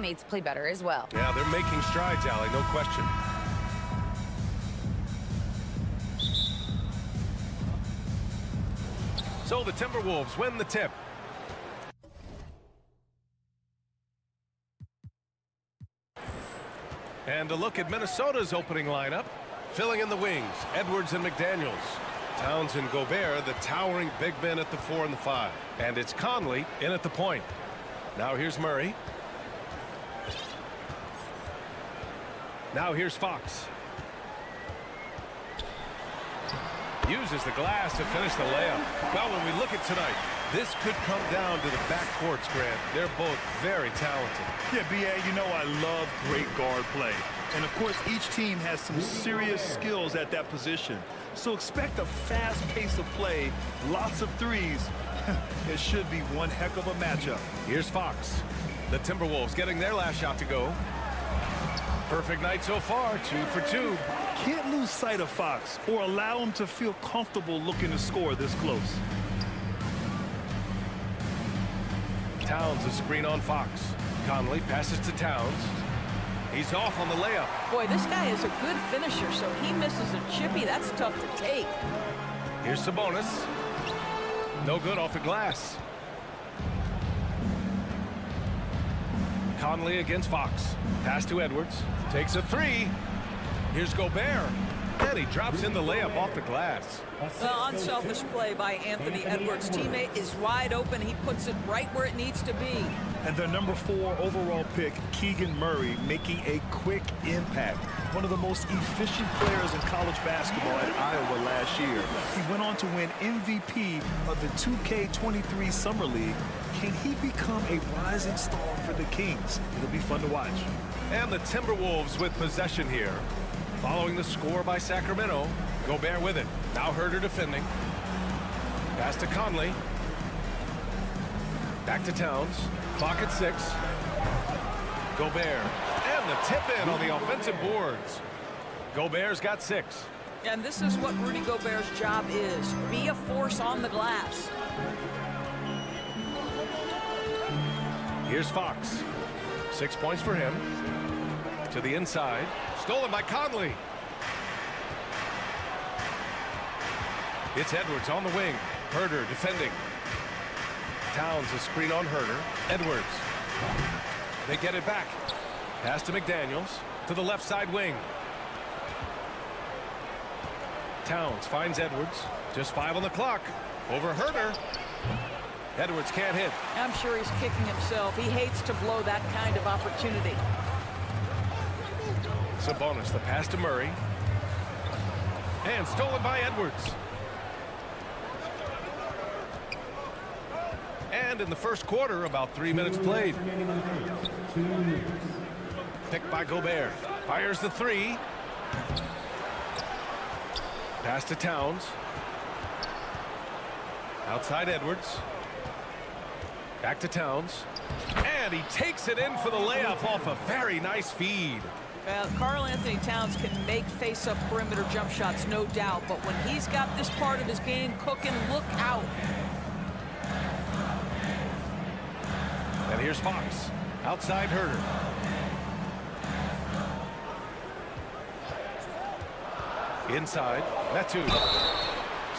teammates play better as well. Yeah, they're making strides, Allie, no question. So the Timberwolves win the tip. And a look at Minnesota's opening lineup. Filling in the wings, Edwards and McDaniels. Towns and Gobert, the towering big men at the 4 and the 5. And it's Conley in at the point. Now here's Murray. Now here's Fox. Uses the glass to finish the layup. Well, when we look at tonight, this could come down to the backcourts, Grant. They're both very talented. Yeah, B.A., you know I love great guard play. And, of course, each team has some serious skills at that position. So expect a fast pace of play, lots of threes. It should be one heck of a matchup. Here's Fox. The Timberwolves getting their last shot to go. Perfect night so far, 2 for 2. Can't lose sight of Fox or allow him to feel comfortable looking to score this close. Towns a screen on Fox. Conley passes to Towns. He's off on the layup. Boy, this guy is a good finisher, so he misses a chippy. That's tough to take. Here's Sabonis. No good off the glass. Conley against Fox. Pass to Edwards. Takes a 3. Here's Gobert. And he drops in the layup off the glass. Well, unselfish play by Anthony Edwards. Teammate is wide open. He puts it right where it needs to be. And their number 4 overall pick, Keegan Murray, making a quick impact. One of the most efficient players in college basketball at Iowa last year. He went on to win MVP of the 2K23 Summer League. Can he become a rising star for the Kings? It'll be fun to watch. And the Timberwolves with possession here. Following the score by Sacramento. Gobert with it. Now Herter defending. Pass to Conley. Back to Towns. Clock at 6. Gobert. And the tip in on the offensive boards. Gobert's got 6. And this is what Rudy Gobert's job is. Be a force on the glass. Here's Fox. 6 points for him. To the inside. Stolen by Conley. It's Edwards on the wing. Herter defending. Towns a screen on Herter. Edwards. They get it back. Pass to McDaniels. To the left side wing. Towns finds Edwards. Just 5 on the clock. Over Herter. Edwards can't hit. I'm sure he's kicking himself. He hates to blow that kind of opportunity. Sabonis, the pass to Murray. And stolen by Edwards. And in the first quarter, about 3 minutes played. Picked by Gobert. Fires the 3. Pass to Towns. Outside Edwards. Back to Towns. And he takes it in for the layup off a very nice feed. Karl Anthony Towns can make face-up perimeter jump shots, no doubt. But when he's got this part of his game cooking, look out. And here's Fox. Outside Herter. Inside. Metu.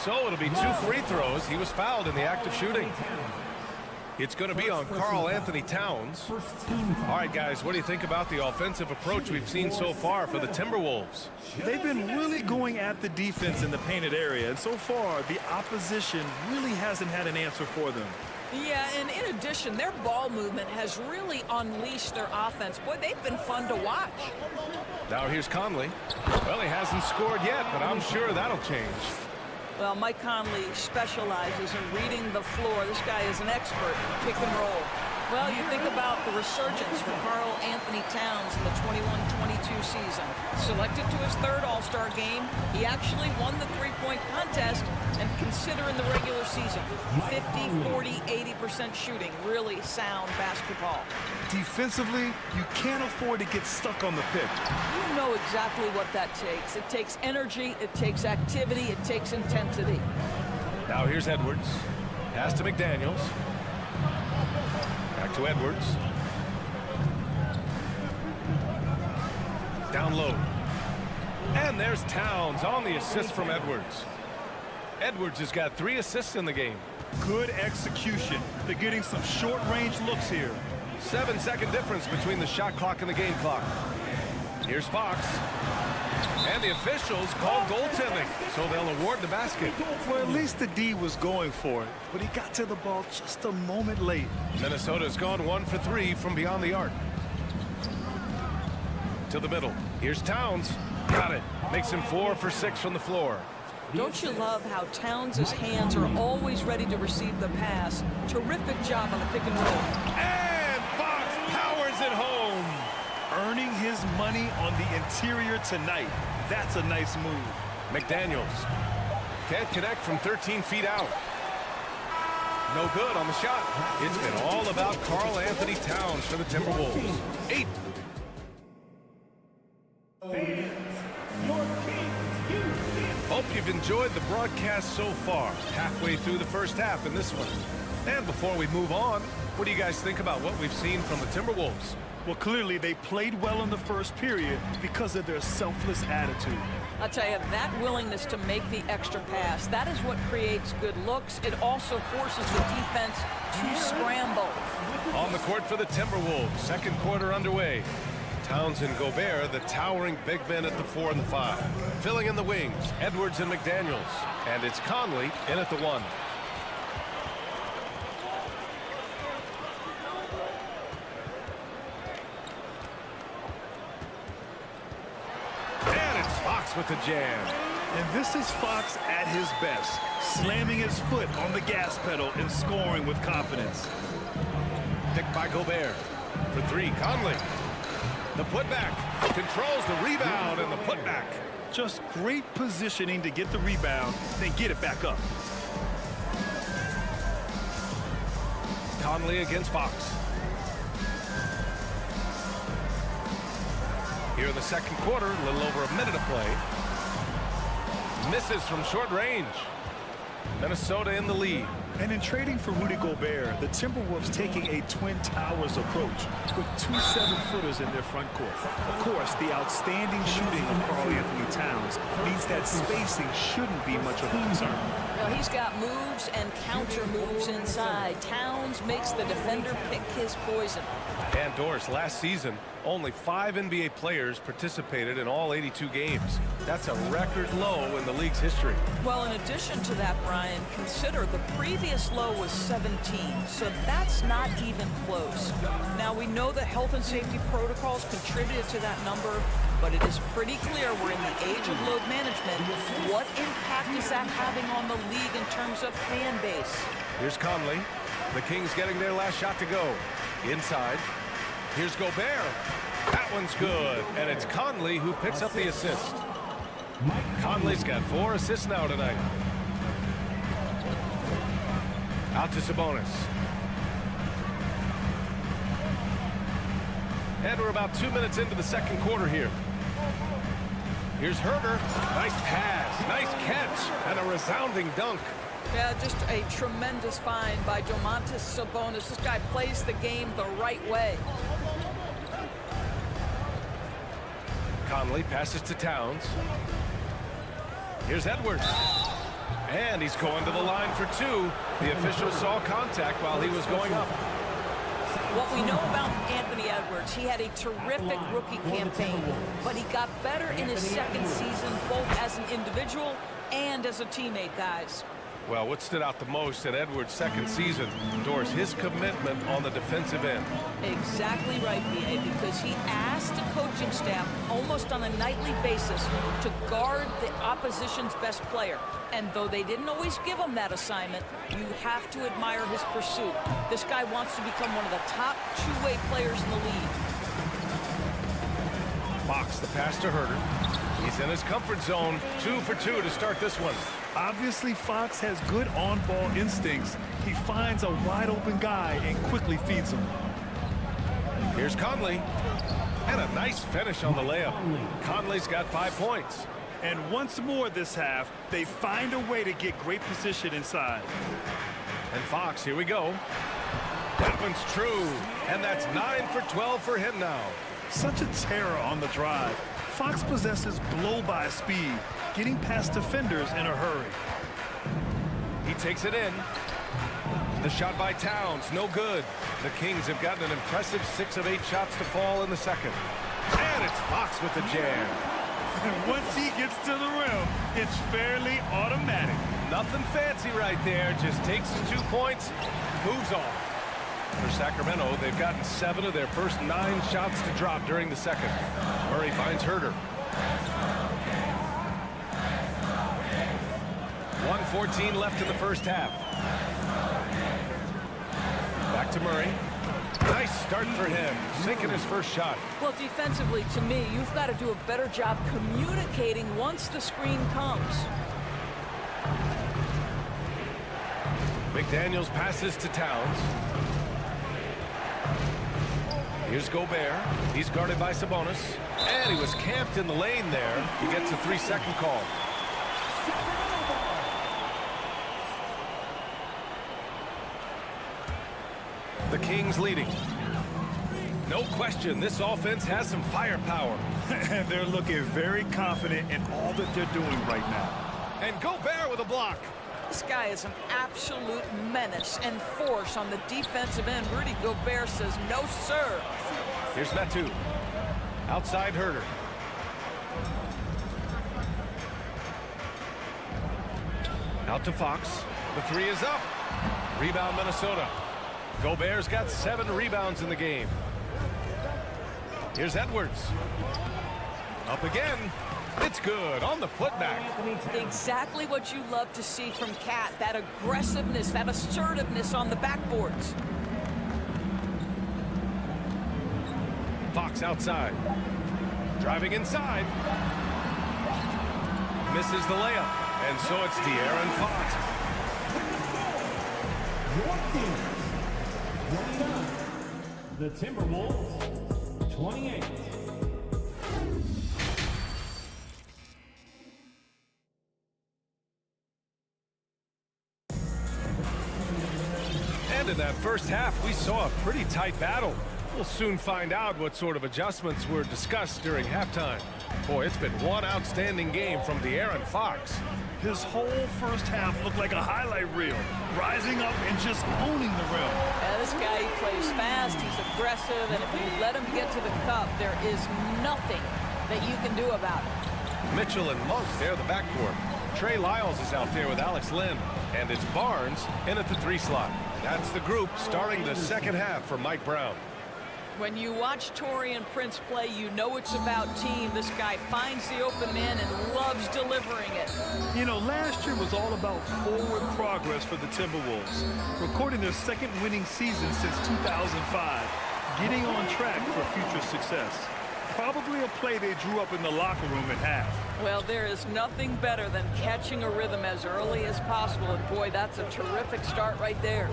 So it'll be 2 free throws. He was fouled in the act of shooting. It's going to be on Karl Anthony Towns. All right, guys, what do you think about the offensive approach we've seen so far for the Timberwolves? They've been really going at the defense in the painted area, and so far the opposition really hasn't had an answer for them. Yeah, and in addition, their ball movement has really unleashed their offense. Boy, they've been fun to watch. Now here's Conley. Well, he hasn't scored yet, but I'm sure that'll change. Well, Mike Conley specializes in reading the floor. This guy is an expert in pick and roll. Well, you think about the resurgence for Karl Anthony Towns in the 21-22 season. Selected to his 3rd All-Star game, he actually won the three-point contest, and considering the regular season, 50, 40, 80% shooting. Really sound basketball. Defensively, you can't afford to get stuck on the pitch. You know exactly what that takes. It takes energy, it takes activity, it takes intensity. Now here's Edwards. Pass to McDaniels. Back to Edwards. down low. And there's Towns on the assist from Edwards. Edwards has got 3 assists in the game. Good execution. They're getting some short-range looks here. 7-second difference between the shot clock and the game clock. Here's Fox. And the officials call goaltending, so they'll award the basket. Well, at least the D was going for it, but he got to the ball just a moment late. Minnesota's gone 1 for 3 from beyond the arc. To the middle. Here's Towns. Got it. Makes him 4 for 6 from the floor. Don't you love how Towns' hands are always ready to receive the pass? Terrific job on the pick and roll. And Fox powers it home. Earning his money on the interior tonight. That's a nice move. McDaniels can't connect from 13 feet out. No good on the shot. It's been all about Karl Anthony Towns for the Timberwolves. 8. Hope you've enjoyed the broadcast so far. Halfway through the first half in this one. And before we move on, what do you guys think about what we've seen from the Timberwolves? Well, clearly they played well in the first period because of their selfless attitude. I'll tell you, that willingness to make the extra pass, that is what creates good looks. It also forces the defense to scramble. On the court for the Timberwolves, second quarter underway. Towns and Gobert, the towering big men at the 4 and the 5. Filling in the wings, Edwards and McDaniels. And it's Conley in at the 1. And it's Fox with the jam. And this is Fox at his best, slamming his foot on the gas pedal and scoring with confidence. Picked by Gobert. For 3, Conley. The putback, controls the rebound and the putback. Just great positioning to get the rebound, then get it back up. Conley against Fox. Here in the second quarter, a little over a minute of play. Misses from short range. Minnesota in the lead. And in trading for Rudy Gobert, the Timberwolves taking a Twin Towers approach with 2 7-footers in their front court. Of course, the outstanding shooting of Karl Anthony Towns means that spacing shouldn't be much of a concern. Well, he's got moves and counter moves inside. Towns makes the defender pick his poison. And Doris, last season, only 5 NBA players participated in all 82 games. That's a record low in the league's history. Well, in addition to that, Brian, consider the previous low was 17, so that's not even close. Now, we know that health and safety protocols contributed to that number, but it is pretty clear we're in the age of load management. What impact is that having on the league in terms of fan base? Here's Conley. The Kings getting their last shot to go. Inside. Here's Gobert. That one's good. And it's Conley who picks up the assist. Conley's got 4 assists now tonight. Out to Sabonis. And we're about 2 minutes into the second quarter here. Here's Herter. Nice pass, nice catch, and a resounding dunk. Yeah, just a tremendous find by Domantas Sabonis. This guy plays the game the right way. Conley passes to Towns. Here's Edwards. And he's going to the line for 2. The official saw contact while he was going up. What we know about Anthony Edwards, he had a terrific rookie campaign, but he got better in his second season, both as an individual and as a teammate, guys. Well, what stood out the most at Edwards' second season, Doris, his commitment on the defensive end. Exactly right, B.A., because he asked the coaching staff almost on a nightly basis to guard the opposition's best player. And though they didn't always give him that assignment, you have to admire his pursuit. This guy wants to become one of the top two-way players in the league. Fox, the pass to Herter. He's in his comfort zone. 2 for 2 to start this one. Obviously, Fox has good on-ball instincts. He finds a wide-open guy and quickly feeds him. Here's Conley. And a nice finish on the layup. Conley's got 5 points. And once more this half, they find a way to get great position inside. And Fox, here we go. That one's true. And that's 9 for 12 for him now. Such a terror on the drive. Fox possesses blow-by speed, getting past defenders in a hurry. He takes it in. The shot by Towns, no good. The Kings have gotten an impressive 6 of 8 shots to fall in the second. And it's Fox with the jam. And once he gets to the rim, it's fairly automatic. Nothing fancy right there. Just takes his 2 points, moves on. For Sacramento, they've gotten 7 of their first 9 shots to drop during the second. Murray finds Herter. 1:14 left in the first half. Back to Murray. Nice start for him, sinking his first shot. Well, defensively, to me, you've got to do a better job communicating once the screen comes. McDaniels passes to Towns. Here's Gobert. He's guarded by Sabonis. And he was camped in the lane there. He gets a 3-second call. The Kings leading. No question, this offense has some firepower. And they're looking very confident in all that they're doing right now. And Gobert with a block. This guy is an absolute menace and force on the defensive end. Rudy Gobert says no, sir. Here's Metu. Outside Herter. Out to Fox. The 3 is up. Rebound Minnesota. Gobert's got 7 rebounds in the game. Here's Edwards. Up again. It's good on the putback. Exactly what you love to see from Cat. That aggressiveness, that assertiveness on the backboards. Fox outside. Driving inside. Misses the layup. And so it's De'Aaron Fox. The Timberwolves, 28. And in that first half, we saw a pretty tight battle. We'll soon find out what sort of adjustments were discussed during halftime. Boy, it's been one outstanding game from De'Aaron Fox. His whole first half looked like a highlight reel, rising up and just owning the rim. Yeah, this guy, he plays fast, he's aggressive, and if you let him get to the cup, there is nothing that you can do about it. Mitchell and Monk, they're the backcourt. Trey Lyles is out there with Alex Len. And it's Barnes in at the 3 slot. That's the group starting the second half for Mike Brown. When you watch Taurean Prince play, you know it's about team. This guy finds the open man and loves delivering it. You know, last year was all about forward progress for the Timberwolves, recording their second winning season since 2005, getting on track for future success. Probably a play they drew up in the locker room at half. Well, there is nothing better than catching a rhythm as early as possible, and boy, that's a terrific start right there.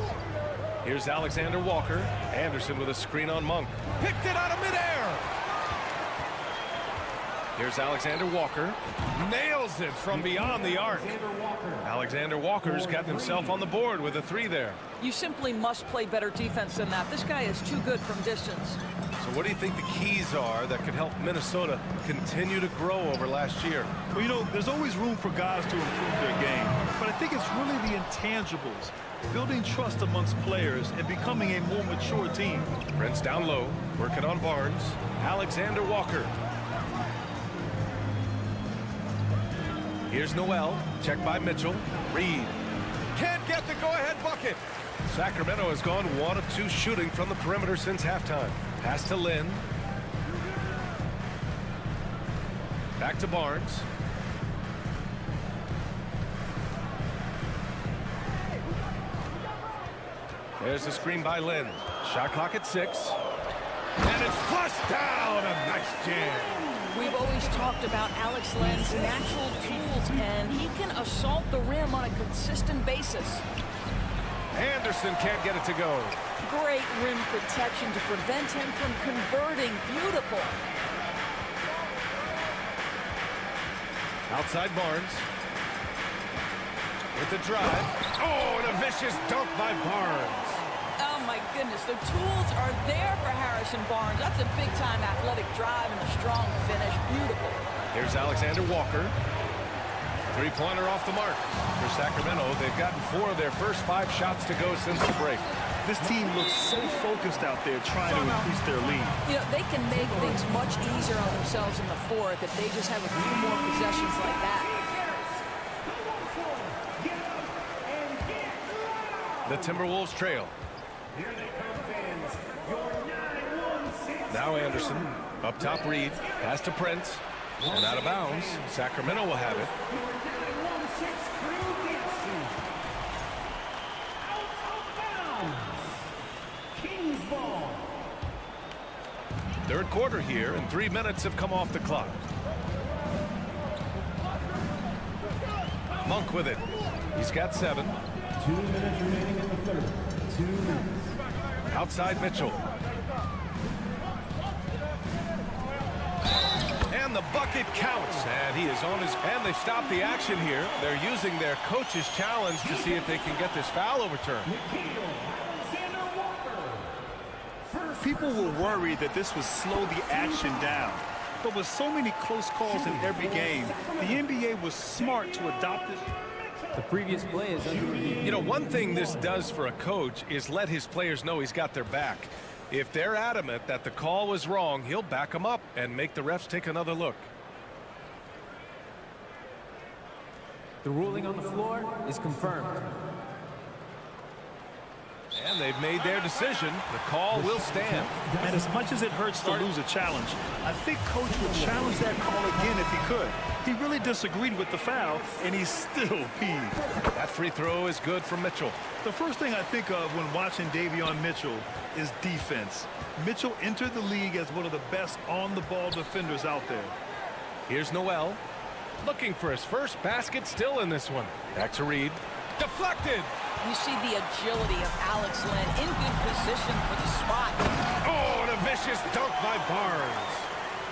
Here's Alexander Walker. Anderson with a screen on Monk. Picked it out of midair. Here's Alexander Walker. Nails it from beyond the arc. Alexander Walker's got himself on the board with a 3 there. You simply must play better defense than that. This guy is too good from distance. So what do you think the keys are that could help Minnesota continue to grow over last year? Well, you know, there's always room for guys to improve their game, but I think it's really the intangibles, building trust amongst players and becoming a more mature team. Prince down low, working on Barnes. Alexander Walker. Here's Noel, checked by Mitchell. Reed can't get the go-ahead bucket. Sacramento has gone 1 of 2 shooting from the perimeter since halftime. Pass to Lynn. Back to Barnes. There's the screen by Lynn. Shot clock at 6. And it's flushed down. A nice jam. We've always talked about Alex Len's natural tools, and he can assault the rim on a consistent basis. Anderson can't get it to go. Great rim protection to prevent him from converting. Beautiful. Outside Barnes. With the drive. Oh, and a vicious dunk by Barnes. Oh, my goodness. The tools are there for Harris Harrison Barnes. That's a big-time athletic drive and a strong finish. Beautiful. Here's Alexander Walker. Three-pointer off the mark for Sacramento. They've gotten 4 of their first 5 shots to go since the break. This team looks so focused out there trying to increase their lead. You know, they can make things much easier on themselves in the fourth if they just have a few more possessions like that. The Timberwolves trail. Now Anderson. Up top, Reed. Pass to Prince. And out of bounds. Sacramento will have it. Third quarter here, and 3 minutes have come off the clock. Monk with it. He's got 7. 2 minutes remaining in the third. 2 minutes. Outside Mitchell. And the bucket counts. And he is on his... And they've stopped the action here. They're using their coach's challenge to see if they can get this foul overturned. People were worried that this would slow the action down. But with so many close calls in every game, the NBA was smart to adopt it. The previous play is under review. You know, one thing this does for a coach is let his players know he's got their back. If they're adamant that the call was wrong, he'll back them up and make the refs take another look. The ruling on the floor is confirmed. And they've made their decision. The call will stand. And as much as it hurts to lose a challenge, I think Coach would challenge that call again if he could. He really disagreed with the foul, and he's still peeved. That free throw is good for Mitchell. The first thing I think of when watching Davion Mitchell is defense. Mitchell entered the league as one of the best on-the-ball defenders out there. Here's Noel. Looking for his first basket still in this one. Back to Reed. Deflected. You see the agility of Alex Len in good position for the spot. Oh, and a vicious dunk by Barnes.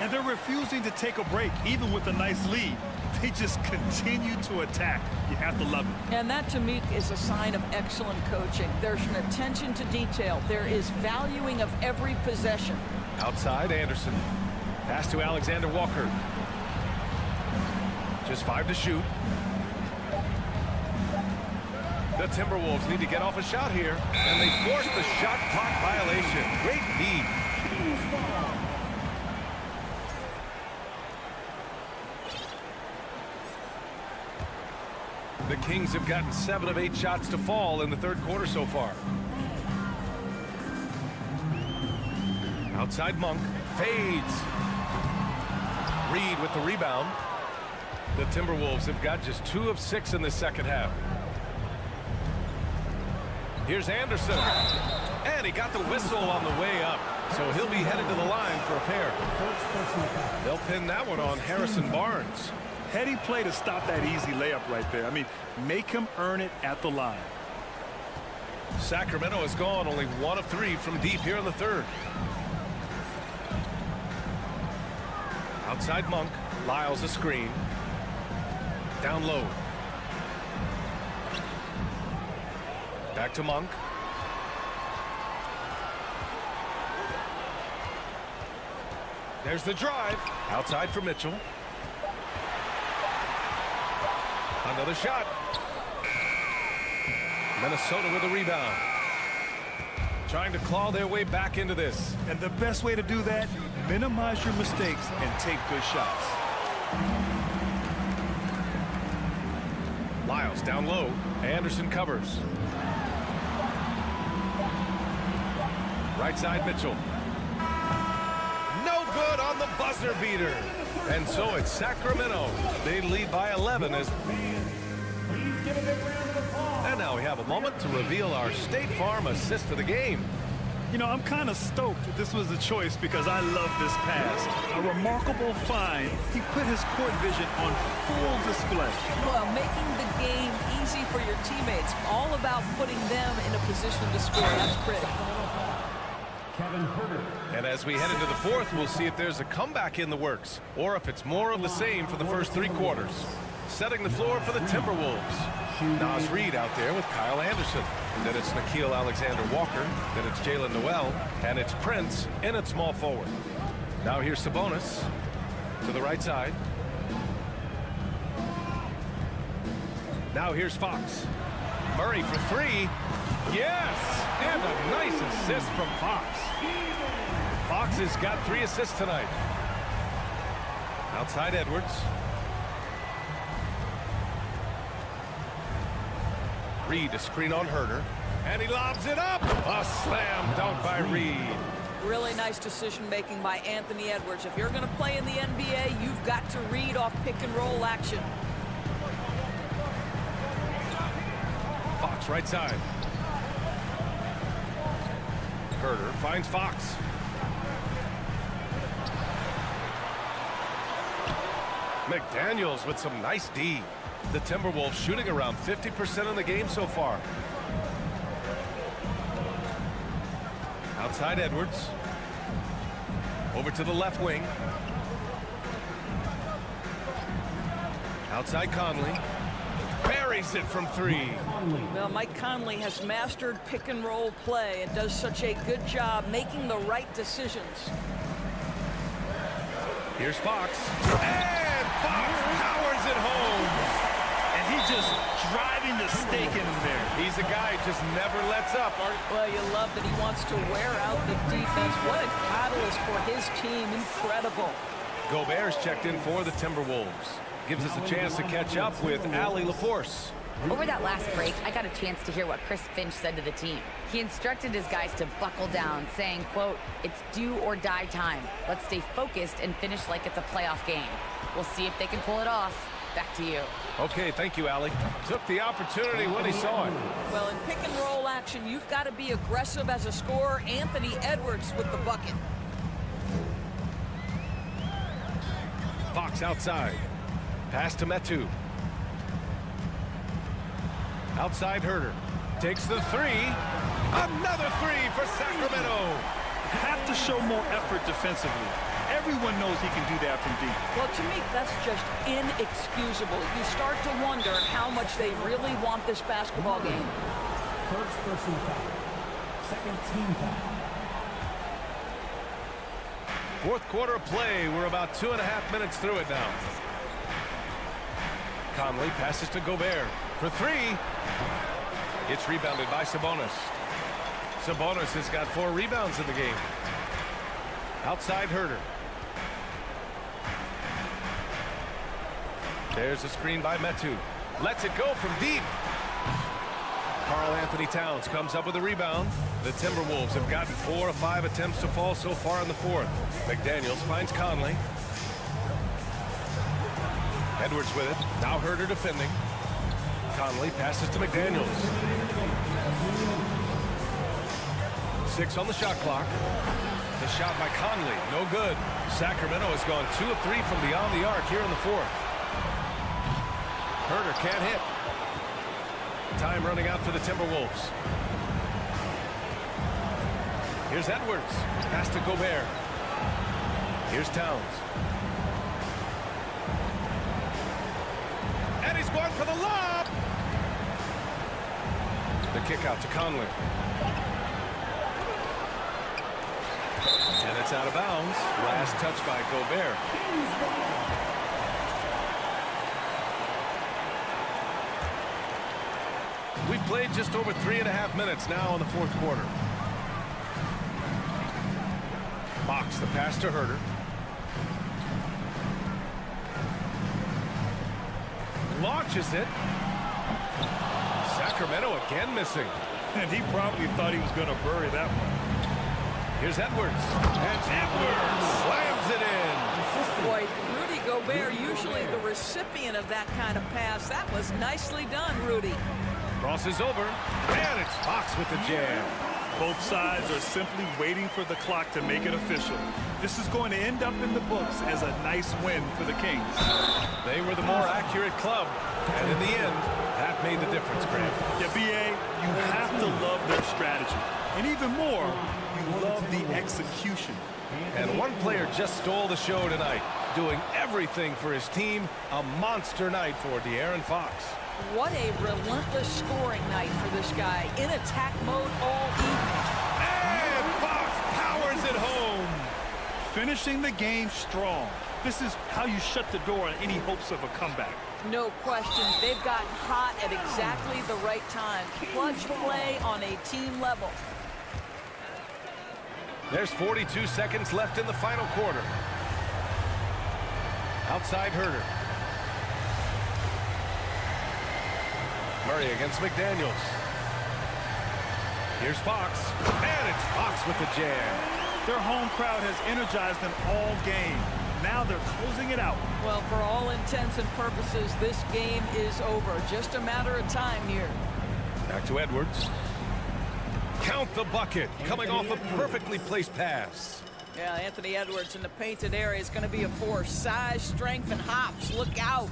And they're refusing to take a break, even with a nice lead. They just continue to attack. You have to love it. And that, to me, is a sign of excellent coaching. There's an attention to detail. There is valuing of every possession. Outside, Anderson. Pass to Alexander Walker. Just 5 to shoot. The Timberwolves need to get off a shot here, and they force the shot clock violation. Great feed. The Kings have gotten 7 of 8 shots to fall in the third quarter so far. Outside Monk. Fades. Reed with the rebound. The Timberwolves have got just 2 of 6 in the second half. Here's Anderson. And he got the whistle on the way up. So he'll be headed to the line for a pair. They'll pin that one on Harrison Barnes. Heady play to stop that easy layup right there. I mean, make him earn it at the line. Sacramento has gone only 1 of 3 from deep here in the third. Outside Monk. Lyles a screen. Down low. Back to Monk. There's the drive. Outside for Mitchell. Another shot. Minnesota with a rebound. Trying to claw their way back into this. And the best way to do that, minimize your mistakes and take good shots. Lyles down low. Anderson covers. Right side Mitchell. No good on the buzzer beater. And so it's Sacramento. They lead by 11 as... And now we have a moment to reveal our State Farm assist of the game. You know, I'm kind of stoked that this was a choice because I love this pass. A remarkable find. He put his court vision on full display. Well, making the game easy for your teammates. All about putting them in a position to score. That's pretty. And as we head into the fourth, we'll see if there's a comeback in the works or if it's more of the same for the first 3 quarters. Setting the floor for the Timberwolves. Nas Reed out there with Kyle Anderson. Then it's Nickeil Alexander-Walker. Then it's Jalen Noel. And it's Prince in at small forward. Now here's Sabonis to the right side. Now here's Fox. Murray for three. Yes! And a nice assist from Fox. Fox has got 3 assists tonight. Outside Edwards. Reed, a screen on Herter. And he lobs it up. A slam dunk by Reed. Really nice decision-making by Anthony Edwards. If you're going to play in the NBA, you've got to read off pick-and-roll action. Fox right side. Herter finds Fox. McDaniels with some nice D. The Timberwolves shooting around 50% in the game so far. Outside Edwards. Over to the left wing. Outside Conley. Buries it from 3. Well, Mike Conley has mastered pick-and-roll play and does such a good job making the right decisions. Here's Fox. And Fox powers it home. And he's just driving the stake in there. He's a guy who just never lets up. Well, you love that he wants to wear out the defense. What a catalyst for his team. Incredible. Gobert's checked in for the Timberwolves. Gives us a chance to catch up with Allie LaForce. Over that last break, I got a chance to hear what Chris Finch said to the team. He instructed his guys to buckle down, saying, quote, "It's do or die time. Let's stay focused and finish like it's a playoff game. We'll see if they can pull it off." Back to you. Okay, thank you, Allie. Took the opportunity when he saw it. Well, in pick-and-roll action, you've got to be aggressive as a scorer. Anthony Edwards with the bucket. Fox outside. Pass to Metu. Outside Herter. Takes the 3. Another 3 for Sacramento. Have to show more effort defensively. Everyone knows he can do that from deep. Well, to me, that's just inexcusable. You start to wonder how much they really want this basketball game. First person foul. Second team foul. Fourth quarter of play. We're about 2.5 minutes through it now. Conley passes to Gobert for 3. It's rebounded by Sabonis. Sabonis has got 4 rebounds in the game. Outside Herter. There's a screen by Metu. Lets it go from deep. Karl Anthony Towns comes up with a rebound. The Timberwolves have gotten 4 of 5 attempts to fall so far in the 4th. McDaniels finds Conley. Edwards with it. Now Herter defending. Conley passes to McDaniels. 6 on the shot clock. The shot by Conley, no good. Sacramento has gone 2 of 3 from beyond the arc here in the 4th. Herter can't hit. Time running out for the Timberwolves. Here's Edwards. Pass to Gobert. Here's Towns. And he's going for the lob. The kick out to Conley. And it's out of bounds. Last touch by Gobert. We've played just over 3.5 minutes now in the 4th quarter. Fox, the pass to Herter. Launches it. Sacramento again missing. And he probably thought he was going to bury that one. Here's Edwards. And Edwards slams it in. Boy, Rudy Gobert, usually the recipient of that kind of pass. That was nicely done, Rudy. Crosses over. And it's Fox with the jam. Both sides are simply waiting for the clock to make it official. This is going to end up in the books as a nice win for the Kings. They were the more accurate club. And in the end, that made the difference, Grant. Yeah, B.A., you have to love their strategy. And even more, you love the execution. And one player just stole the show tonight, doing everything for his team. A monster night for De'Aaron Fox. What a relentless scoring night for this guy. In attack mode all evening. And Fox powers it home. Finishing the game strong. This is how you shut the door on any hopes of a comeback. No question. They've gotten hot at exactly the right time. Clutch play on a team level. There's 42 seconds left in the final quarter. Outside Herter. Murray against McDaniels. Here's Fox. And it's Fox with the jam. Their home crowd has energized them all game. Now they're closing it out. Well, for all intents and purposes, this game is over. Just a matter of time here. Back to Edwards. Count the bucket. Coming off a perfectly placed pass. Yeah, Anthony Edwards in the painted area is going to be a force. Size, strength, and hops. Look out.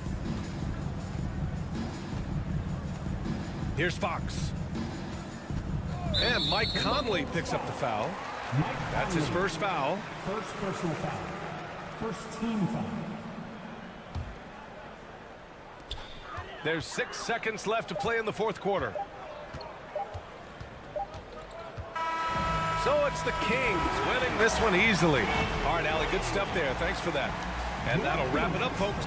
Here's Fox. And Mike Conley picks up the foul. That's his first foul. First personal foul. First team foul. There's 6 seconds left to play in the fourth quarter. So it's the Kings winning this one easily. All right, Allie, good stuff there. Thanks for that. And that'll wrap it up, folks.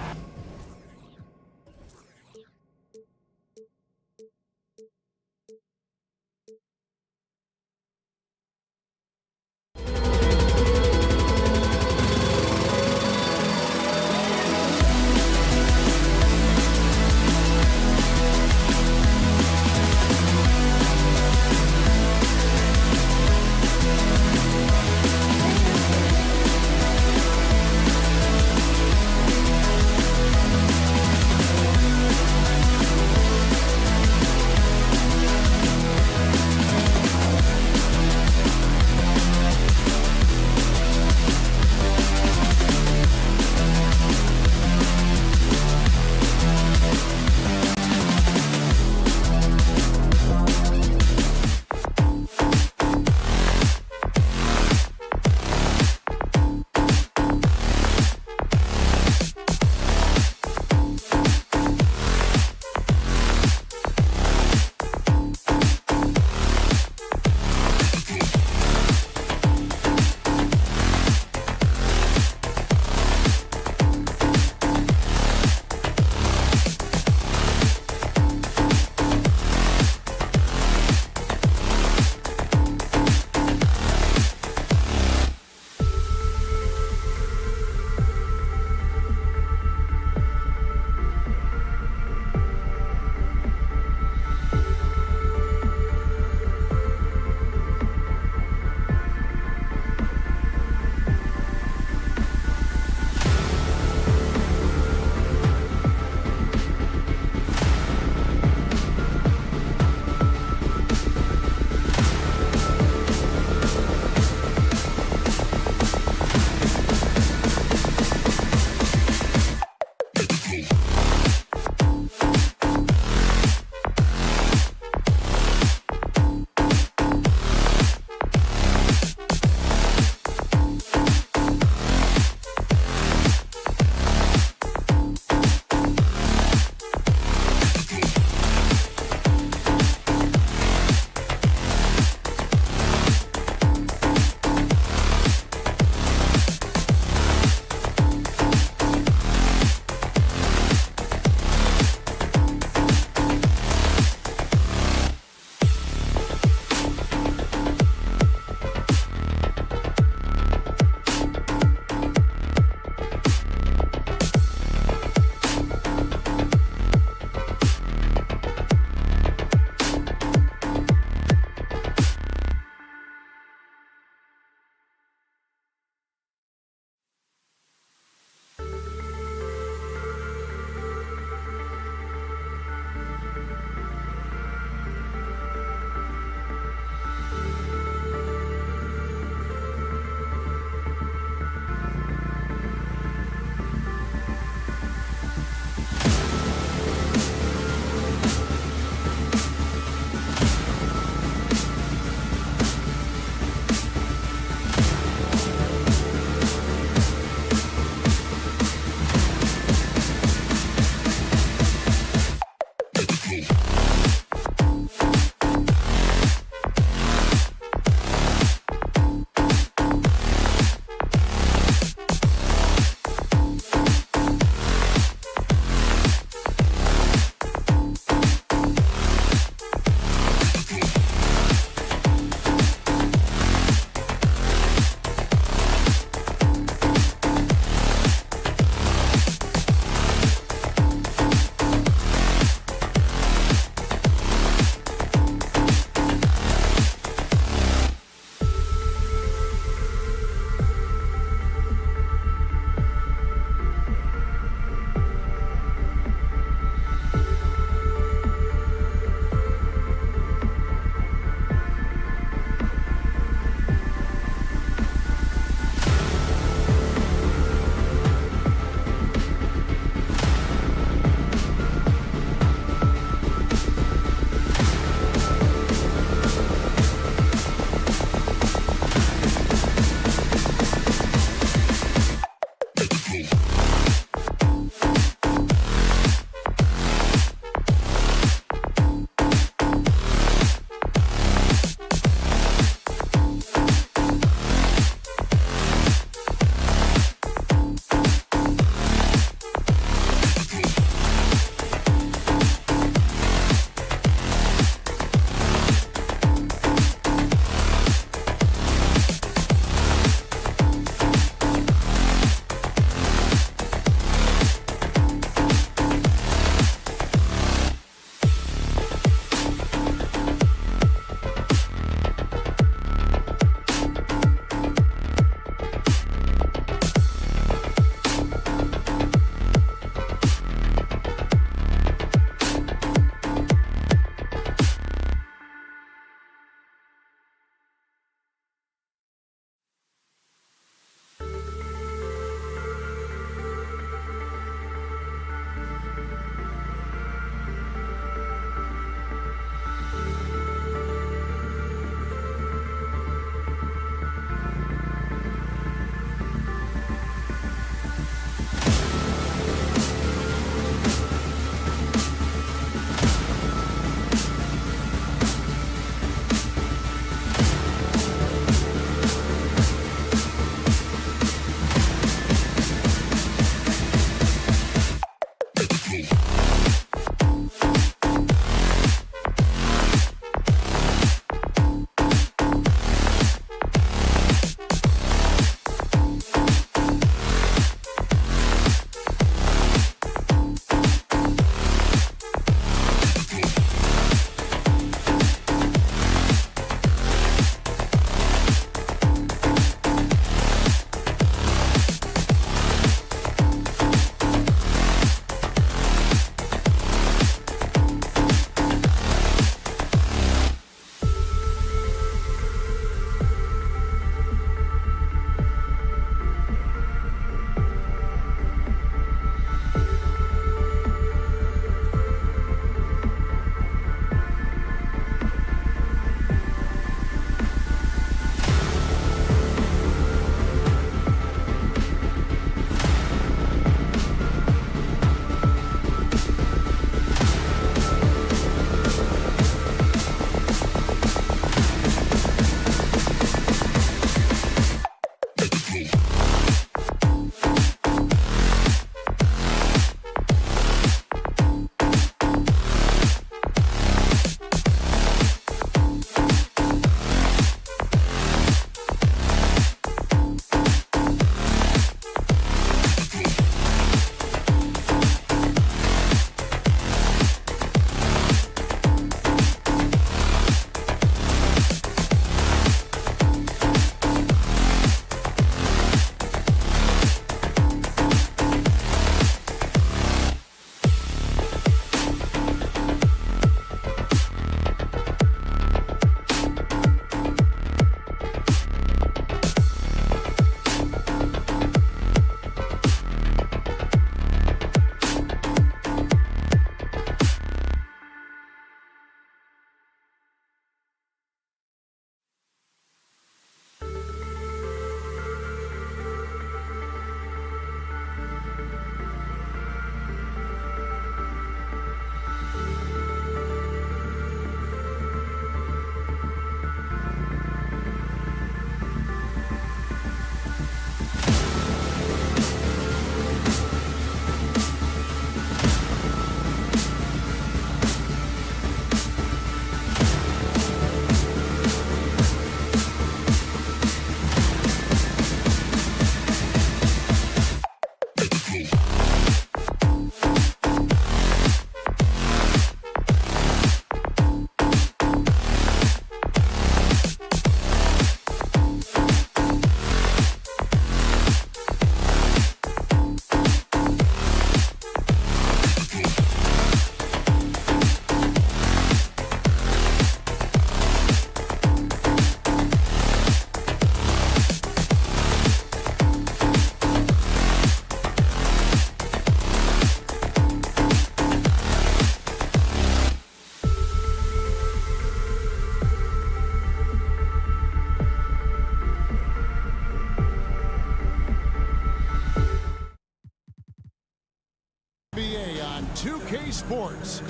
NBA Sports.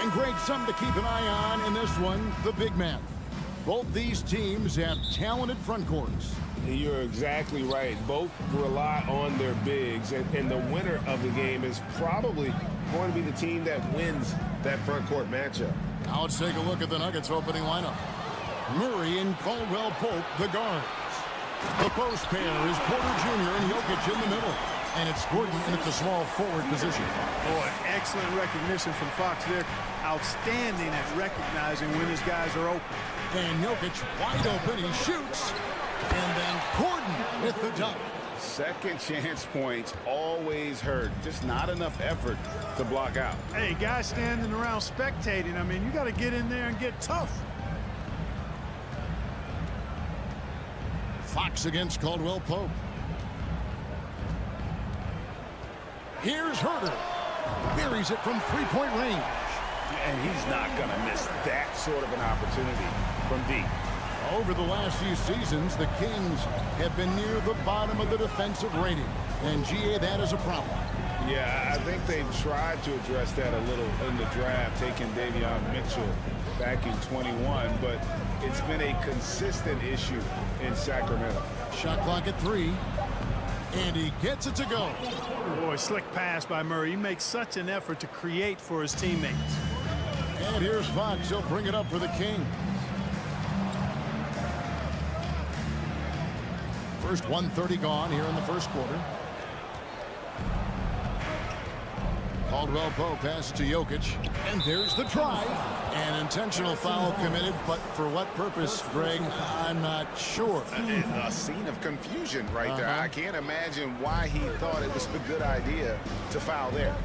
And great, something to keep an eye on in this one, the big man. Both these teams have talented front courts. You're exactly right. Both rely on their bigs, and the winner of the game is probably going to be the team that wins that front court matchup. Now let's take a look at the Nuggets opening lineup. Murray and Caldwell Pope, the guards. The post pair is Porter Jr. and Jokic in the middle. And it's Gordon in at the small forward position. Boy, excellent recognition from Fox there. Outstanding at recognizing when his guys are open. And Jokic wide open, he shoots. And then Gordon with the dunk. Second chance points always hurt. Just not enough effort to block out. Hey, guys standing around spectating, I mean, you got to get in there and get tough. Fox against Caldwell Pope. Here's Herter. Buries it from three-point range. And he's not going to miss that sort of an opportunity from deep. Over the last few seasons, the Kings have been near the bottom of the defensive rating. And, GA, that is a problem. Yeah, I think they've tried to address that a little in the draft, taking Davion Mitchell back in 21, but it's been a consistent issue in Sacramento. Shot clock at 3. And he gets it to go. Boy, slick pass by Murray. He makes such an effort to create for his teammates. And here's Fox. He'll bring it up for the Kings. First 1:30 gone here in the first quarter. Caldwell Pope passes to Jokic. And there's the drive. An intentional foul committed, but for what purpose, Greg? I'm not sure. A scene of confusion right there. I can't imagine why he thought it was a good idea to foul there.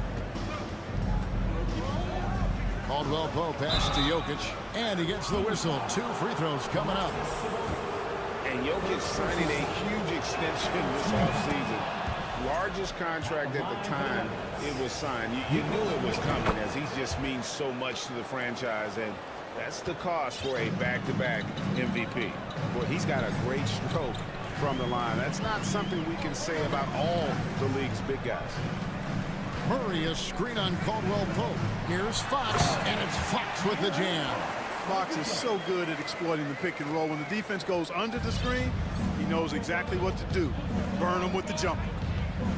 Caldwell Pope passes to Jokic, and he gets the whistle. 2 free throws coming up. And Jokic signing a huge extension this offseason. Largest contract at the time it was signed. You knew it was coming, as he just means so much to the franchise, and that's the cost for a back-to-back MVP. Boy, he's got a great stroke from the line. That's not something we can say about all the league's big guys. Murray, a screen on Caldwell Pope. Here's Fox, and it's Fox with the jam. Fox is so good at exploiting the pick and roll. When the defense goes under the screen, he knows exactly what to do. Burn them with the jumper.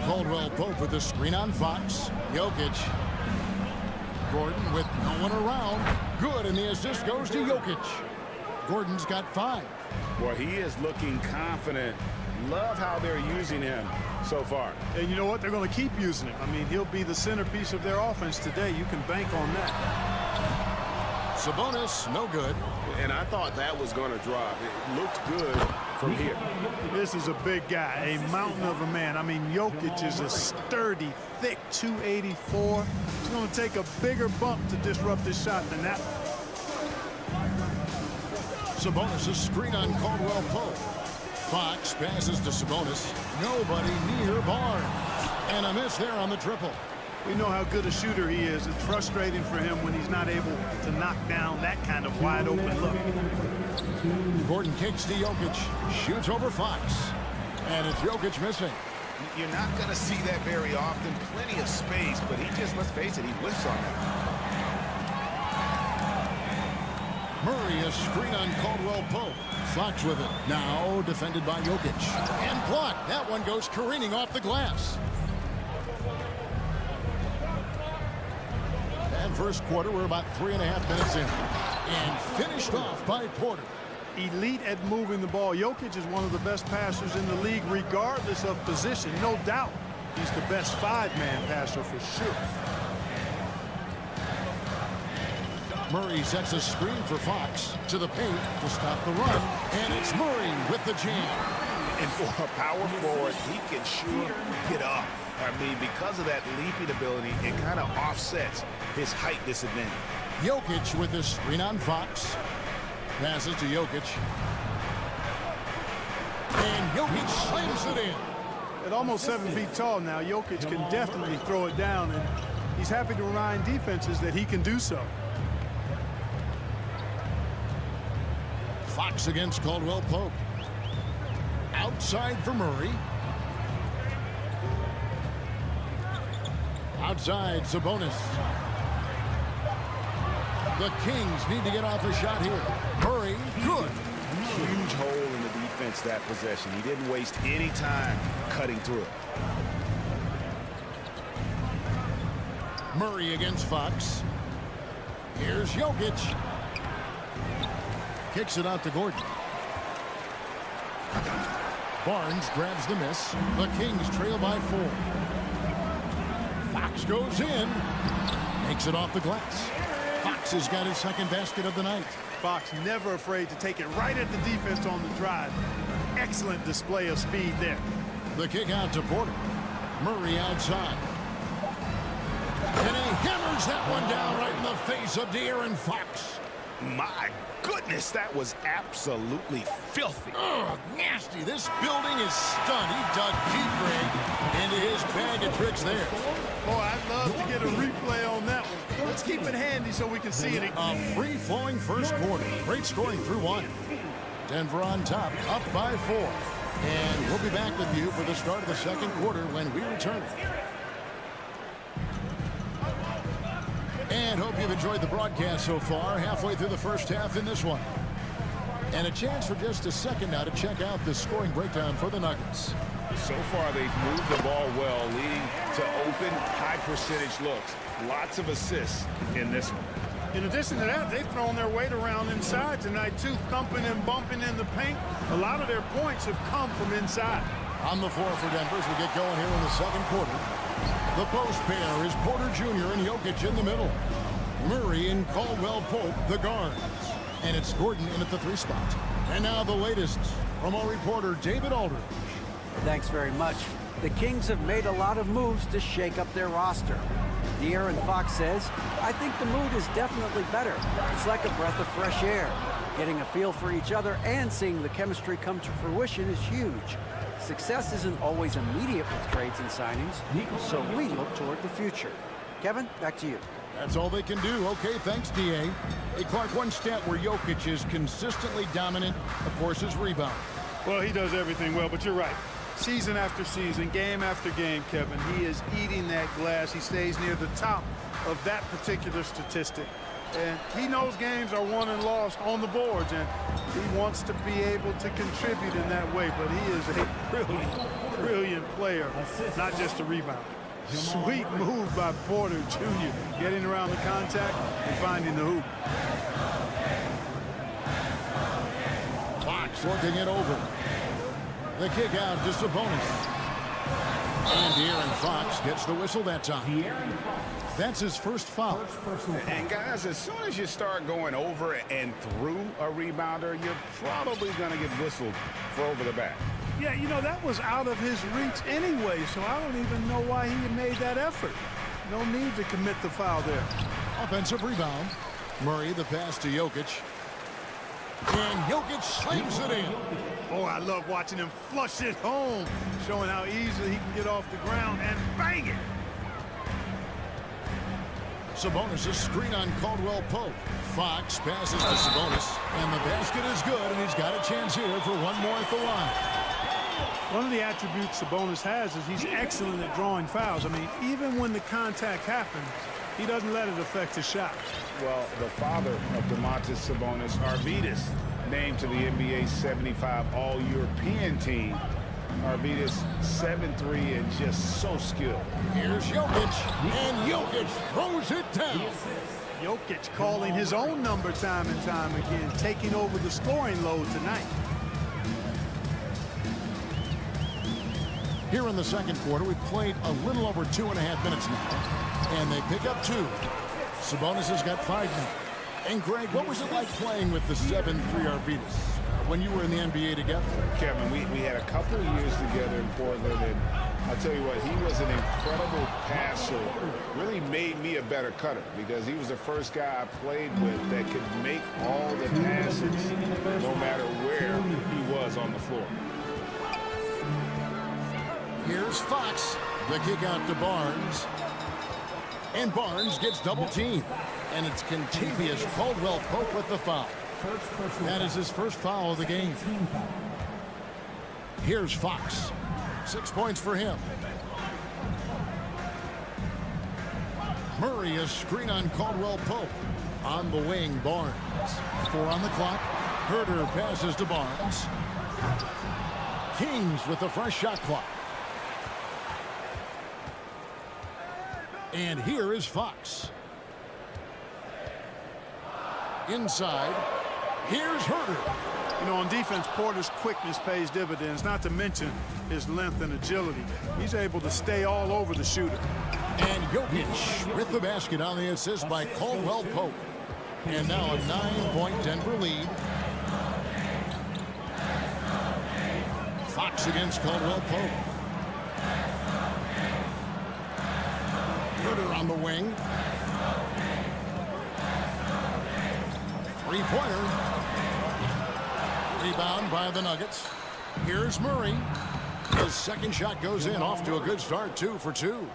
Caldwell Pope with the screen on Fox. Jokic. Gordon with no one around. Good, and the assist goes to Jokic. Gordon's got 5. Well, he is looking confident. Love how they're using him so far. And you know what? They're going to keep using him. I mean, he'll be the centerpiece of their offense today. You can bank on that. Sabonis, no good. And I thought that was going to drop. It looked good from here. This is a big guy, a mountain of a man. I mean, Jokic is a sturdy, thick 284. He's going to take a bigger bump to disrupt his shot than that. Sabonis, a screen on Caldwell Pope. Fox passes to Sabonis. Nobody near Barnes. And a miss there on the triple. We know how good a shooter he is. It's frustrating for him when he's not able to knock down that kind of wide open look. Gordon kicks to Jokic. Shoots over Fox. And it's Jokic missing. You're not going to see that very often. Plenty of space, but he just, let's face it, he whiffs on that. Murray, a screen on Caldwell Pope. Fox with it. Now defended by Jokic. And blocked. That one goes careening off the glass. And first quarter, we're about 3.5 minutes in. And finished off by Porter. Elite at moving the ball. Jokic is one of the best passers in the league, regardless of position. No doubt he's the best 5-man passer for sure. Murray sets a screen for Fox to the paint to stop the run. And it's Murray with the jam. And for a power forward, he can shoot, get up. I mean, because of that leaping ability, it kind of offsets his height disadvantage. Jokic with the screen on Fox. Passes to Jokic. And Jokic slams it in. At almost 7 feet tall now, Jokic can definitely throw it down, and he's happy to remind defenses that he can do so. Fox against Caldwell Pope. Outside for Murray. Outside, Sabonis. The Kings need to get off a shot here. Murray, good. Huge hole in the defense that possession. He didn't waste any time cutting through it. Murray against Fox. Here's Jokic. Kicks it out to Gordon. Barnes grabs the miss. The Kings trail by 4. Fox goes in. Makes it off the glass. Fox has got his second basket of the night. Fox never afraid to take it right at the defense on the drive. Excellent display of speed there. The kick out to Porter. Murray outside. And he hammers that one down right in the face of De'Aaron Fox. My goodness, that was absolutely filthy. Ugh, nasty. This building is stunned. He dug deep, Greg, into his bag of tricks there. Boy, I'd love to get a replay on that one. Let's keep it handy so we can see it again. A free-flowing first quarter. Great scoring through 1. Denver on top, up by 4. And we'll be back with you for the start of the second quarter when we return. And hope you've enjoyed the broadcast so far, halfway through the first half in this one. And a chance for just a second now to check out the scoring breakdown for the Nuggets. So far, they've moved the ball well, leading to open, high-percentage looks. Lots of assists in this one. In addition to that, they've thrown their weight around inside tonight, too, thumping and bumping in the paint. A lot of their points have come from inside. On the floor for Denver as we get going here in the second quarter. The post pair is Porter Jr. and Jokic in the middle. Murray and Caldwell Pope, the guards. And it's Gordon in at the 3 spot. And now the latest from our reporter, David Aldridge. Thanks very much. The Kings have made a lot of moves to shake up their roster. De'Aaron Fox says, I think the mood is definitely better. It's like a breath of fresh air. Getting a feel for each other and seeing the chemistry come to fruition is huge. Success isn't always immediate with trades and signings, so we look toward the future. Kevin, back to you. That's all they can do. Okay, thanks, D.A. Hey, Clark, one stat where Jokic is consistently dominant, of course, is rebound. Well, he does everything well, but you're right. Season after season, game after game, Kevin, he is eating that glass. He stays near the top of that particular statistic. And he knows games are won and lost on the boards, and he wants to be able to contribute in that way. But he is a brilliant, brilliant player, not just a rebounder. Sweet move by Porter Jr., getting around the contact and finding the hoop. Fox working it over. The kick out to Sabonis. And De'Aaron Fox gets the whistle that time. That's his first foul. And guys, as soon as you start going over and through a rebounder, you're probably going to get whistled for over the back. Yeah, you know, that was out of his reach anyway, so I don't even know why he made that effort. No need to commit the foul there. Offensive rebound. Murray, the pass to Jokic. And Jokic slams it in. Oh, I love watching him flush it home, showing how easily he can get off the ground and bang it. Sabonis, a screen on Caldwell Pope. Fox passes to Sabonis, and the basket is good, and he's got a chance here for one more at the line. One of the attributes Sabonis has is he's excellent at drawing fouls. I mean, even when the contact happens, he doesn't let it affect his shot. Well, the father of Domantas Sabonis, Arvydas, named to the NBA 75 All-European team. Arvydas 7'3" and just so skilled. Here's Jokic, and Jokic throws it down. Jokic calling his own number time and time again, taking over the scoring load tonight. Here in the second quarter, we've played a little over 2.5 minutes now, and they pick up 2. Sabonis has got 5 now. And Greg, what was it like playing with the 7'3" Arvydas when you were in the NBA together? Kevin, we had a couple of years together in Portland, and I'll tell you what, he was an incredible passer. Really made me a better cutter because he was the first guy I played with that could make all the passes no matter where he was on the floor. Here's Fox. The kick out to Barnes. And Barnes gets double teamed. And it's Contavious Caldwell Pope with the foul. That is his first foul of the game. Here's Fox. 6 points for him. Murray, a screen on Caldwell Pope. On the wing, Barnes. 4 on the clock. Herter passes to Barnes. Kings with the fresh shot clock. And here is Fox. Inside. Here's Herter. You know, on defense, Porter's quickness pays dividends, not to mention his length and agility. He's able to stay all over the shooter. And Jokic with the basket on the assist by Caldwell Pope. And now a 9-point Denver lead. Fox against Caldwell Pope. Herter on the wing. Three-pointer. Rebound by the Nuggets. Here's Murray. His second shot goes in, off to a good start, 2 for 2.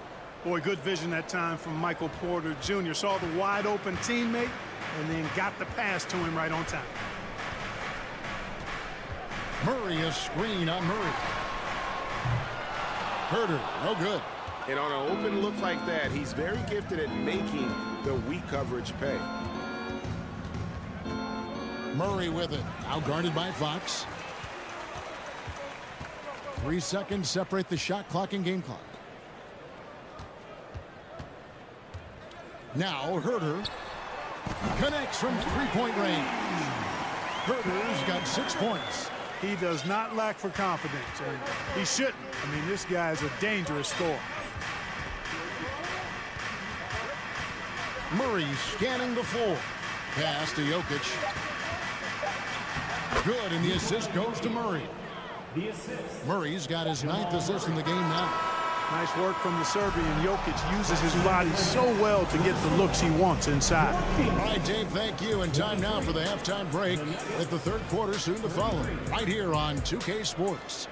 Boy, good vision that time from Michael Porter Jr. Saw the wide open teammate and then got the pass to him right on time. Murray, a screen on Murray. Herter, no good. And on an open look like that, he's very gifted at making the weak coverage pay. Murray with it. Now guarded by Fox. 3 seconds separate the shot clock and game clock. Now Herter connects from three-point range. Herter's got 6 points. He does not lack for confidence, and he shouldn't. I mean, this guy is a dangerous scorer. Murray scanning the floor. Pass to Jokic. Good, and the assist goes to Murray. Murray's got his 9th assist in the game now. Nice work from the Serbian. Jokic uses his body so well to get the looks he wants inside. All right, Dave, thank you. And time now for the halftime break, with the third quarter soon to follow, right here on 2K Sports.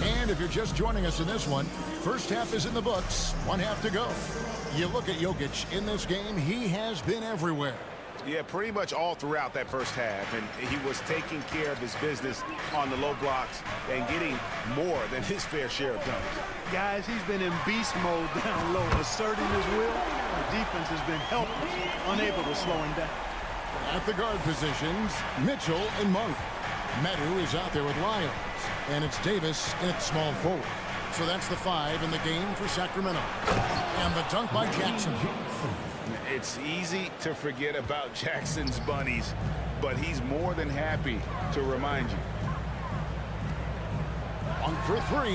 And if you're just joining us in this one, first half is in the books, 1 half to go. You look at Jokic in this game, he has been everywhere. Yeah, pretty much all throughout that first half, and he was taking care of his business on the low blocks and getting more than his fair share of dunks. Guys, he's been in beast mode down low, asserting his will. The defense has been helpless, unable to slow him down. At the guard positions, Mitchell and Monk. Medu is out there with Lyons. And it's Davis in its small forward. So that's the 5 in the game for Sacramento. And the dunk by Jackson. It's easy to forget about Jackson's bunnies, but he's more than happy to remind you. Monk for 3.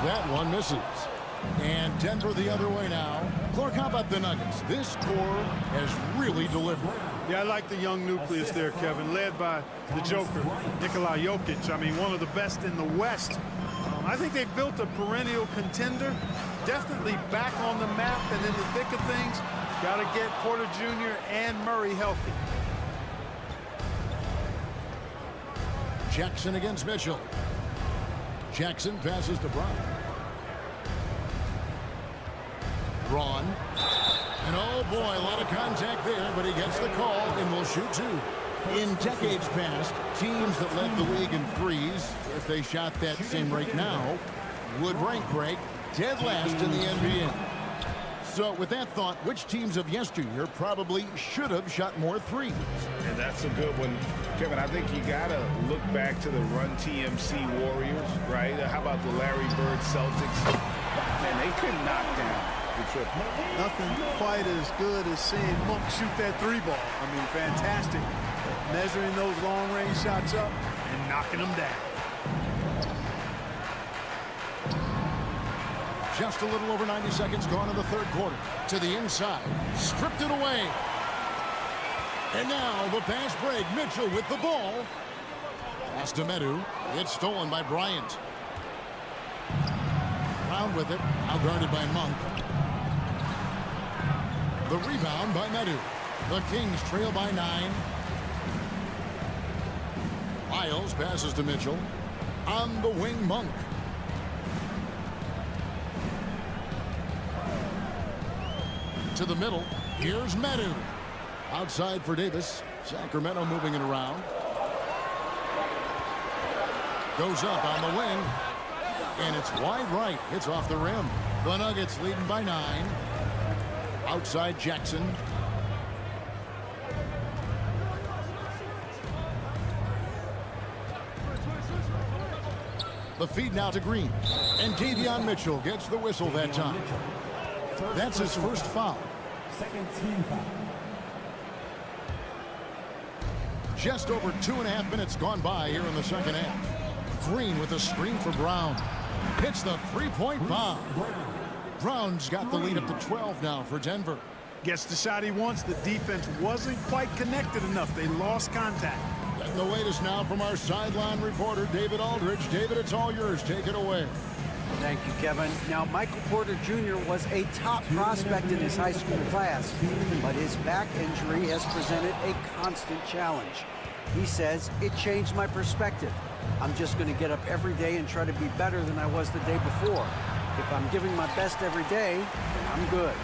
That one misses. And Denver the other way now. Clark, how about the Nuggets? This core has really delivered. Yeah, I like the young nucleus there, Kevin, led by the Joker, Nikola Jokic. I mean, one of the best in the West. I think they've built a perennial contender, definitely back on the map and in the thick of things. Got to get Porter Jr. and Murray healthy. Jackson against Mitchell. Jackson passes to Brown. Braun. And oh boy, a lot of contact there, but he gets the call and will shoot 2. In decades past, teams that led the league in threes, if they shot that same rate now, would rank break dead last in the NBA. So with that thought, which teams of yesteryear probably should have shot more threes? And that's a good one, Kevin. I think you got to look back to the Run TMC Warriors, right? How about the Larry Bird Celtics? Man, they couldn't knock down the triple. Nothing quite as good as seeing Monk shoot that 3-ball. I mean, fantastic. Measuring those long-range shots up and knocking them down. Just a little over 90 seconds gone in the third quarter. To the inside. Stripped it away. And now the fast break. Mitchell with the ball. Pass to Medu. It's stolen by Bryant. Brown with it. Now guarded by Monk. The rebound by Medu. The Kings trail by 9. Lyles passes to Mitchell. On the wing, Monk. To the middle. Here's Medu. Outside for Davis. Sacramento moving it around. Goes up on the wing. And it's wide right. It's off the rim. The Nuggets leading by 9. Outside Jackson. The feed now to Green. And Davion Mitchell gets the whistle that time. That's his first foul. Second team foul. Just over 2.5 minutes gone by here in the second half. Green with a screen for Brown. Hits the three-point bomb. Brown's got the lead up to 12 now for Denver. Gets the shot he wants. The defense wasn't quite connected enough. They lost contact. And the latest now from our sideline reporter, David Aldridge. David, it's all yours. Take it away. Thank you, Kevin. Now, Michael Porter Jr. was a top prospect in his high school class, but his back injury has presented a constant challenge. He says, it changed my perspective. I'm just going to get up every day and try to be better than I was the day before. If I'm giving my best every day, then I'm good.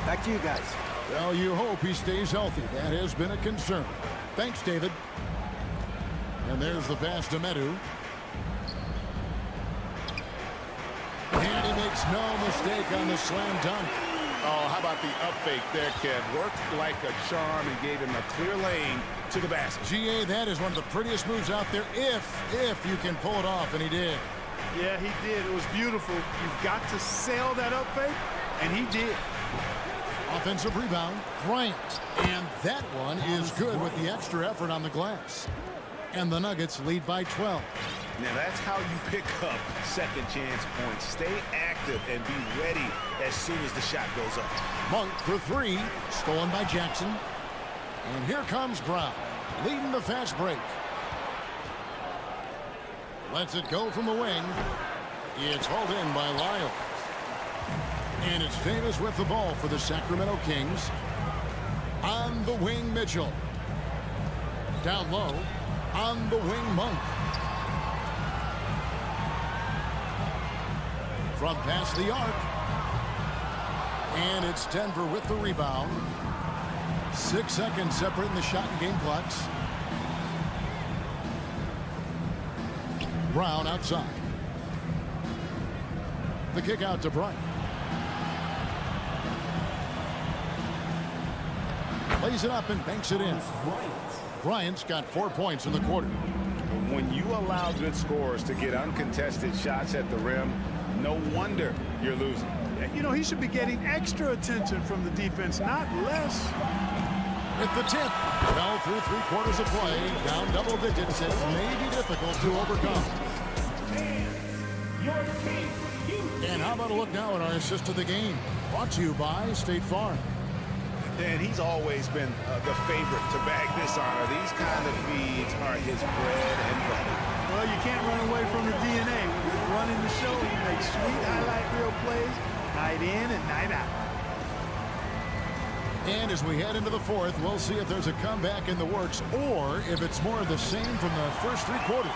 Back to you guys. Well, you hope he stays healthy. That has been a concern. Thanks, David. And there's the pass to Medu. And he makes no mistake on the slam dunk. Oh, how about the up fake there, Kev? Worked like a charm and gave him a clear lane to the basket. GA, that is one of the prettiest moves out there if you can pull it off, and he did. Yeah, he did. It was beautiful. You've got to sell that up fake, and he did. Offensive rebound, Bryant. And that one is good with the extra effort on the glass. And the Nuggets lead by 12. Now that's how you pick up second chance points. Stay active and be ready as soon as the shot goes up. Monk for 3, stolen by Jackson. And here comes Brown, leading the fast break. Lets it go from the wing. It's hauled in by Lyle. And it's Davis with the ball for the Sacramento Kings. On the wing, Mitchell. Down low, on the wing, Monk. From past the arc. And it's Denver with the rebound. 6 seconds separating the shot and game clocks. Brown outside. The kick out to Bryant. Plays it up and banks it in. Bryant's got 4 points in the quarter. When you allow good scorers to get uncontested shots at the rim, no wonder you're losing. You know, he should be getting extra attention from the defense, not less. At the tip, well through 3/4 of play, down double digits. It may be difficult to overcome. And how about a look now at our assist of the game? Brought to you by State Farm. And he's always been the favorite to bag this honor. These kind of feeds are his bread and butter. Well, you can't run away from the DNA. When you're running the show, he makes sweet highlight reel plays night in and night out. And as we head into the fourth, we'll see if there's a comeback in the works or if it's more of the same from the first 3 quarters.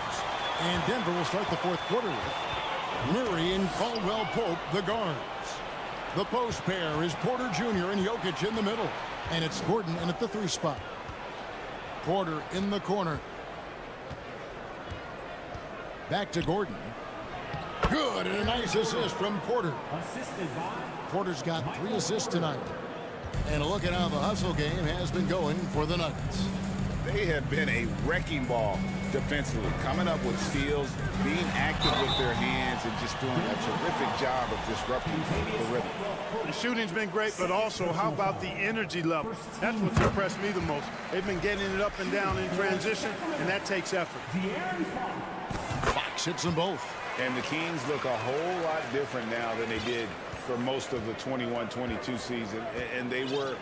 And Denver will start the fourth quarter with Murray and Caldwell Pope, the guards. The post pair is Porter Jr. and Jokic in the middle. And it's Gordon in at the 3 spot. Porter in the corner. Back to Gordon. Good, and a nice assist from Porter. Assisted by Porter's got 3 assists tonight. And a look at how the hustle game has been going for the Nuggets. They have been a wrecking ball defensively, coming up with steals, being active with their hands, and just doing a terrific job of disrupting the rhythm. The shooting's been great, but also how about the energy level? That's what's impressed me the most. They've been getting it up and down in transition, and that takes effort. Fox hits them both. And the Kings look a whole lot different now than they did for most of the 21-22 season, and they were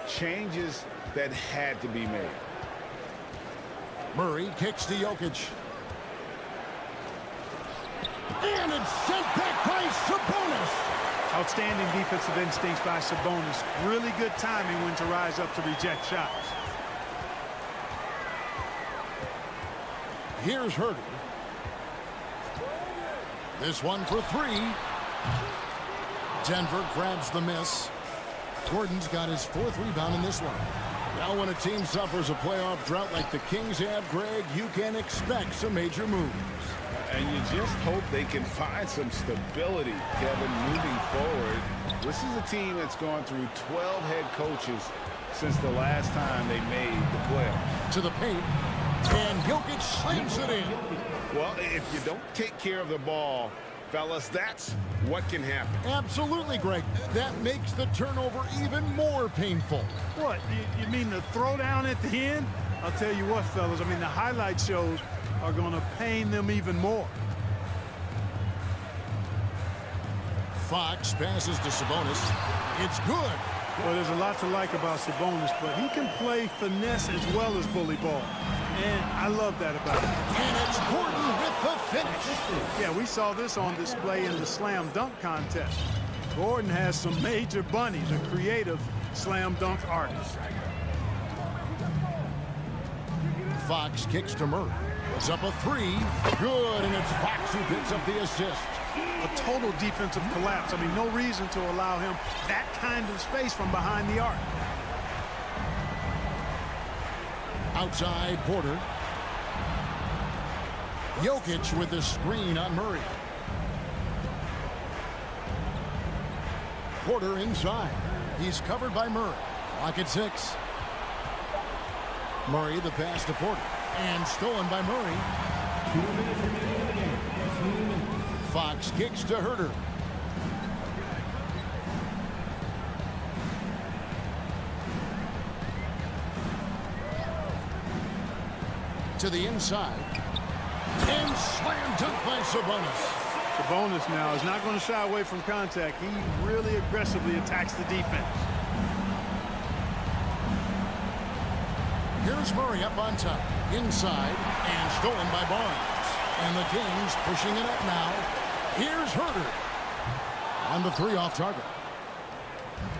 changes that had to be made. Murray kicks to Jokic. And it's sent back by Sabonis. Outstanding defensive instincts by Sabonis. Really good timing when to rise up to reject shots. Here's Herder. This one for 3. Denver grabs the miss. Gordon's got his 4th rebound in this one. Now when a team suffers a playoff drought like the Kings have, Greg, you can expect some major moves. And you just hope they can find some stability, Kevin, moving forward. This is a team that's gone through 12 head coaches since the last time they made the playoffs. To the paint, and Jokic slams it in. Well, if you don't take care of the ball, fellas, that's what can happen. Absolutely, Greg. That makes the turnover even more painful. What, you mean the throwdown at the end? I'll tell you what, fellas, I mean, the highlight shows are going to pain them even more. Fox passes to Sabonis. It's good. Well, there's a lot to like about Sabonis, but he can play finesse as well as bully ball. And I love that about him. And it's Gordon with the finish. Yeah, we saw this on display in the slam dunk contest. Gordon has some major bunnies, a creative slam dunk artist. Fox kicks to Murray. Puts up a 3. Good, and it's Fox who picks up the assist. A total defensive collapse. I mean, no reason to allow him that kind of space from behind the arc. Outside, Porter. Jokic with the screen on Murray. Porter inside. He's covered by Murray. Clock at 6. Murray, the pass to Porter. And stolen by Murray. 2 minutes remaining in the game. 2 minutes. Fox kicks to Herter. To the inside. And slam dunk by Sabonis. Sabonis now is not going to shy away from contact. He really aggressively attacks the defense. Here's Murray up on top. Inside and stolen by Barnes. And the Kings pushing it up now. Here's Herter. On the 3 off target.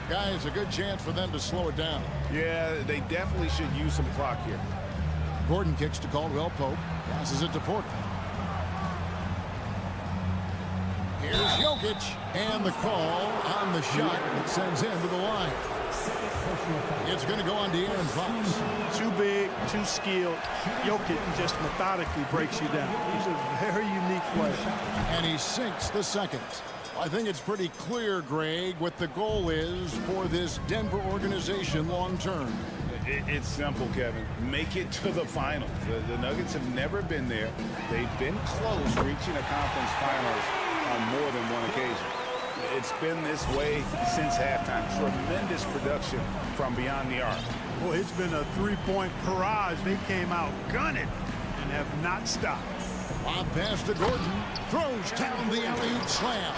Guys, a good chance for them to slow it down. Yeah, they definitely should use some clock here. Gordon kicks to Caldwell Pope. Passes it to Porter. Here's Jokic. And the call on the shot that sends him to the line. It's going to go on De'Aaron Fox. Too big, too skilled. Jokic just methodically breaks you down. He's a very unique player. And he sinks the second. I think it's pretty clear, Greg, what the goal is for this Denver organization long term. It's simple, Kevin. Make it to the finals. The Nuggets have never been there. They've been close reaching a conference finals on more than one occasion. It's been this way since halftime. Tremendous production from beyond the arc. Well, it's been a three-point barrage. They came out gunning and have not stopped. Lob pass to Gordon. Throws down the alley-oop slam.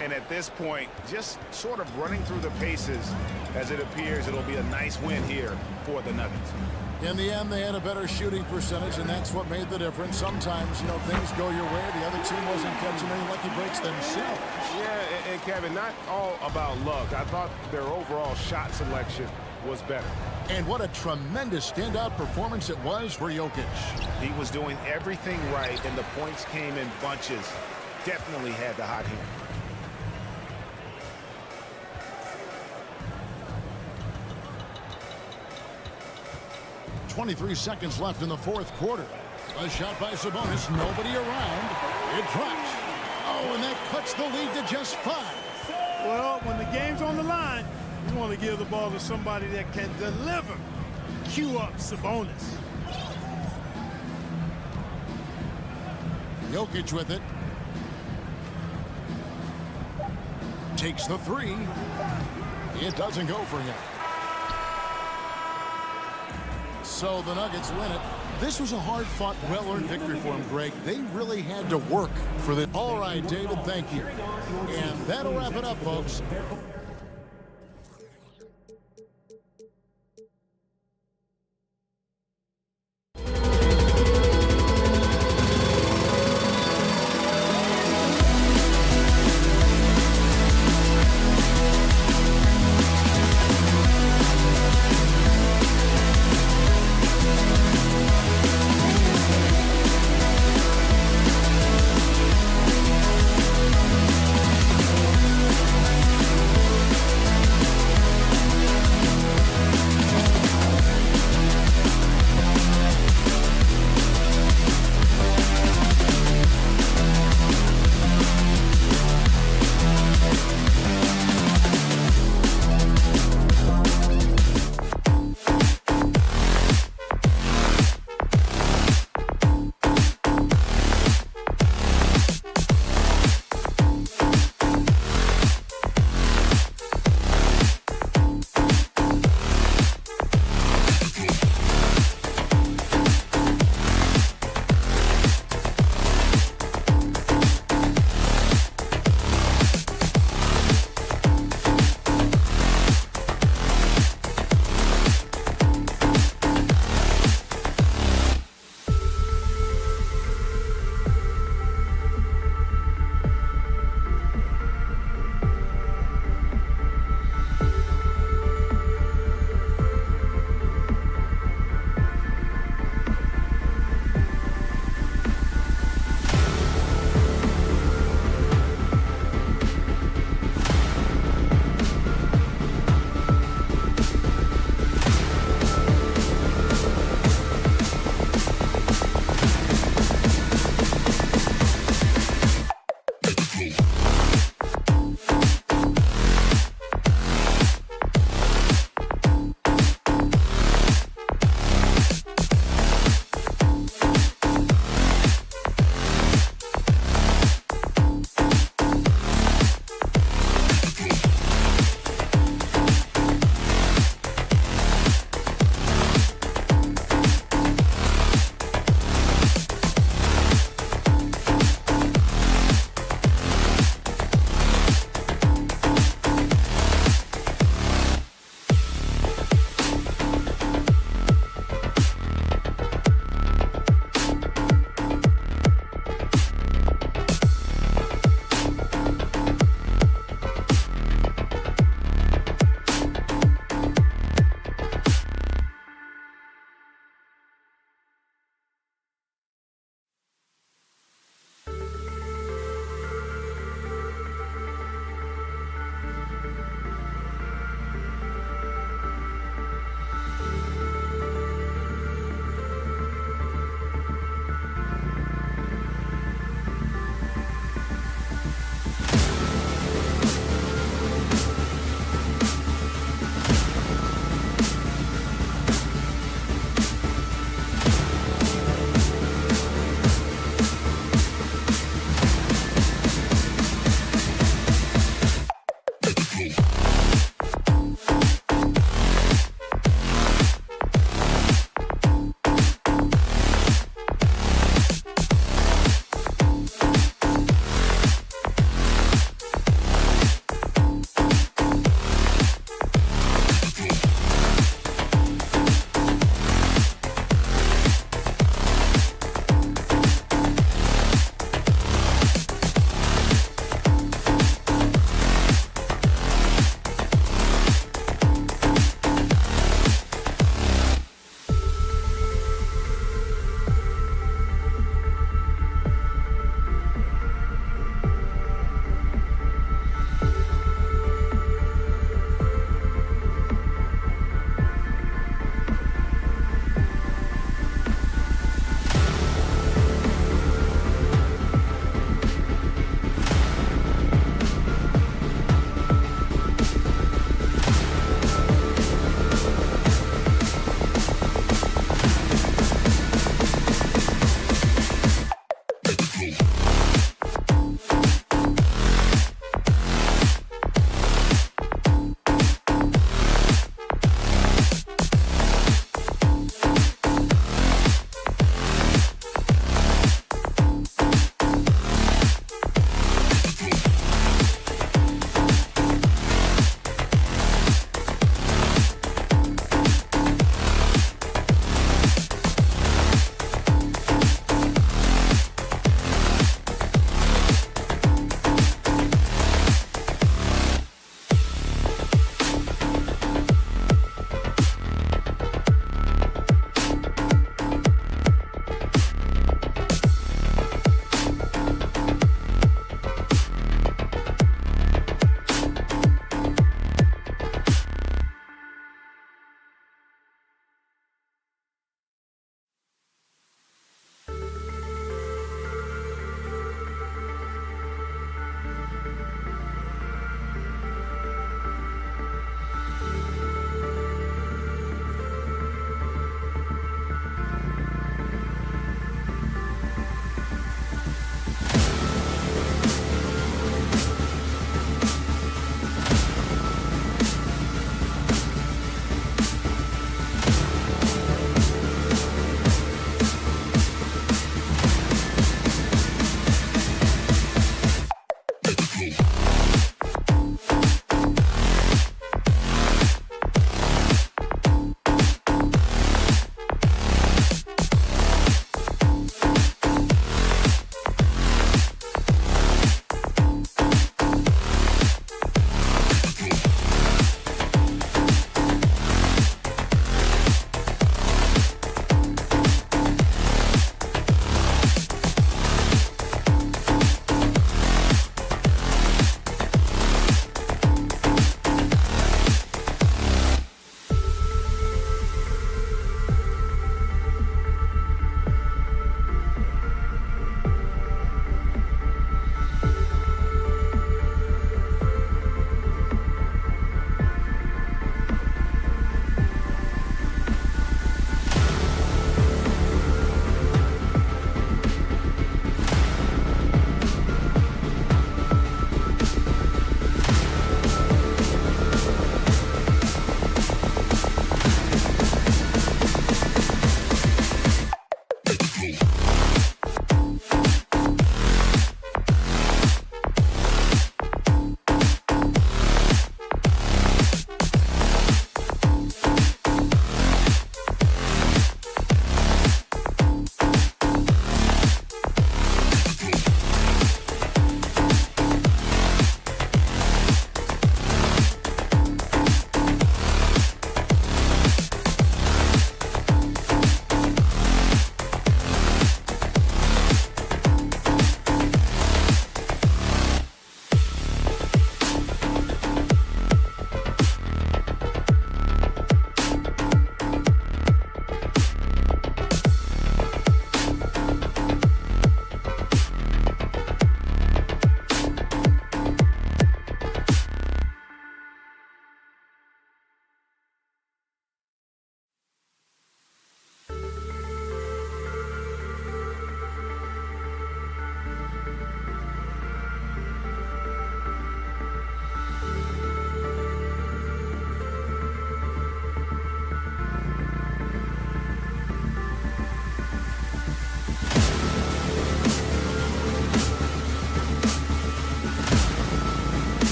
And at this point, just sort of running through the paces as it appears it'll be a nice win here for the Nuggets. In the end, they had a better shooting percentage, and that's what made the difference. Sometimes, you know, things go your way. The other team wasn't catching any lucky breaks themselves. Yeah, and Kevin, not all about luck. I thought their overall shot selection was better. And what a tremendous standout performance it was for Jokic. He was doing everything right, and the points came in bunches. Definitely had the hot hand. .23 seconds left in the fourth quarter. A shot by Sabonis. Nobody around. It drops. Oh, and that cuts the lead to just 5. Well, when the game's on the line, you want to give the ball to somebody that can deliver. Cue up Sabonis. Jokic with it. Takes the 3. It doesn't go for him. So the Nuggets win it. This was a hard-fought, well-earned victory for them, Greg. They really had to work for this. All right, David, thank you. And that'll wrap it up, folks.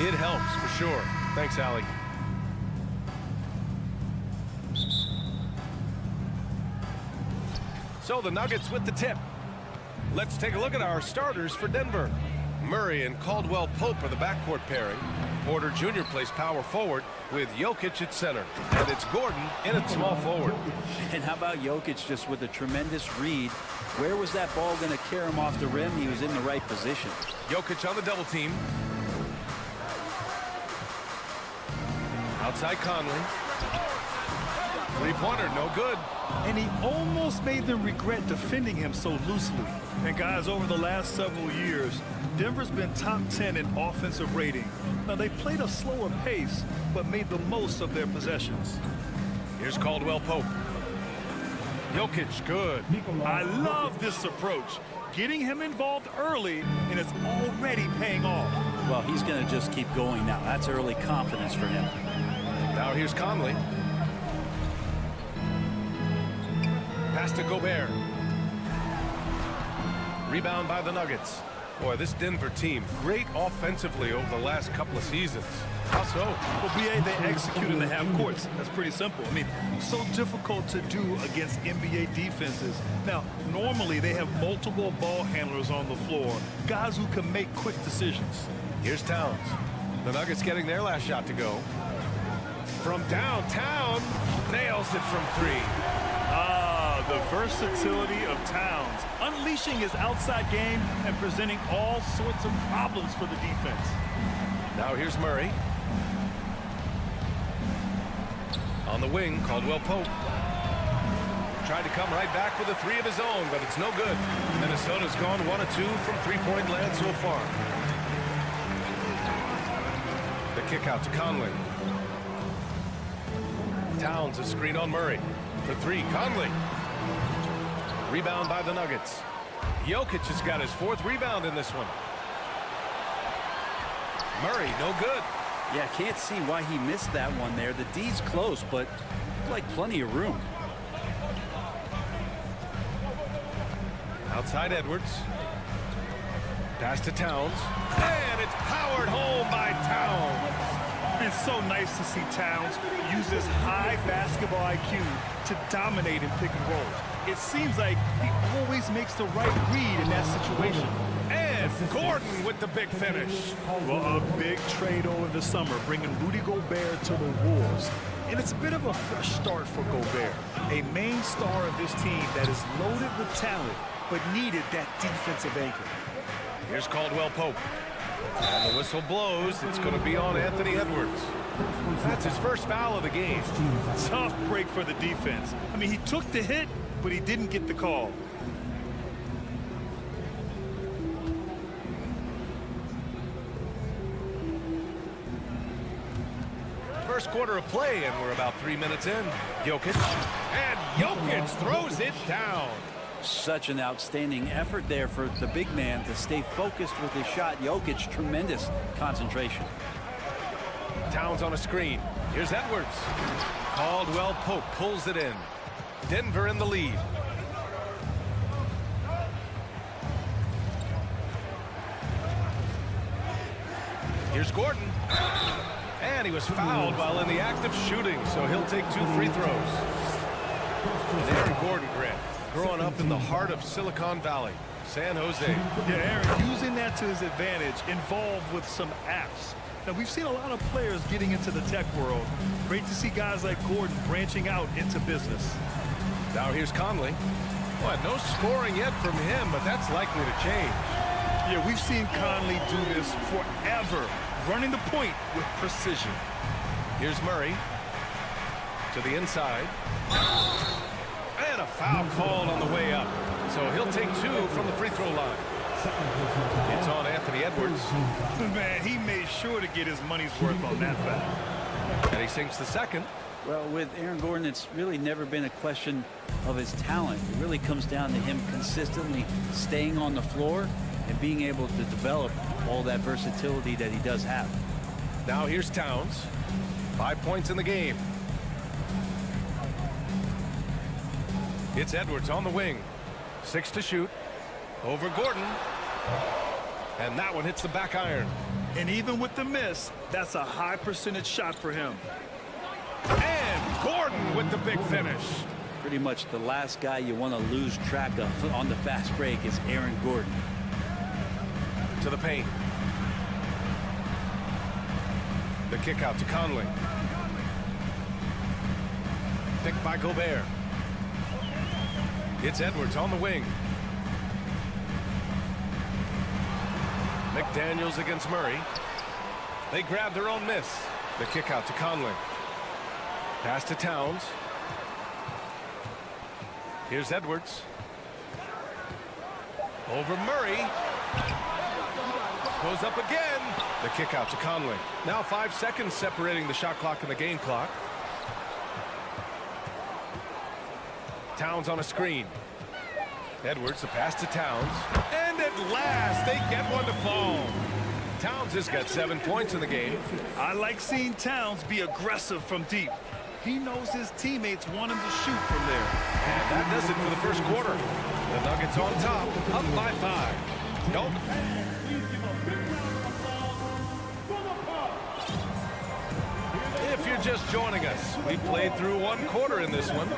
It helps for sure. Thanks, Allie. So the Nuggets with the tip. Let's take a look at our starters for Denver. Murray and Caldwell Pope are the backcourt pairing. Porter Jr. plays power forward with Jokic at center. And it's Gordon in at small forward. And how about Jokic just with a tremendous read? Where was that ball going to carry him off the rim? He was in the right position. Jokic on the double team. Outside Conley. Three-pointer, no good. And he almost made them regret defending him so loosely. And guys, over the last several years, Denver's been top 10 in offensive rating. Now, they played a slower pace, but made the most of their possessions. Here's Caldwell Pope. Jokic, good. I love this approach. Getting him involved early, and it's already paying off. Well, he's going to just keep going now. That's early confidence for him. Now here's Conley. Pass to Gobert. Rebound by the Nuggets. Boy, this Denver team, great offensively over the last couple of seasons. How so? Well, B.A., they execute in the half courts. That's pretty simple. I mean, so difficult to do against NBA defenses. Now, normally they have multiple ball handlers on the floor, guys who can make quick decisions. Here's Towns. The Nuggets getting their last shot to go. From downtown, nails it from three. The versatility of Towns, unleashing his outside game and presenting all sorts of problems for the defense. Now here's Murray. On the wing, Caldwell Pope. Tried to come right back with a three of his own, but it's no good. Minnesota's gone 1 of 2 from three-point land so far. The kick out to Conley. Towns a screen on Murray. For three, Conley. Rebound by the Nuggets. Jokic has got his 4th rebound in this one. Murray, no good. Yeah, can't see why he missed that one there. The D's close, but like plenty of room. Outside Edwards. Pass to Towns. And it's powered home by Towns. It's so nice to see Towns use his high basketball IQ to dominate in pick and rolls. It seems like he always makes the right read in that situation. And Gordon with the big finish. Well, a big trade over the summer, bringing Rudy Gobert to the Wolves. And it's a bit of a fresh start for Gobert, a main star of this team that is loaded with talent, but needed that defensive anchor. Here's Caldwell Pope. And the whistle blows. It's going to be on Anthony Edwards. That's his first foul of the game. Tough break for the defense. I mean, he took the hit, but he didn't get the call. First quarter of play, and we're about 3 minutes in. Jokic. And Jokic throws it down. Such an outstanding effort there for the big man to stay focused with his shot. Jokic, tremendous concentration. Towns on a screen. Here's Edwards. Caldwell Pope pulls it in. Denver in the lead. Here's Gordon. And he was fouled while in the act of shooting, so he'll take 2 free throws. And Aaron Gordon, Grant, growing up in the heart of Silicon Valley, San Jose. Yeah, Aaron, using that to his advantage, involved with some apps. Now, we've seen a lot of players getting into the tech world. Great to see guys like Gordon branching out into business. Now here's Conley. Boy, no scoring yet from him, but that's likely to change. Yeah, we've seen Conley do this forever, running the point with precision. Here's Murray to the inside. And a foul called on the way up. So he'll take 2 from the free throw line. It's on Anthony Edwards. Man, he made sure to get his money's worth on that foul. And he sinks the second. Well, with Aaron Gordon, it's really never been a question of his talent. It really comes down to him consistently staying on the floor and being able to develop all that versatility that he does have. Now here's Towns. 5 points in the game. It's Edwards on the wing. 6 to shoot. Over Gordon. And that one hits the back iron. And even with the miss, that's a high percentage shot for him. And Gordon with the big finish. Pretty much the last guy you want to lose track of on the fast break is Aaron Gordon. To the paint. The kick out to Conley. Picked by Gobert. It's Edwards on the wing. McDaniels against Murray. They grab their own miss. The kick out to Conley. Pass to Towns. Here's Edwards. Over Murray. Goes up again. The kick out to Conley. Now 5 seconds separating the shot clock and the game clock. Towns on a screen. Edwards, the pass to Towns. And at last, they get one to fall. Towns has got 7 points in the game. I like seeing Towns be aggressive from deep. He knows his teammates want him to shoot from there. And that does it for the first quarter. The Nuggets on top, up by 5. Nope. If you're just joining us, we played through 1 quarter in this one.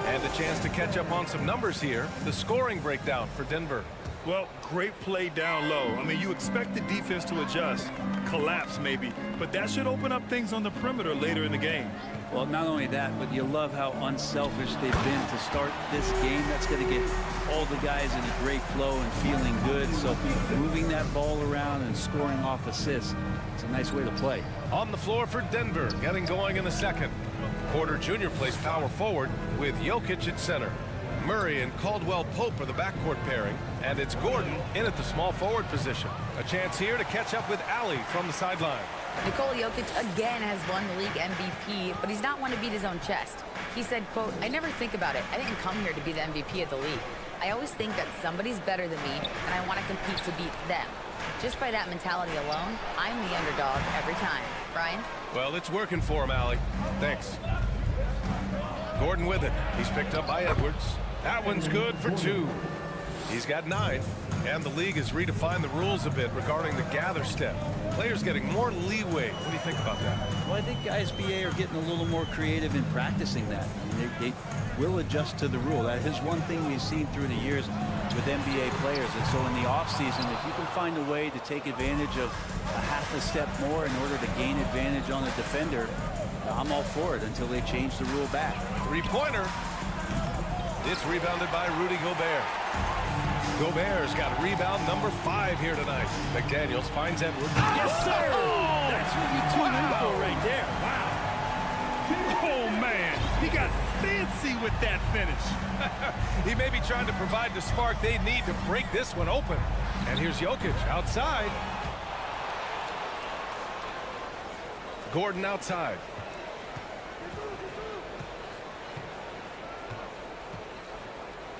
And a chance to catch up on some numbers here. The scoring breakdown for Denver. Well, great play down low. I mean, you expect the defense to adjust, collapse maybe, but that should open up things on the perimeter later in the game. Well, not only that, but you love how unselfish they've been to start this game. That's going to get all the guys in a great flow and feeling good. So moving that ball around and scoring off assists, it's a nice way to play. On the floor for Denver, getting going in the second. Porter Jr. plays power forward with Jokic at center. Murray and Caldwell-Pope are the backcourt pairing, and it's Gordon in at the small forward position. A chance here to catch up with Allie from the sideline. Nikola Jokic again has won the league MVP, but he's not one to beat his own chest. He said, quote, "I never think about it. I didn't come here to be the MVP of the league. I always think that somebody's better than me, and I want to compete to beat them. Just by that mentality alone, I'm the underdog every time." Brian? Well, it's working for him, Allie. Thanks. Gordon with it. He's picked up by Edwards. That one's good for 2. He's got 9. And the league has redefined the rules a bit regarding the gather step. Players getting more leeway. What do you think about that? Well, I think guys BA are getting a little more creative in practicing that. I mean, they will adjust to the rule. That is one thing we've seen through the years with NBA players. And so in the offseason, if you can find a way to take advantage of a half a step more in order to gain advantage on a defender, I'm all for it until they change the rule back. 3-pointer. It's rebounded by Rudy Gobert. Gobert's got rebound number 5 here tonight. McDaniels finds Edwards. Yes, sir! That's what you tune in for right there. Wow. Oh, man. He got fancy with that finish. He may be trying to provide the spark they need to break this one open. And here's Jokic outside. Gordon outside.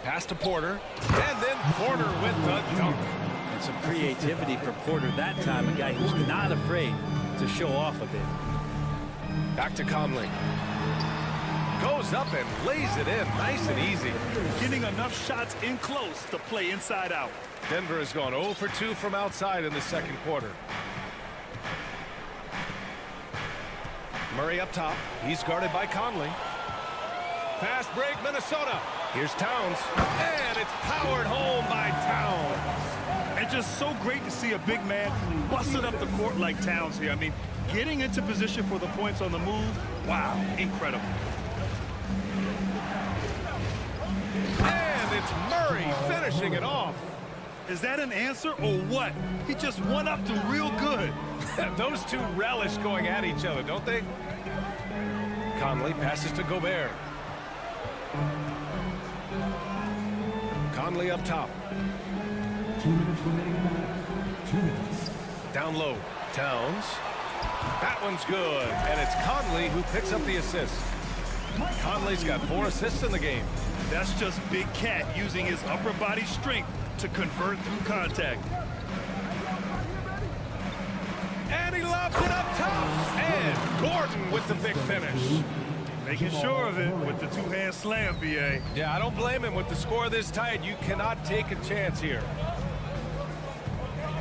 Pass to Porter, and then Porter with the dunk. And some creativity for Porter that time, a guy who's not afraid to show off a bit. Back to Conley. Goes up and lays it in, nice and easy. Getting enough shots in close to play inside out. Denver has gone 0 for 2 from outside in the second quarter. Murray up top. He's guarded by Conley. Fast break, Minnesota. Here's Towns, and it's powered home by Towns. And just so great to see a big man busting up the court like Towns here. I mean, getting into position for the points on the move, wow, incredible. And it's Murray finishing it off. Is that an answer or what? He just one-upped him real good. Those two relish going at each other, don't they? Conley passes to Gobert. Conley up top. 2 minutes remaining. 2 minutes. Down low. Towns. That one's good. And it's Conley who picks up the assist. Conley's got 4 assists in the game. That's just Big Cat using his upper body strength to convert through contact. And he lobs it up top. And Gordon with the big finish. Making sure of it with the two-hand slam, B.A. Yeah, I don't blame him. With the score this tight, you cannot take a chance here.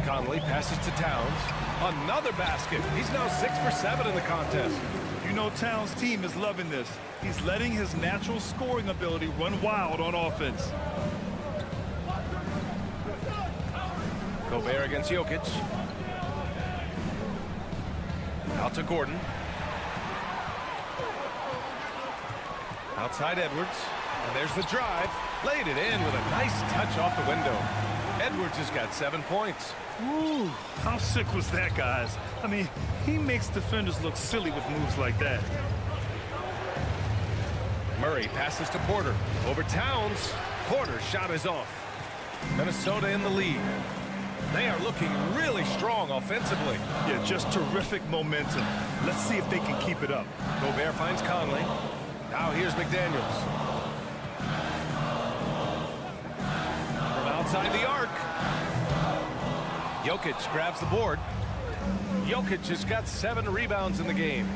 Conley passes to Towns. Another basket. He's now 6 for 7 in the contest. You know Towns' team is loving this. He's letting his natural scoring ability run wild on offense. Gobert against Jokic. Out to Gordon. Outside Edwards. And there's the drive. Laid it in with a nice touch off the window. Edwards has got 7 points. Ooh, how sick was that, guys? I mean, he makes defenders look silly with moves like that. Murray passes to Porter. Over Towns. Porter's shot is off. Minnesota in the lead. They are looking really strong offensively. Yeah, just terrific momentum. Let's see if they can keep it up. Gobert finds Conley. Now here's McDaniels. From outside the arc. Jokic grabs the board. Jokic has got 7 rebounds in the game.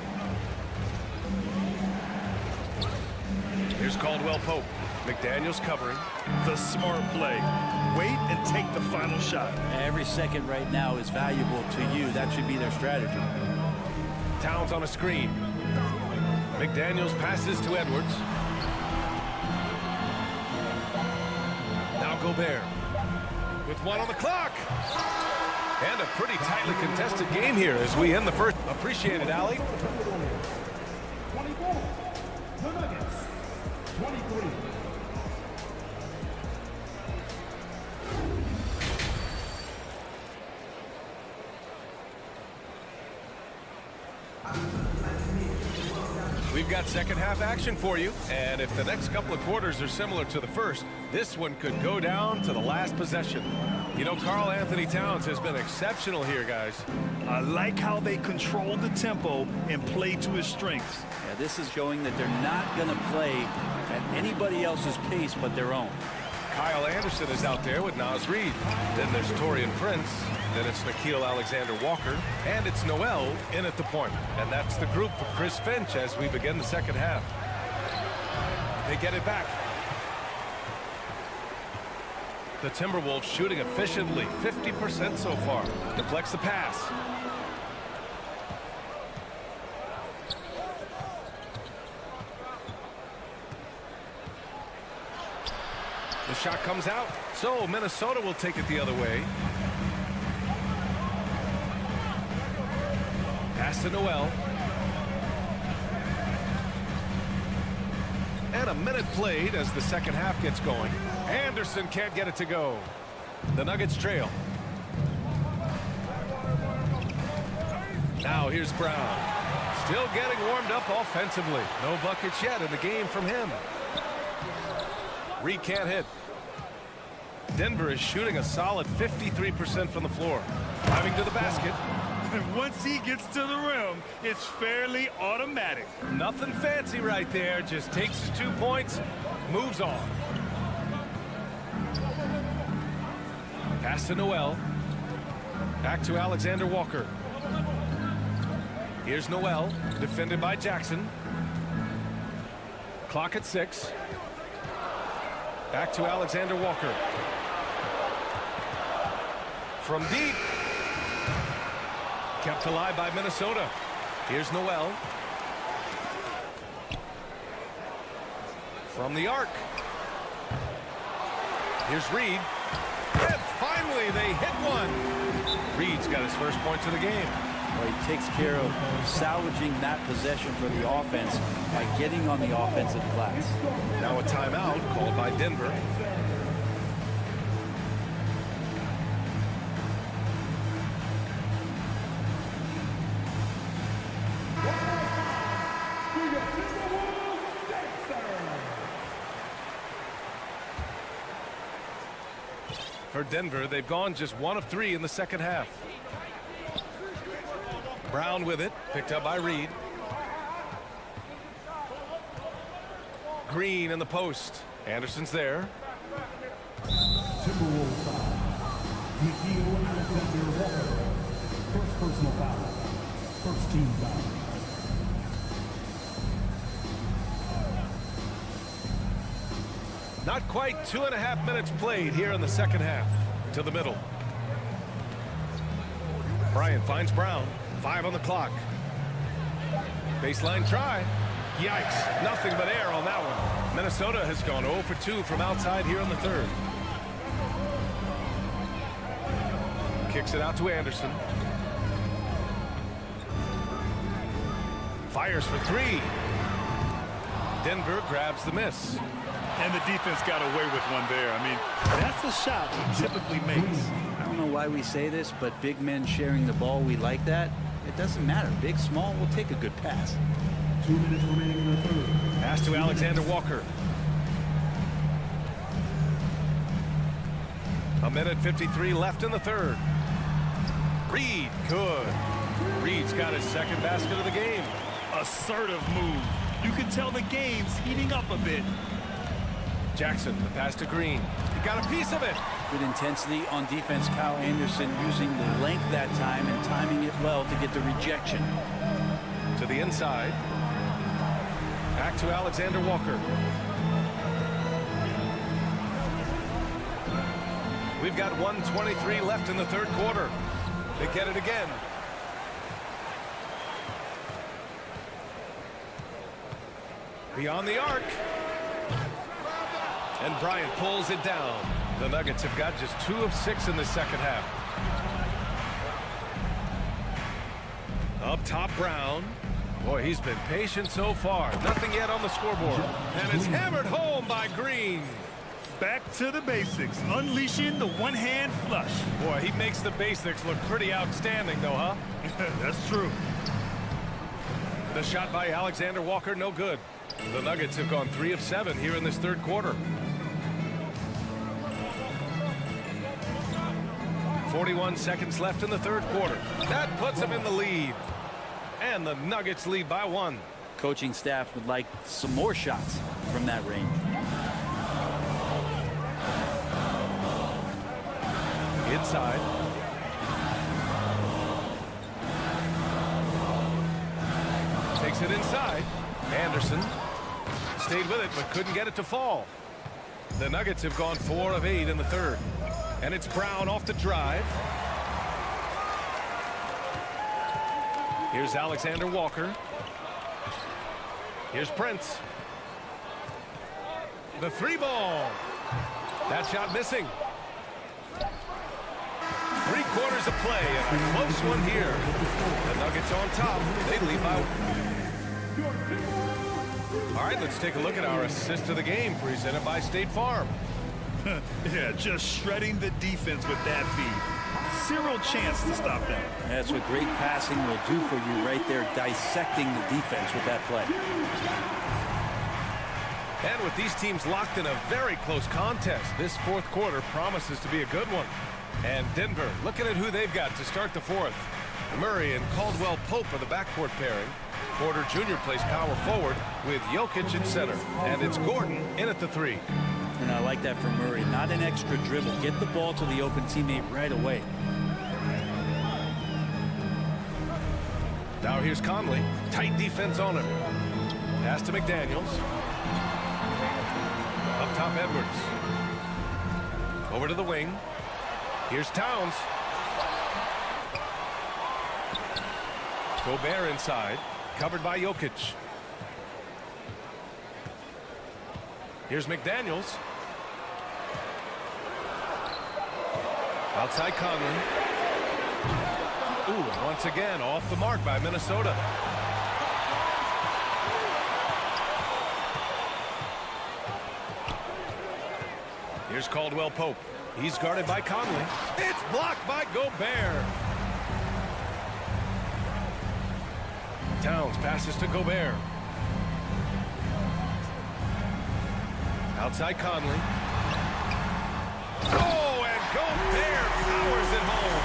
Here's Caldwell Pope. McDaniels covering. The smart play. Wait and take the final shot. Every second right now is valuable to you. That should be their strategy. Towns on a screen. McDaniels passes to Edwards. Now Gobert. With 1 on the clock. And a pretty tightly contested game here as we end the first. Appreciate it, Allie. 24. The Nuggets. 23. We've got second half action for you, and if the next couple of quarters are similar to the first, this one could go down to the last possession. You know, Karl Anthony Towns has been exceptional here, guys. I like how they control the tempo and play to his strengths. Yeah, this is showing that they're not going to play at anybody else's pace but their own. Kyle Anderson is out there with Naz Reid. Then there's Taurean Prince. Then it's Nickeil Alexander-Walker. And it's Noel in at the point. And that's the group for Chris Finch as we begin the second half. They get it back. The Timberwolves shooting efficiently, 50% so far. Deflects the pass. The shot comes out, so Minnesota will take it the other way. Pass to Noel. And a minute played as the second half gets going. Anderson can't get it to go. The Nuggets trail. Now here's Brown. Still getting warmed up offensively. No buckets yet in the game from him. Reed can't hit. Denver is shooting a solid 53% from the floor. Driving to the basket. And once he gets to the rim, it's fairly automatic. Nothing fancy right there. Just takes his 2 points, moves on. Pass to Noel. Back to Alexander Walker. Here's Noel, defended by Jackson. Clock at 6. Back to Alexander Walker. From deep. Kept alive by Minnesota. Here's Noel. From the arc. Here's Reed. And finally they hit one. Reed's got his first points of the game. Well, he takes care of salvaging that possession for the offense by getting on the offensive glass. Now a timeout called by Denver. For Denver, they've gone just 1 of 3 in the second half. Brown with it, picked up by Reed. Green in the post. Anderson's there. Timberwolves foul. Nickeil Alexander-Walker. First personal foul. First team foul. Not quite 2.5 minutes played here in the second half. To the middle. Bryant finds Brown. 5 on the clock. Baseline try. Yikes. Nothing but air on that one. Minnesota has gone 0 for 2 from outside here in the third. Kicks it out to Anderson. Fires for 3. Denver grabs the miss. And the defense got away with one there. I mean, that's a shot he typically makes. I don't know why we say this, but big men sharing the ball, we like that. It doesn't matter. Big, small, we'll take a good pass. 2 minutes remaining in the third. Pass to Alexander Walker. 1:53 left in the third. Reed, good. Reed's got his second basket of the game. Assertive move. You can tell the game's heating up a bit. Jackson, the pass to Green. He got a piece of it. Good intensity on defense. Kyle Anderson using the length that time and timing it well to get the rejection. To the inside. Back to Alexander Walker. We've got 1:23 left in the third quarter. They get it again. Beyond the arc. And Bryant pulls it down. The Nuggets have got just 2 of 6 in the second half. Up top, Brown. Boy, he's been patient so far. Nothing yet on the scoreboard. And it's hammered home by Green. Back to the basics, unleashing the one-hand flush. Boy, he makes the basics look pretty outstanding, though, huh? That's true. The shot by Alexander Walker, no good. The Nuggets have gone 3 of 7 here in this third quarter. 41 seconds left in the third quarter. That puts them in the lead. And the Nuggets lead by 1. Coaching staff would like some more shots from that range. Inside. Takes it inside. Anderson stayed with it but couldn't get it to fall. The Nuggets have gone 4 of 8 in the third. And it's Brown off the drive. Here's Alexander Walker. Here's Prince. The 3-ball. That shot missing. 3 quarters of play and a close one here. The Nuggets on top. They lead by 1. All right, let's take a look at our assist of the game presented by State Farm. Yeah, just shredding the defense with that feed. Zero chance to stop that. That's what great passing will do for you right there, dissecting the defense with that play. And with these teams locked in a very close contest, this fourth quarter promises to be a good one. And Denver, looking at who they've got to start the fourth. Murray and Caldwell Pope are the backcourt pairing. Porter Jr. plays power forward with Jokic at center. And it's Gordon in at the 3. And I like that from Murray. Not an extra dribble. Get the ball to the open teammate right away. Now here's Conley. Tight defense on him. Pass to McDaniels. Up top, Edwards. Over to the wing. Here's Towns. Gobert inside. Covered by Jokic. Here's McDaniels. Outside Conley. Ooh, once again off the mark by Minnesota. Here's Caldwell Pope. He's guarded by Conley. It's blocked by Gobert. Towns passes to Gobert. Outside Conley. Oh, and Gobert powers it home.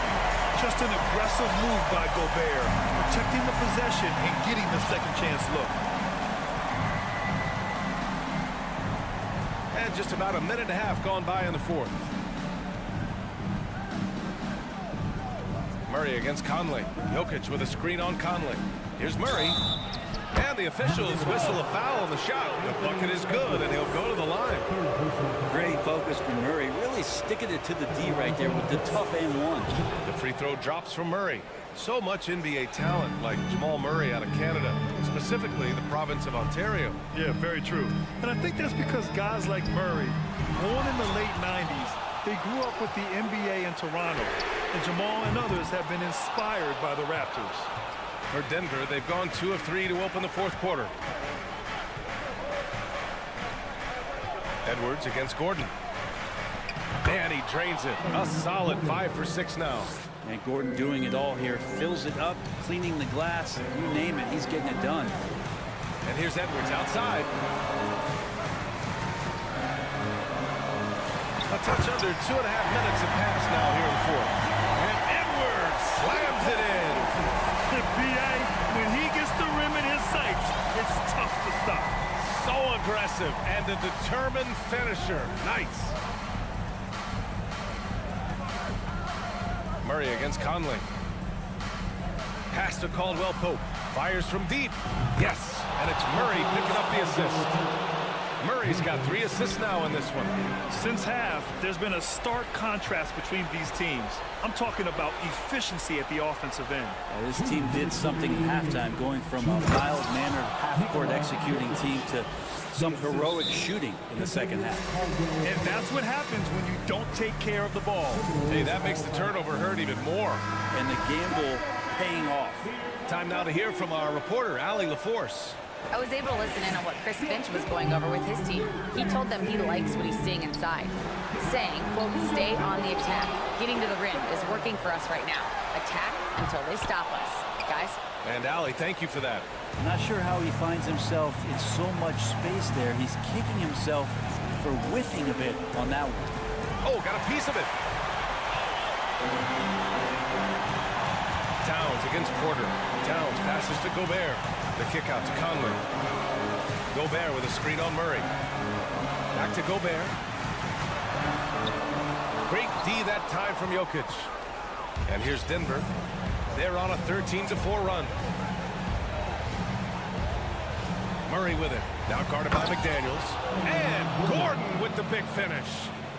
Just an aggressive move by Gobert, protecting the possession and getting the second chance look. And just about a minute and a half gone by in the fourth. Murray against Conley. Jokic with a screen on Conley. Here's Murray. And And the officials whistle a foul on the shot. The bucket is good, and he'll go to the line. Great focus from Murray, really sticking it to the D right there with the tough and one. The free throw drops from Murray. So much NBA talent like Jamal Murray out of Canada, specifically the province of Ontario. Yeah, very true. And I think that's because guys like Murray, born in the late 90s, they grew up with the NBA in Toronto. And Jamal and others have been inspired by the Raptors. For Denver, they've gone 2 of 3 to open the fourth quarter. Edwards against Gordon. And he drains it. A solid 5 for 6 now. And Gordon doing it all here. Fills it up, cleaning the glass. You name it, he's getting it done. And here's Edwards outside. A touch under 2.5 minutes have passed now here in the fourth. And Edwards slams it in. B.I.G, when he gets the rim in his sights, it's tough to stop. So aggressive and a determined finisher. Nice. Murray against Conley. Pass to Caldwell Pope. Fires from deep. Yes, and it's Murray picking up the assist. Murray's got 3 assists now in this one. Since half, there's been a stark contrast between these teams. I'm talking about efficiency at the offensive end. This team did something at halftime, going from a mild-mannered half-court executing team to some heroic shooting in the second half. And that's what happens when you don't take care of the ball. Hey, that makes the turnover hurt even more. And the gamble paying off. Time now to hear from our reporter, Allie LaForce. I was able to listen in on what Chris Finch was going over with his team. He told them he likes what he's seeing inside, saying, quote, stay on the attack. Getting to the rim is working for us right now. Attack until they stop us. Guys? And Allie, thank you for that. I'm not sure how he finds himself in so much space there. He's kicking himself for whiffing a bit on that one. Oh, got a piece of it. Towns against Porter. Towns passes to Gobert. The kick out to Conley. Gobert with a screen on Murray. Back to Gobert. Great D that time from Jokic. And here's Denver. They're on a 13-4 run. Murray with it. Now guarded by McDaniels. And Gordon with the big finish.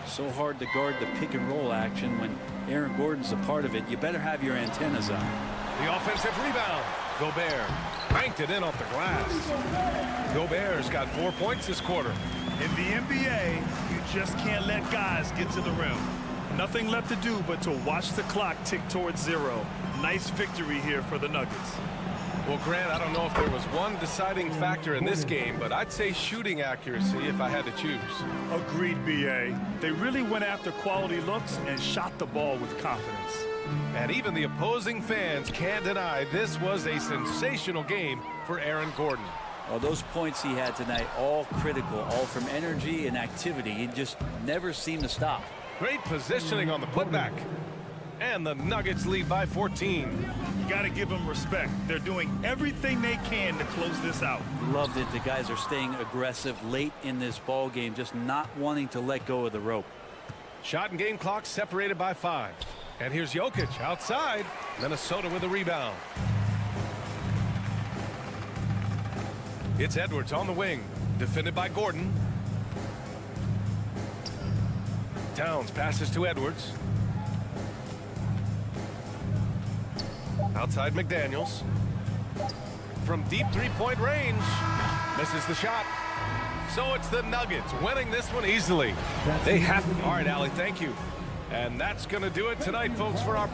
So hard to guard the pick and roll action when Aaron Gordon's a part of it. You better have your antennas on. The offensive rebound. Gobert banked it in off the glass. Gobert's got 4 points this quarter. In the NBA, you just can't let guys get to the rim. Nothing left to do but to watch the clock tick towards 0. Nice victory here for the Nuggets. Well, Grant, I don't know if there was one deciding factor in this game, but I'd say shooting accuracy if I had to choose. Agreed, B.A. They really went after quality looks and shot the ball with confidence. And even the opposing fans can't deny this was a sensational game for Aaron Gordon. Well, those points he had tonight, all critical, all from energy and activity. He just never seemed to stop. Great positioning on the putback. And the Nuggets lead by 14. You got to give them respect. They're doing everything they can to close this out. Love that the guys are staying aggressive late in this ball game, just not wanting to let go of the rope. Shot and game clock separated by 5. And here's Jokic outside. Minnesota with a rebound. It's Edwards on the wing. Defended by Gordon. Towns passes to Edwards. Outside McDaniels. From deep three-point range. Misses the shot. So it's the Nuggets winning this one easily. They have... All right, Allie, thank you. And that's going to do it tonight, folks, for our...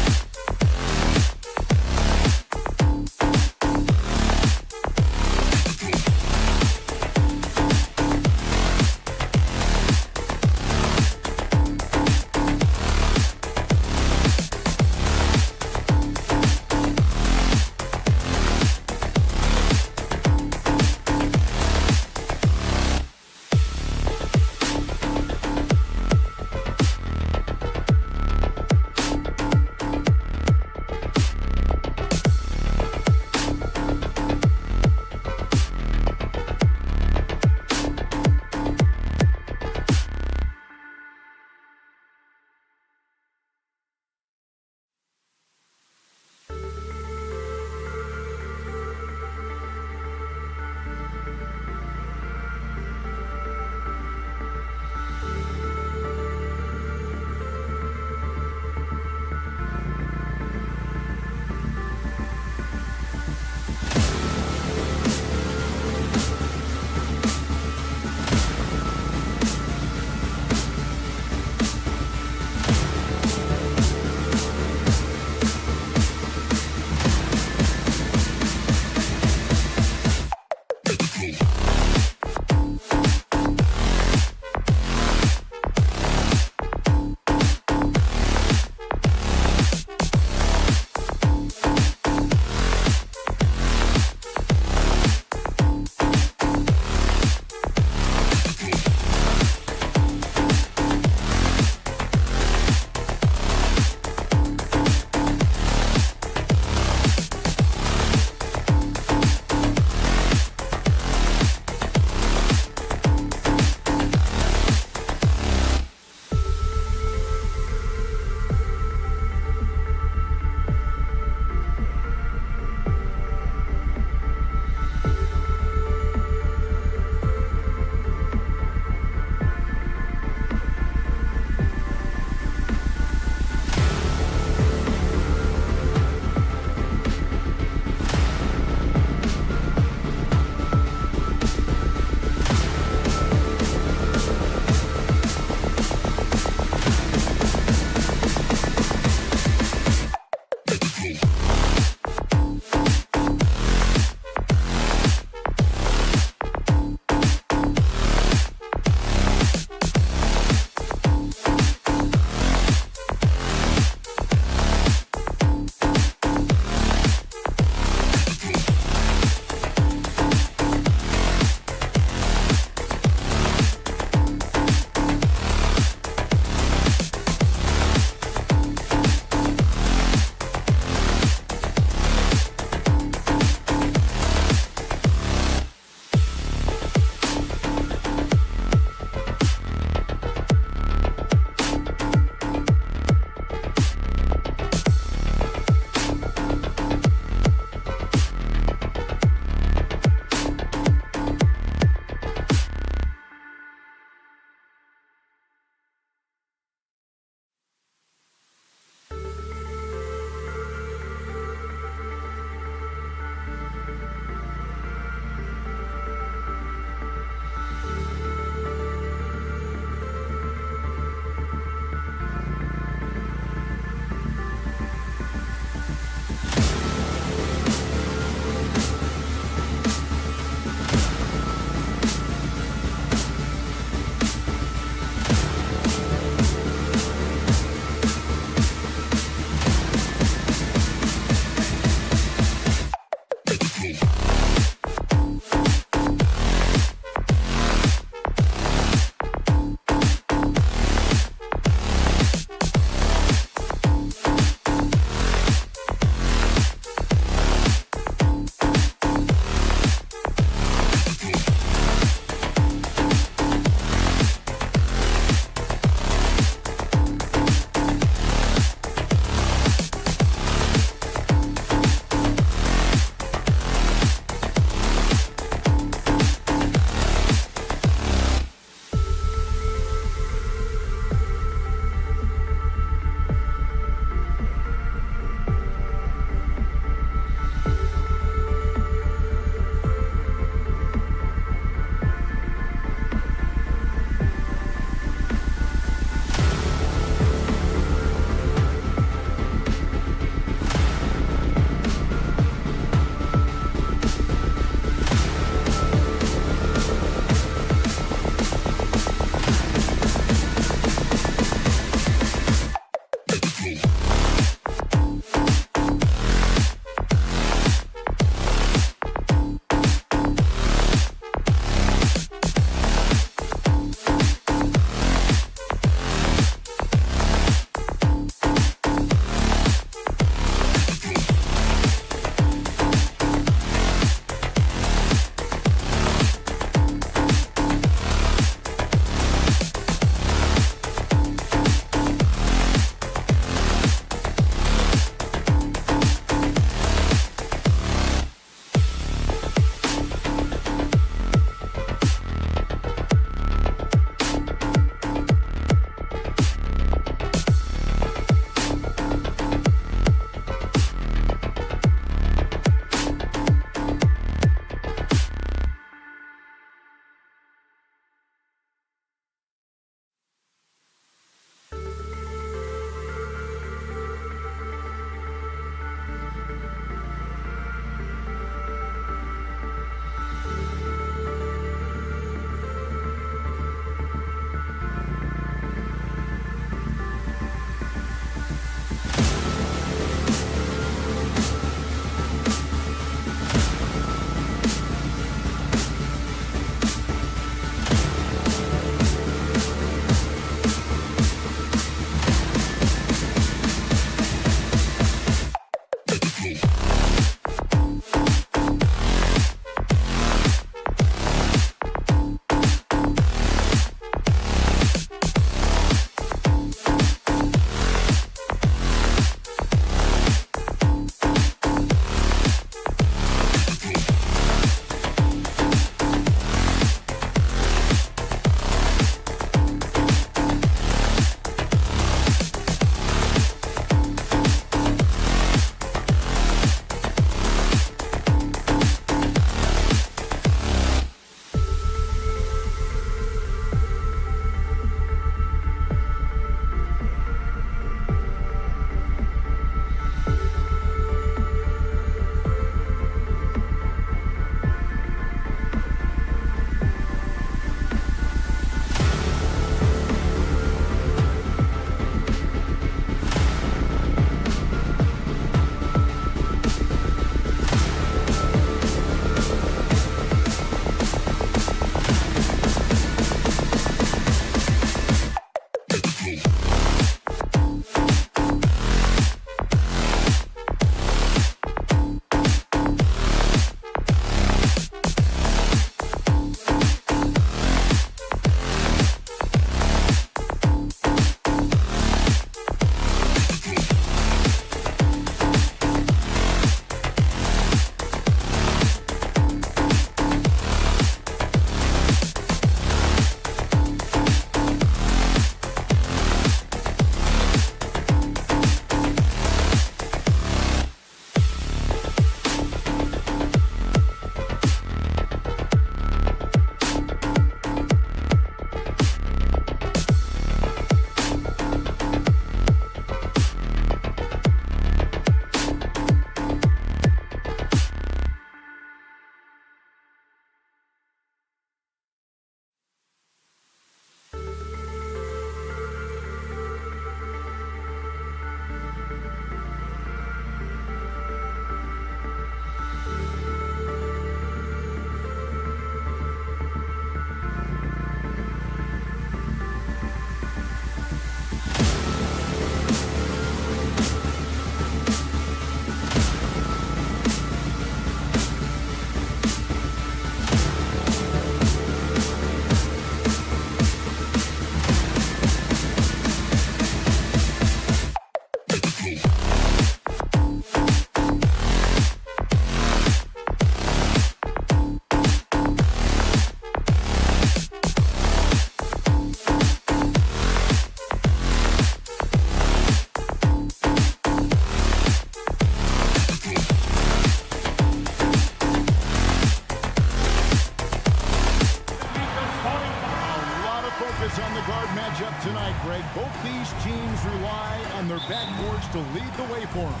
tonight, Greg. Both these teams rely on their backboards to lead the way for them.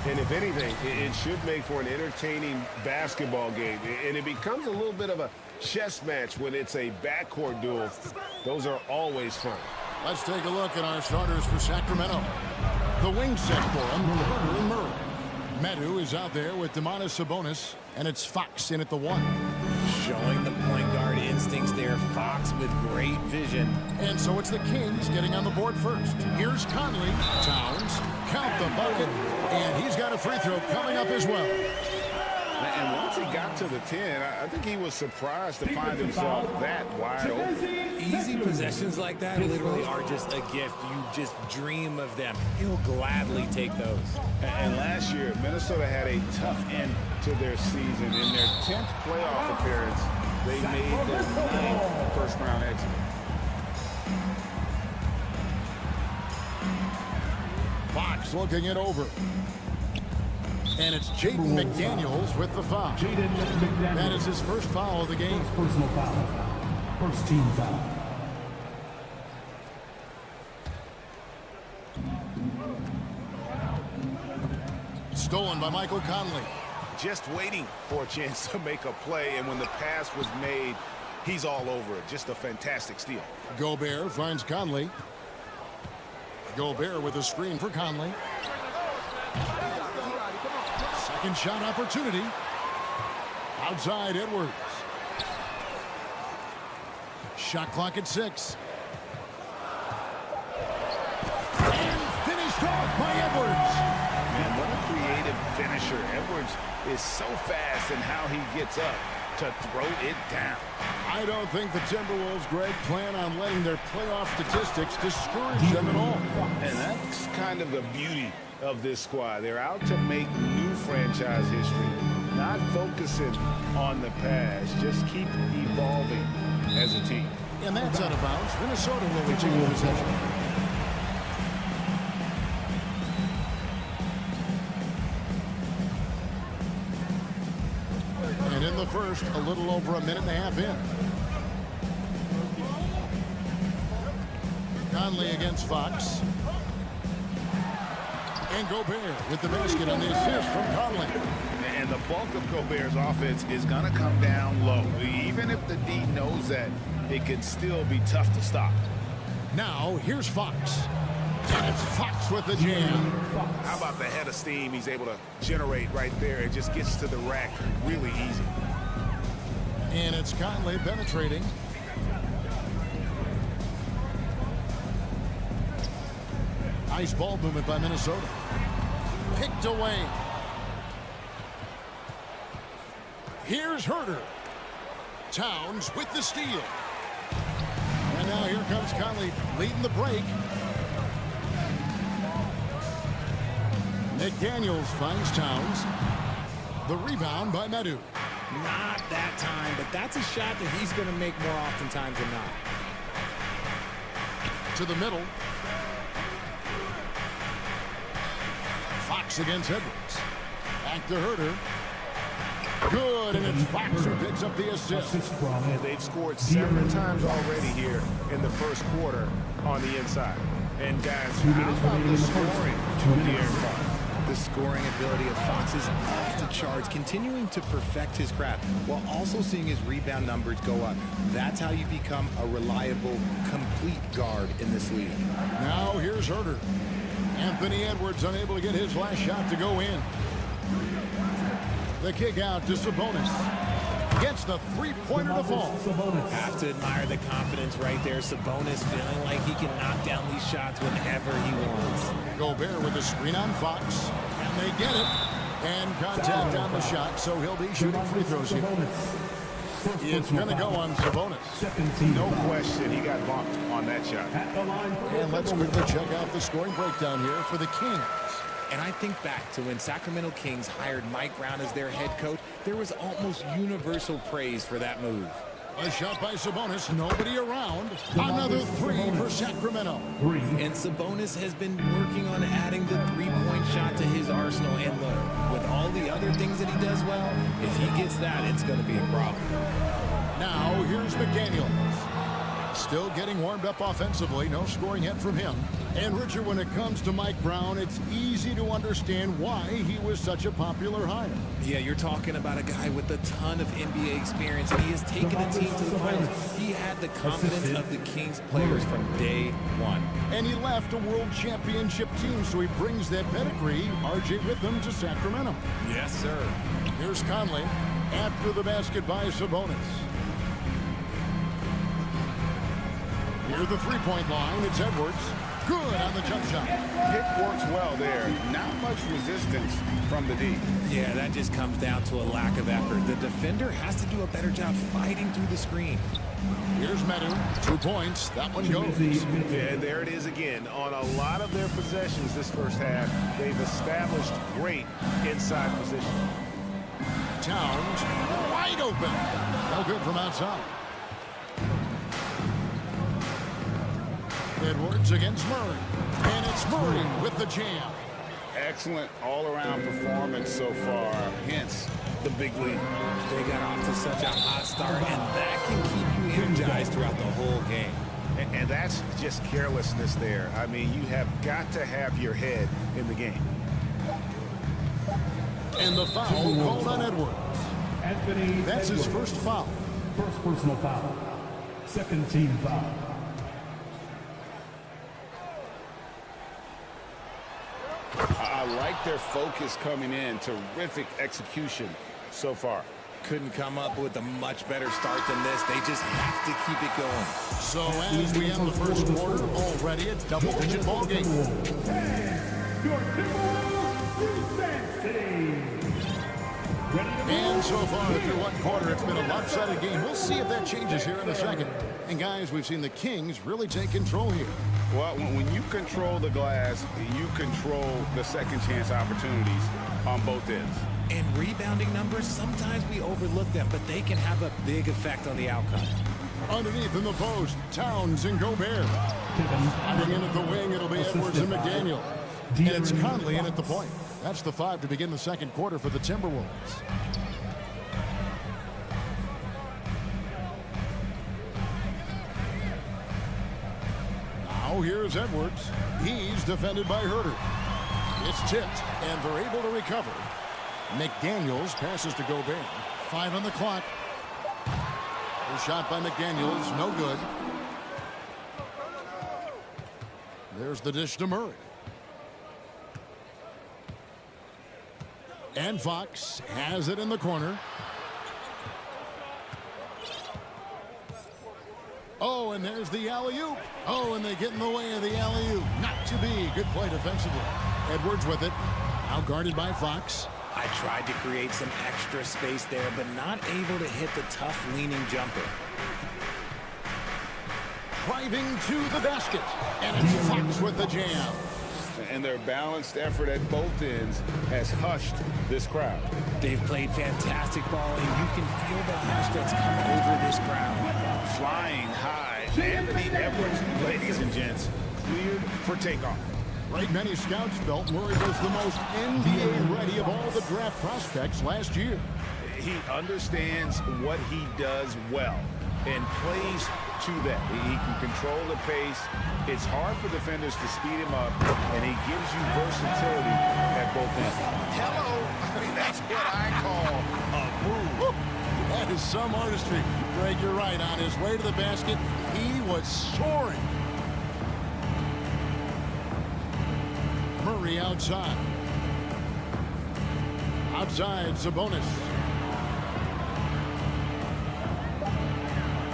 And if anything, it should make for an entertaining basketball game. And it becomes a little bit of a chess match when it's a backcourt duel. Those are always fun. Let's take a look at our starters for Sacramento. The wing set for them, Herder and Murray. Medu is out there with Domantas Sabonis, and it's Fox in at the 1. Showing the point guard instincts there. Fox with great vision. And so it's the Kings getting on the board first. Here's Conley. Towns. Count the bucket. And he's got a free throw coming up as well. And once he got to the 10, I think he was surprised to find himself that wide open. Easy possessions like that literally are just a gift. You just dream of them. He'll gladly take those. And last year, Minnesota had a tough end to their season. In their 10th playoff appearance, they made their 9th first-round exit. Fox looking it over. And it's Jaden McDaniels with the foul. That is his first foul of the game. First personal foul. First team foul. Stolen by Michael Conley. Just waiting for a chance to make a play, and when the pass was made, he's all over it. Just a fantastic steal. Gobert finds Conley. Gobert with a screen for Conley. Second shot opportunity. Outside Edwards. Shot clock at 6. And finished off by Edwards. Man, what a creative finisher. Edwards is so fast in how he gets up to throw it down. I don't think the Timberwolves, Greg, plan on letting their playoff statistics discourage them at all. And that's kind of the beauty of this squad. They're out to make new franchise history, not focusing on the past, just keep evolving as a team. And that's out of bounds. Minnesota will retain possession. And in the first, a little over a minute and a half in. Conley against Fox. And Gobert with the basket on the assist from Conley. And the bulk of Gobert's offense is going to come down low. Even if the D knows that, it could still be tough to stop. Now, here's Fox. And it's Fox with the jam. How about the head of steam he's able to generate right there? It just gets to the rack really easy. And it's Conley penetrating. Nice ball movement by Minnesota. Picked away. Here's Herder. Towns with the steal. And now here comes Conley leading the break. McDaniels finds Towns. The rebound by Medu. Not that time, but that's a shot that he's going to make more oftentimes than not. To the middle. Fox against Edwards. Back to Herder. Good, and it's Fox who picks up the assist. And they've scored several times already here in the first quarter on the inside. And guys, how about the scoring from De'Aaron Fox? The scoring ability of Fox is off the charts, continuing to perfect his craft while also seeing his rebound numbers go up. That's how you become a reliable, complete guard in this league. Now here's Herder. Anthony Edwards unable to get his last shot to go in. The kick out to Sabonis. Gets the three-pointer to fall. Have to admire the confidence right there. Sabonis feeling like he can knock down these shots whenever he wants. Gobert with a screen on Fox. And they get it. And contact on the shot, so he'll be shooting free throws here. It's going to go on Sabonis. No question, he got bumped on that shot. And let's quickly check out the scoring breakdown here for the Kings. And I think back to when Sacramento Kings hired Mike Brown as their head coach, there was almost universal praise for that move. A shot by Sabonis, nobody around. Another three for Sacramento. And Sabonis has been working on adding the three-point shot to his arsenal. And look, with all the other things that he does well, if he gets that, it's going to be a problem. Now, here's McDaniels. Still getting warmed up offensively. No scoring yet from him. And Richard, when it comes to Mike Brown, it's easy to understand why he was such a popular hire. Yeah, you're talking about a guy with a ton of NBA experience, and he has taken the team to the finals. He had the confidence of the Kings players from day one. And he left a world championship team, so he brings that pedigree, RJ, with him to Sacramento. Yes, sir. Here's Conley after the basket by Sabonis. Near the three-point line, it's Edwards. Good on the jump shot. Pick works well there. Not much resistance from the D. Yeah, that just comes down to a lack of effort. The defender has to do a better job fighting through the screen. Here's Medu. 2 points. That one goes. Yeah, there it is again. On a lot of their possessions this first half, they've established great inside position. Towns wide open. No good from outside. Edwards against Murray. And it's Murray with the jam. Excellent all-around performance so far, hence the big lead. They got off to such a hot start, and that can keep you energized throughout the whole game. And that's just carelessness there. I mean, you have got to have your head in the game. And the foul called on Edwards. That's his first foul. First personal foul. Second team foul. I like their focus coming in. Terrific execution so far. Couldn't come up with a much better start than this. They just have to keep it going. So as we end the first quarter, already a double-digit ball game. And so far, through one quarter, it's been a lopsided game. We'll see if that changes here in a second. And guys, we've seen the Kings really take control here. Well, when you control the glass, you control the second chance opportunities on both ends. And rebounding numbers, sometimes we overlook them, but they can have a big effect on the outcome. Underneath in the post, Towns and Gobert. Sliding in at the wing, it'll be Edwards and McDaniel. And it's Conley in at the point. That's the 5 to begin the second quarter for the Timberwolves. Now here's Edwards. He's defended by Herter. It's tipped, and they're able to recover. McDaniels passes to Gobert. 5 on the clock. The shot by McDaniels, no good. There's the dish to Murray. And Fox has it in the corner. Oh, and there's the alley-oop. Oh, and they get in the way of the alley-oop. Not to be. Good play defensively. Edwards with it. Now guarded by Fox. I tried to create some extra space there, but not able to hit the tough leaning jumper. Driving to the basket. And it's Fox with the jam. And their balanced effort at both ends has hushed this crowd. They've played fantastic ball, and you can feel the hush that's come over this crowd. Flying high, Anthony Edwards, ladies and gents, cleared for takeoff. Right, many scouts felt Murray was the most NBA-ready of all the draft prospects last year. He understands what he does well and plays to that. He can control the pace. It's hard for defenders to speed him up, and he gives you versatility at both ends. Hello. I mean, that's what I call a move. That is some artistry. Greg, you're right. On his way to the basket, he was soaring. Murray outside. Outside, Sabonis.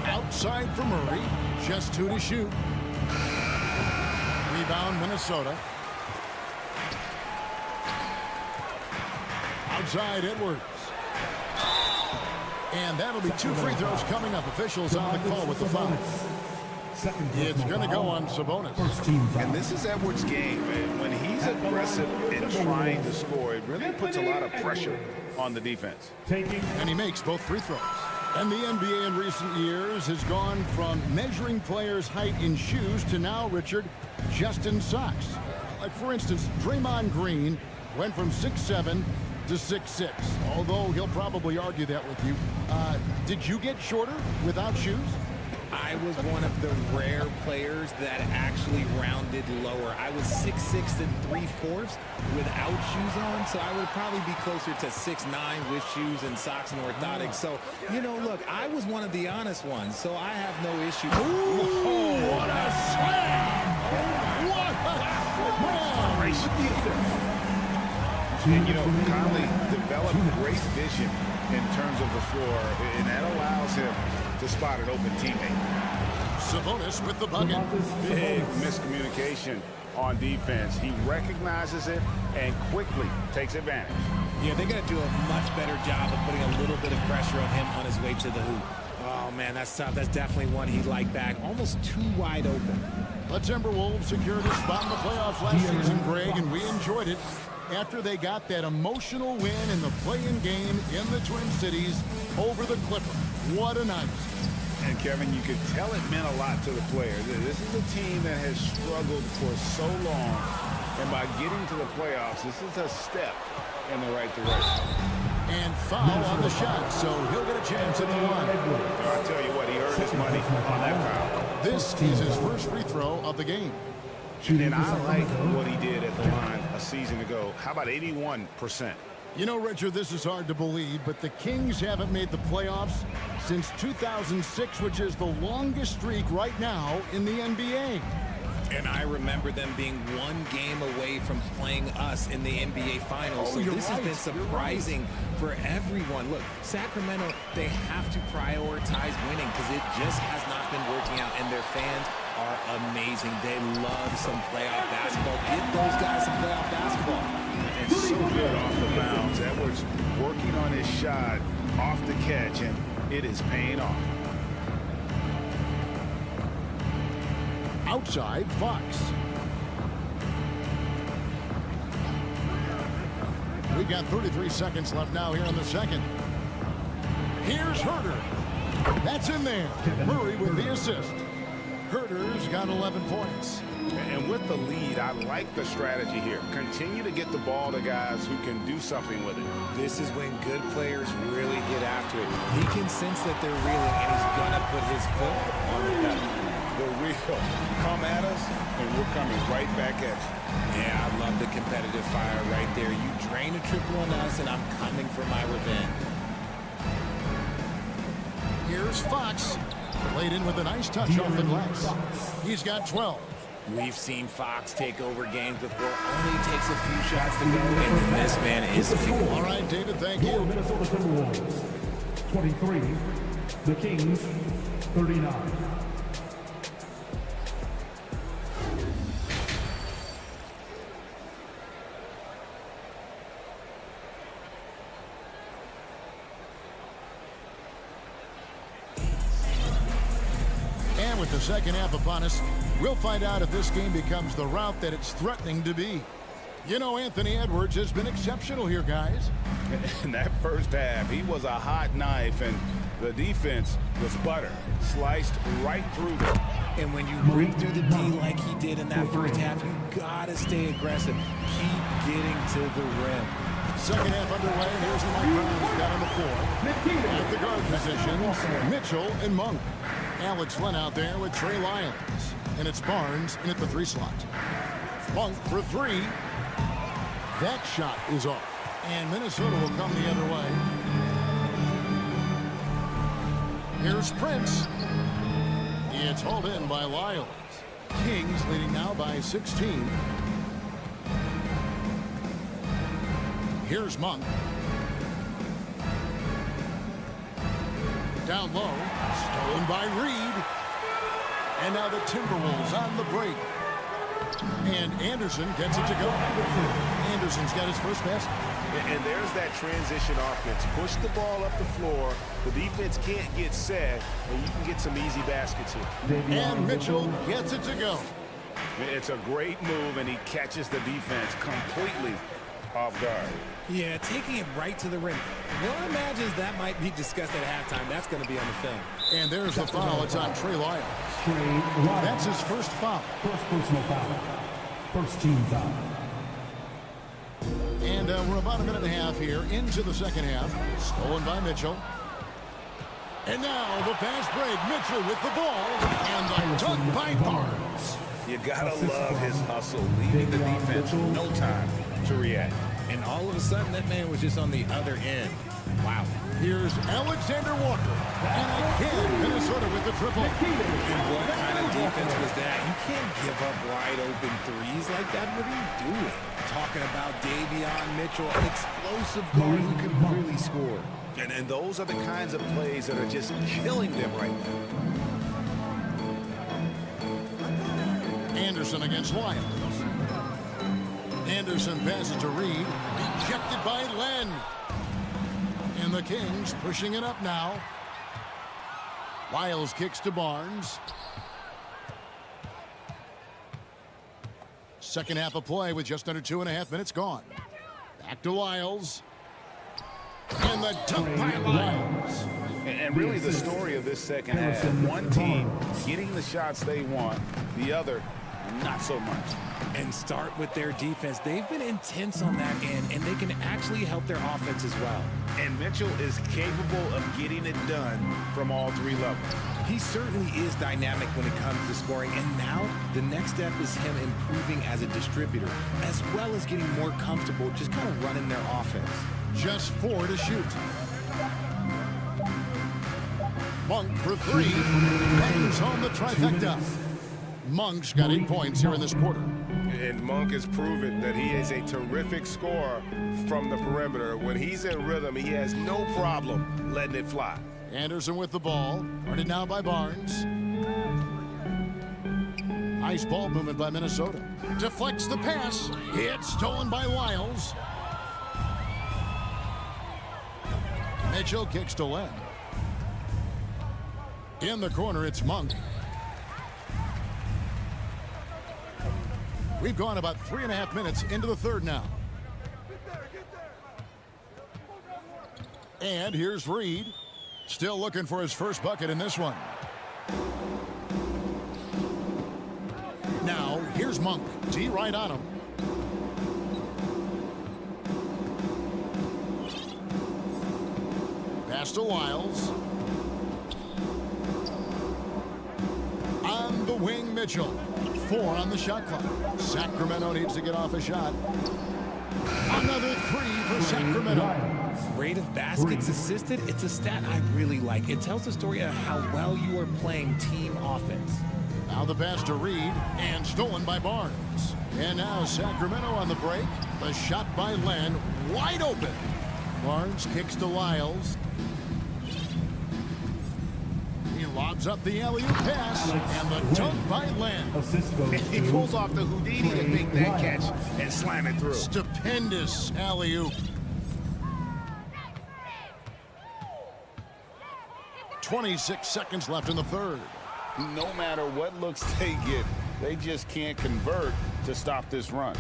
Outside for Murray. Just 2 to shoot. Rebound, Minnesota. Outside, Edwards. And that'll be 2 free throws coming up. Officials on the call with the foul. It's going to go on Sabonis. And this is Edwards' game, and when he's aggressive in trying to score, it really puts a lot of pressure on the defense. And he makes both free throws. And the NBA in recent years has gone from measuring players' height in shoes to now, Richard, just in socks. Like, for instance, Draymond Green went from 6'7" to 6'6", although he'll probably argue that with you. Did you get shorter without shoes? I was one of the rare players that actually rounded lower. I was 6'6" and 3/4 without shoes on, so I would probably be closer to 6'9" with shoes and socks and orthotics. So, you know, look, I was one of the honest ones, so I have no issue. Ooh, what a slam! What a slam! And, you know, Conley developed great vision in terms of the floor, and that allows him to spot an open teammate. Sabonis with the bucket. Big miscommunication on defense. He recognizes it and quickly takes advantage. Yeah, they got to do a much better job of putting a little bit of pressure on him on his way to the hoop. Oh, man, that's tough. That's definitely one he'd like back. Almost too wide open. The Timberwolves secured a spot in the playoffs last season, Greg, and we enjoyed it after they got that emotional win in the play-in game in the Twin Cities over the Clippers. What a night. And, Kevin, you could tell it meant a lot to the players. This is a team that has struggled for so long, and by getting to the playoffs, this is a step in the right direction. And foul on the shot, so he'll get a chance at the line. I'll tell you what, he earned his money on that foul. This is his first free throw of the game. And I like what he did at the line a season ago. How about 81%? You know, Richard, this is hard to believe, but the Kings haven't made the playoffs since 2006, which is the longest streak right now in the NBA. And I remember them being one game away from playing us in the NBA Finals. So this has been surprising for everyone. Look, Sacramento, they have to prioritize winning because it just has not been working out. And their fans are amazing. They love some playoff basketball. Get those guys some playoff basketball. And so good off the bounce. Edwards working on his shot off the catch, and it is paying off. Outside, Fox. We've got 33 seconds left now here in the second. Here's Herter. That's in there. Murray with the assist. Herter's got 11 points. And with the lead, I like the strategy here. Continue to get the ball to guys who can do something with it. This is when good players really get after it. He can sense that they're reeling, and he's going to put his foot on the pedal. The real come at us, and we're coming right back at you. Yeah, I love the competitive fire right there. You drain a triple on us, and I'm coming for my revenge. Here's Fox. Played in with a nice touch off the glass. He's got 12. We've seen Fox take over games before. Only takes a few shots to go, and this man is a fool. All right, David, thank you. Minnesota Timberwolves, 23. The Kings, 39. With the second half upon us, we'll find out if this game becomes the route that it's threatening to be. You know, Anthony Edwards has been exceptional here, guys. In that first half, he was a hot knife, and the defense was butter. Sliced right through them. And when you break through the D like he did in that first half, you gotta stay aggressive. Keep getting to the rim. Second half underway. Here's the Mike Brown's down on the floor. At the guard positions, Mitchell and Monk. Alex Len out there with Trey Lyons. And it's Barnes in at the 3 slot. Monk for 3. That shot is off. And Minnesota will come the other way. Here's Prince. It's hauled in by Lyles. Kings leading now by 16. Here's Monk. Down low. Stolen by Reed. And now the Timberwolves on the break. And Anderson gets it to go. Anderson's got his first basket. And there's that transition offense. Push the ball up the floor. The defense can't get set, and you can get some easy baskets here. And Mitchell gets it to go. It's a great move, and he catches the defense completely off guard. Yeah, taking it right to the rim. One imagines that might be discussed at halftime. That's going to be on the film. And there's the foul. It's on Trey Lyles. That's his first foul. First personal foul. First team foul. And we're about a minute and a half here into the second half. Stolen by Mitchell. And now the fast break. Mitchell with the ball. And the dunk by Barnes. You gotta love his hustle, leaving the defense no time to react. And all of a sudden, that man was just on the other end. Wow. Here's Alexander Walker. And again, Minnesota with the triple. And what kind of defense was that? You can't give up wide open threes like that. What are you doing? Talking about Davion Mitchell, an explosive guard who can really score. And those are the kinds of plays that are just killing them right now. Anderson against Lyons. Anderson passes to Reed. Rejected by Len. And the Kings pushing it up now. Lyles kicks to Barnes. Second half of play with just under 2.5 minutes gone. Back to Lyles. And the dunk by Lyles. And really the story of this second half, one team getting the shots they want, the other not so much. And start with their defense. They've been intense on that end, and they can actually help their offense as well. And Mitchell is capable of getting it done from all three levels. He certainly is dynamic when it comes to scoring, and now the next step is him improving as a distributor, as well as getting more comfortable just kind of running their offense. Just 4 to shoot. Monk for 3. Bangs home the trifecta. Monk's got 8 points here in this quarter. And Monk has proven that he is a terrific scorer from the perimeter. When he's in rhythm, he has no problem letting it fly. Anderson with the ball. Guarded now by Barnes. Nice ball movement by Minnesota. Deflects the pass. It's stolen by Lyles. Mitchell kicks to Len. In the corner, it's Monk. We've gone about 3.5 minutes into the third now. And here's Reed. Still looking for his first bucket in this one. Now, here's Monk. T right on him. Pass to Lyles. On the wing, Mitchell. 4 on the shot clock. Sacramento needs to get off a shot. Another 3 for Sacramento. Rate of baskets assisted, it's a stat I really like. It tells the story of how well you are playing team offense. Now the pass to Reed, and stolen by Barnes. And now Sacramento on the break. The shot by Len, wide open. Barnes kicks to Lyles. He lobs up the alley-oop pass, and the dunk by Len. He pulls off the Houdini to make that catch and slam it through. Stupendous alley-oop. 26 seconds left in the third. No matter what looks they get, they just can't convert to stop this run.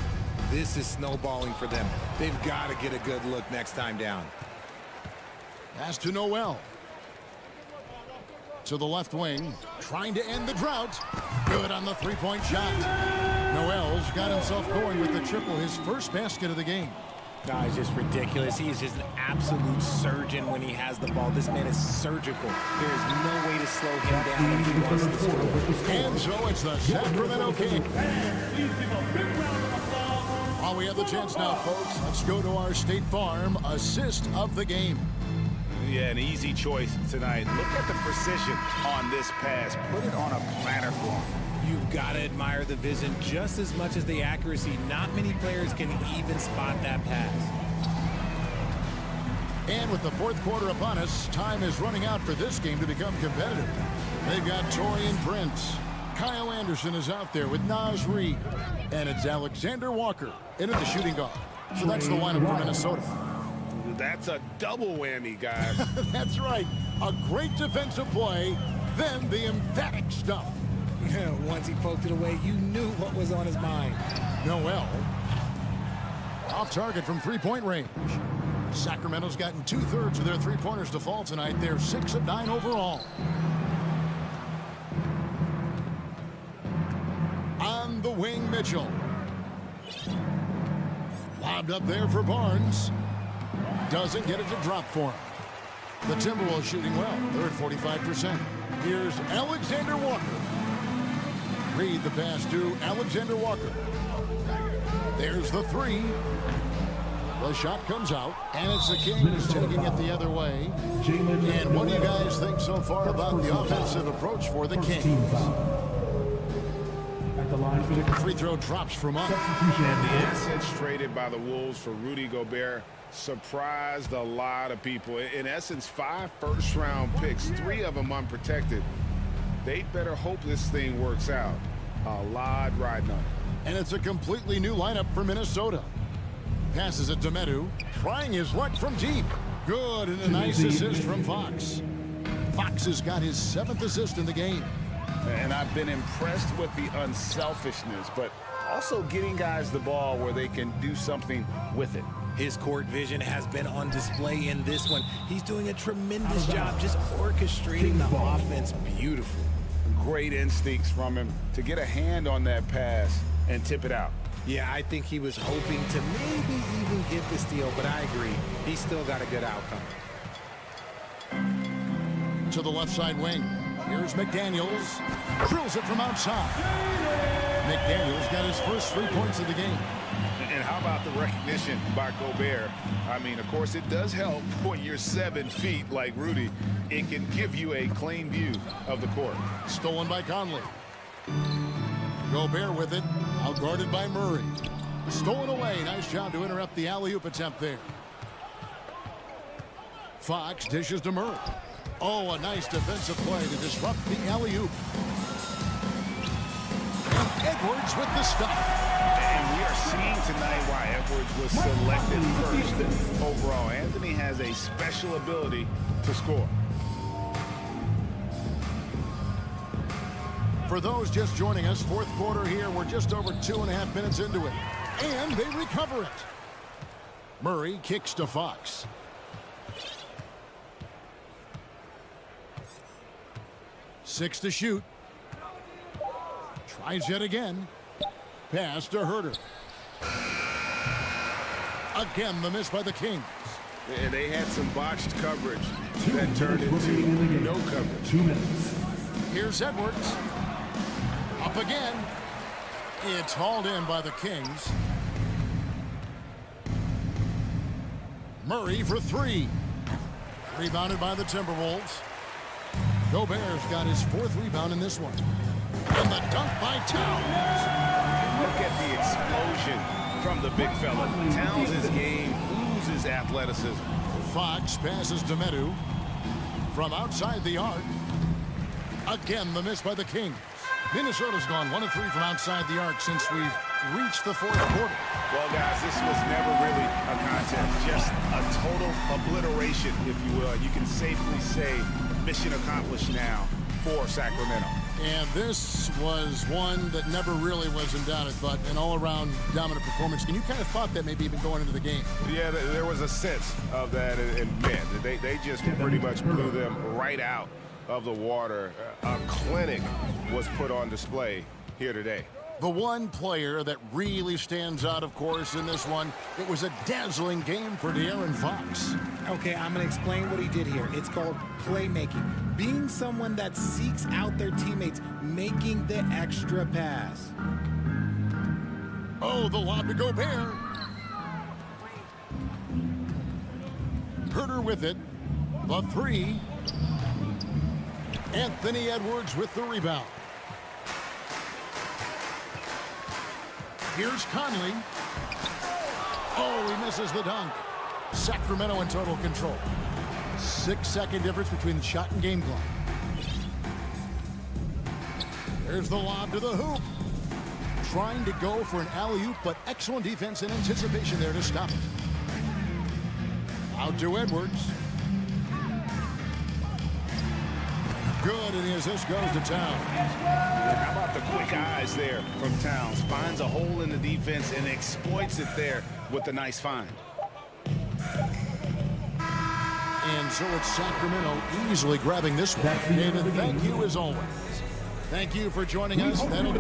This is snowballing for them. They've got to get a good look next time down. Pass to Noel. To the left wing, trying to end the drought. Good on the three-point shot. Noel's got himself going with the triple, his first basket of the game. Guys, just ridiculous. He is just an absolute surgeon when he has the ball. This man is surgical. There is no way to slow him down when he wants to score. And so it's the Sacramento Kings. While we have the chance now, folks, let's go to our State Farm assist of the game. Yeah, an easy choice tonight. Look at the precision on this pass. Put it on a platter for him. You've got to admire the vision just as much as the accuracy. Not many players can even spot that pass. And with the fourth quarter upon us, time is running out for this game to become competitive. They've got Torian Prince. Kyle Anderson is out there with Naz Reid. And it's Alexander Walker in at the shooting guard. So that's the lineup for Minnesota. That's a double whammy, guys. That's right. A great defensive play, then the emphatic stuff. Yeah, once he poked it away, you knew what was on his mind. Noel. Off target from three-point range. Sacramento's gotten 2/3 of their three-pointers to fall tonight. They're 6 of 9 overall. On the wing, Mitchell. Lobbed up there for Barnes. Doesn't get it to drop for him. The Timberwolves shooting well. They're at 45%. Here's Alexander Walker. Read the pass to Alexander Walker. There's the three. The shot comes out, and it's the Kings taking it the other way. And what do you guys think so far about the offensive approach for the Kings? At the line for the Free throw drops from up. And the assets traded by the Wolves for Rudy Gobert surprised a lot of people. In essence, 5 first-round picks, 3 of them unprotected. They better hope this thing works out. A lot riding on it. And it's a completely new lineup for Minnesota. Passes it to Medu, trying his luck from deep. Good, and a nice assist from Fox. Fox has got his 7th assist in the game. And I've been impressed with the unselfishness, but also getting guys the ball where they can do something with it. His court vision has been on display in this one. He's doing a tremendous job just orchestrating the offense beautifully. Great instincts from him to get a hand on that pass and tip it out. Yeah, I think he was hoping to maybe even get the steal, but I agree. He's still got a good outcome. To the left side wing. Here's McDaniels. Drills it from outside. McDaniels got his first 3 points of the game. And how about the recognition by Gobert? I mean, of course, it does help when you're 7 feet like Rudy. It can give you a clean view of the court. Stolen by Conley. Gobert with it. Outguarded by Murray. Stolen away. Nice job to interrupt the alley-oop attempt there. Fox dishes to Murray. Oh, a nice defensive play to disrupt the alley-oop. And Edwards with the stop. And we are seeing tonight why Edwards was selected first overall. Anthony has a special ability to score. For those just joining us, 4th quarter here. We're just over 2.5 minutes into it. And they recover it. Murray kicks to Fox. Six to shoot. Tries yet again. Pass to Herter. Again, the miss by the Kings. And they had some botched coverage that turned into no coverage. 2 minutes. Here's Edwards. Up again. It's hauled in by the Kings. Murray for 3. Rebounded by the Timberwolves. Gobert's got his 4th rebound in this one. And the dunk by Towns. Look at the explosion from the big fella. Towns' game oozes athleticism. Fox passes to Medu. From outside the arc. Again, the miss by the Kings. Minnesota's gone 1 of 3 from outside the arc since we've reached the 4th quarter. Well, guys, this was never really a contest. Just a total obliteration, if you will. You can safely say mission accomplished now for Sacramento. And this was one that never really was in doubt, but an all-around dominant performance. And you kind of thought that maybe even going into the game. Yeah, there was a sense of that, and man, they just pretty much blew them right out of the water. A clinic was put on display here today. The one player that really stands out, of course, in this one, it was a dazzling game for De'Aaron Fox. Okay, I'm going to explain what he did here. It's called playmaking. Being someone that seeks out their teammates, making the extra pass. Oh, the lob to Gobert. Herter with it. The 3. Anthony Edwards with the rebound. Here's Conley. Oh, he misses the dunk. Sacramento in total control. 6-second difference between the shot and game clock. There's the lob to the hoop. Trying to go for an alley-oop, but excellent defense and anticipation there to stop it. Out to Edwards. Good, and the assist goes to Towns. How about the quick eyes there from Towns? Finds a hole in the defense and exploits it there with a nice find. And so it's Sacramento easily grabbing this one. David, thank you as always. Thank you for joining us. That'll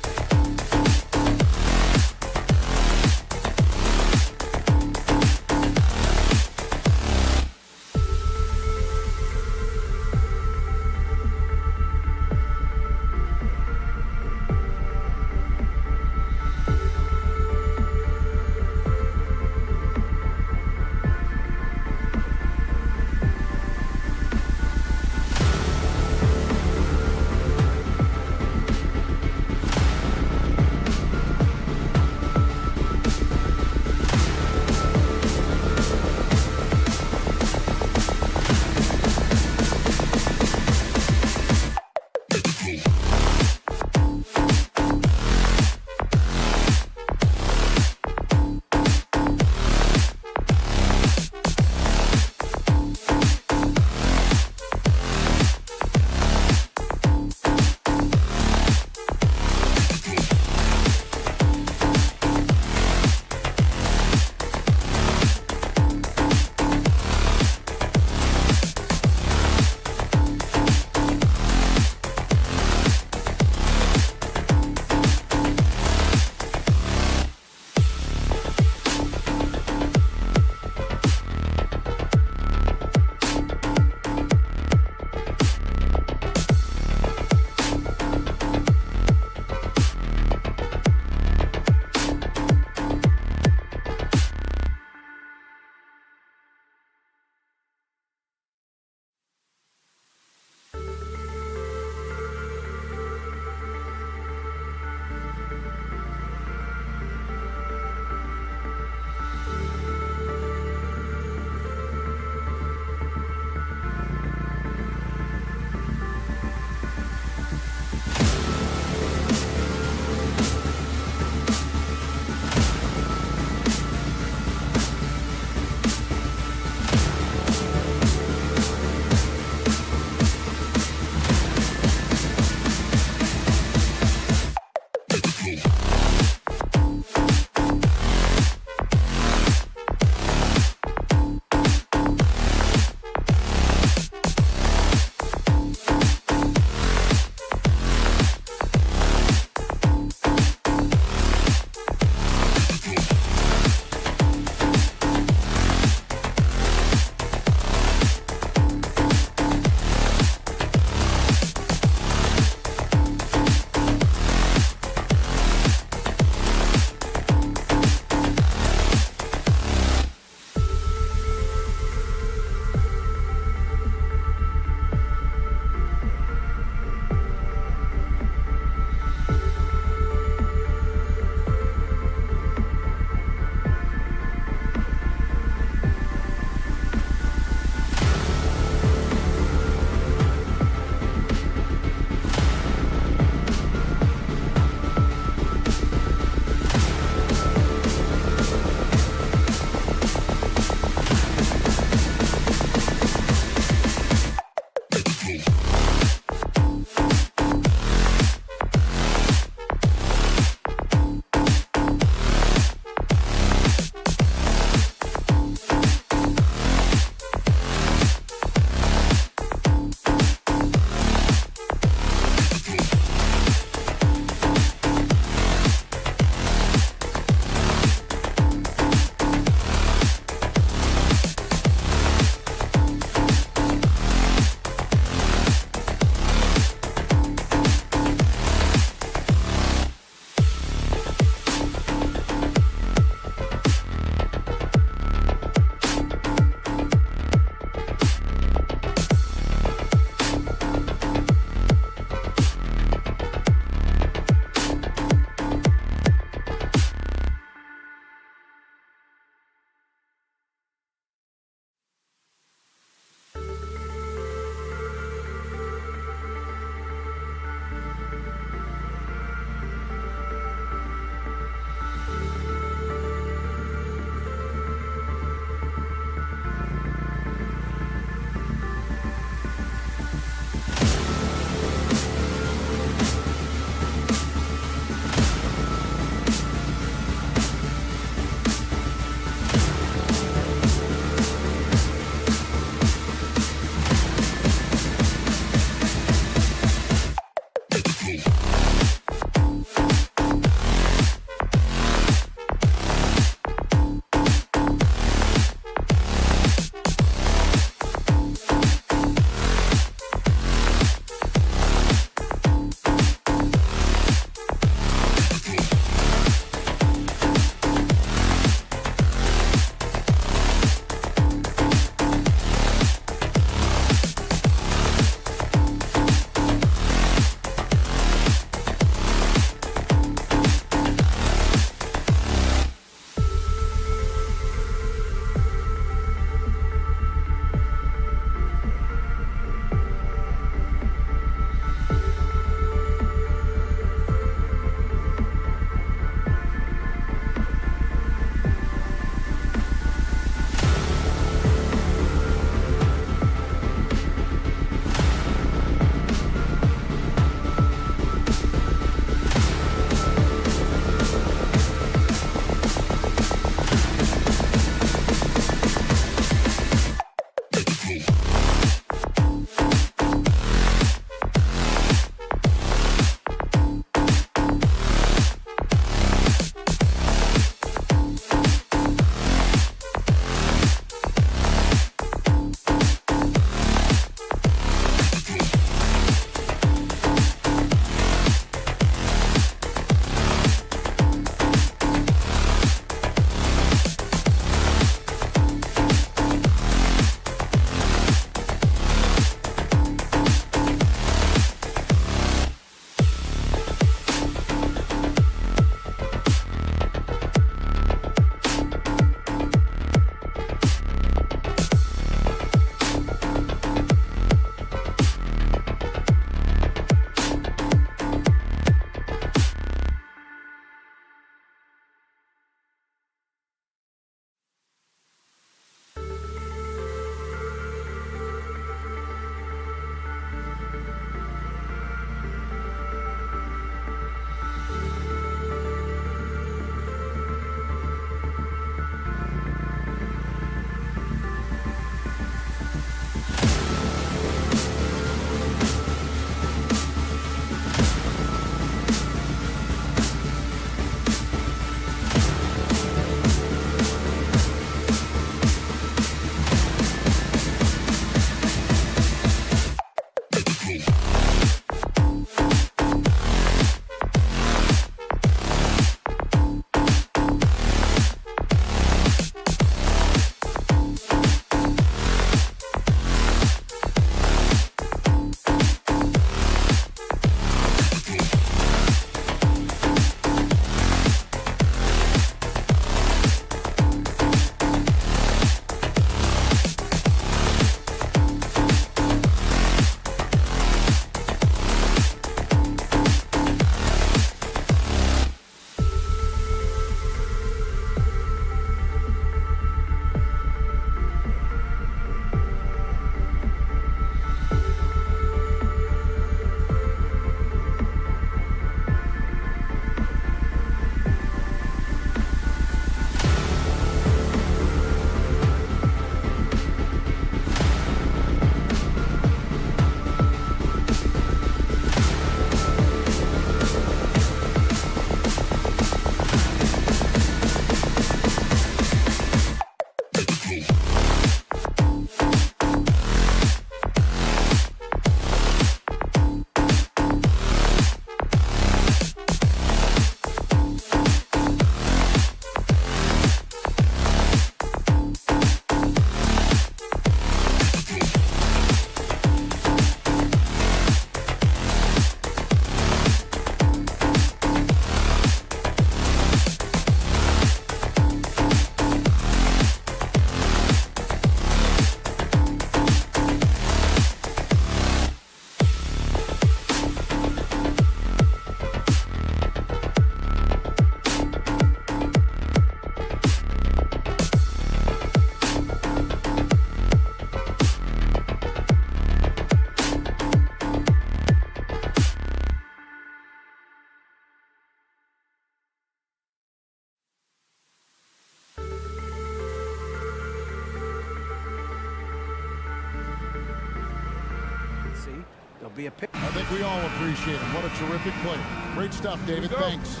It'll be a pick. I think we all appreciate him. What a terrific play. Great stuff, David. Thanks.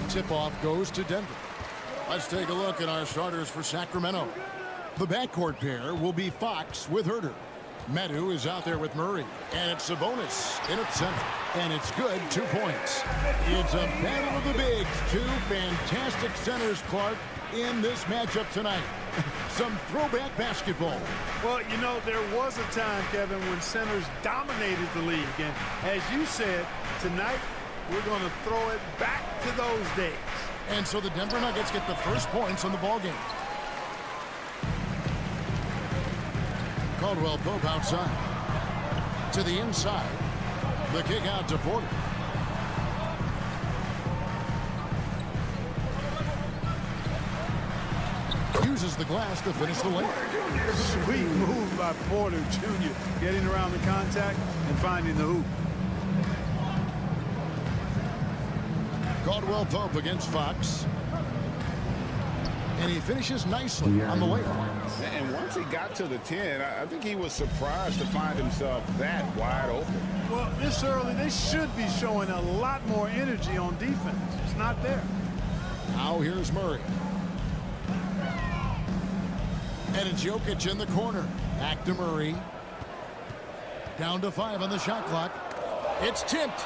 Tip-off goes to Denver. Let's take a look at our starters for Sacramento. The backcourt pair will be Fox with Herter. Medu is out there with Murray. And it's Sabonis in at center. And it's good, 2 points. It's a battle of the bigs. Two fantastic centers, Clark, in this matchup tonight. Some throwback basketball. Well, you know, there was a time, Kevin, when centers dominated the league. And as you said, tonight we're going to throw it back to those days. And so the Denver Nuggets get the first points on the ballgame. Caldwell Pope outside. To the inside. The kick out to Porter. Uses the glass to finish the layup. Sweet move by Porter Jr. Getting around the contact and finding the hoop. Caldwell Pope against Fox. And he finishes nicely on the layup. And once he got to the 10, I think he was surprised to find himself that wide open. Well, this early, they should be showing a lot more energy on defense. It's not there. Now here's Murray. And it's Jokic in the corner. Back to Murray. Down to 5 on the shot clock. It's tipped.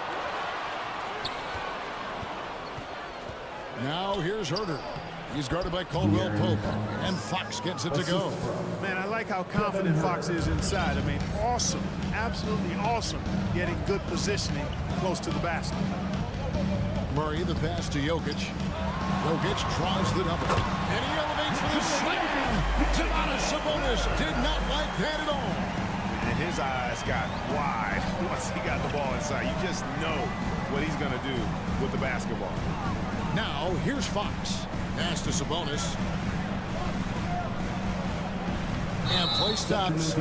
Now here's Herter. He's guarded by Caldwell Pope. And Fox gets it to go. Man, I like how confident Fox is inside. I mean, awesome. Absolutely awesome. Getting good positioning close to the basket. Murray, the pass to Jokic. Jokic tries the double. And he elevates for the slam. Sabonis did not like that at all. And his eyes got wide once he got the ball inside. You just know what he's going to do with the basketball. Now, here's Fox. Pass to Sabonis. And play stops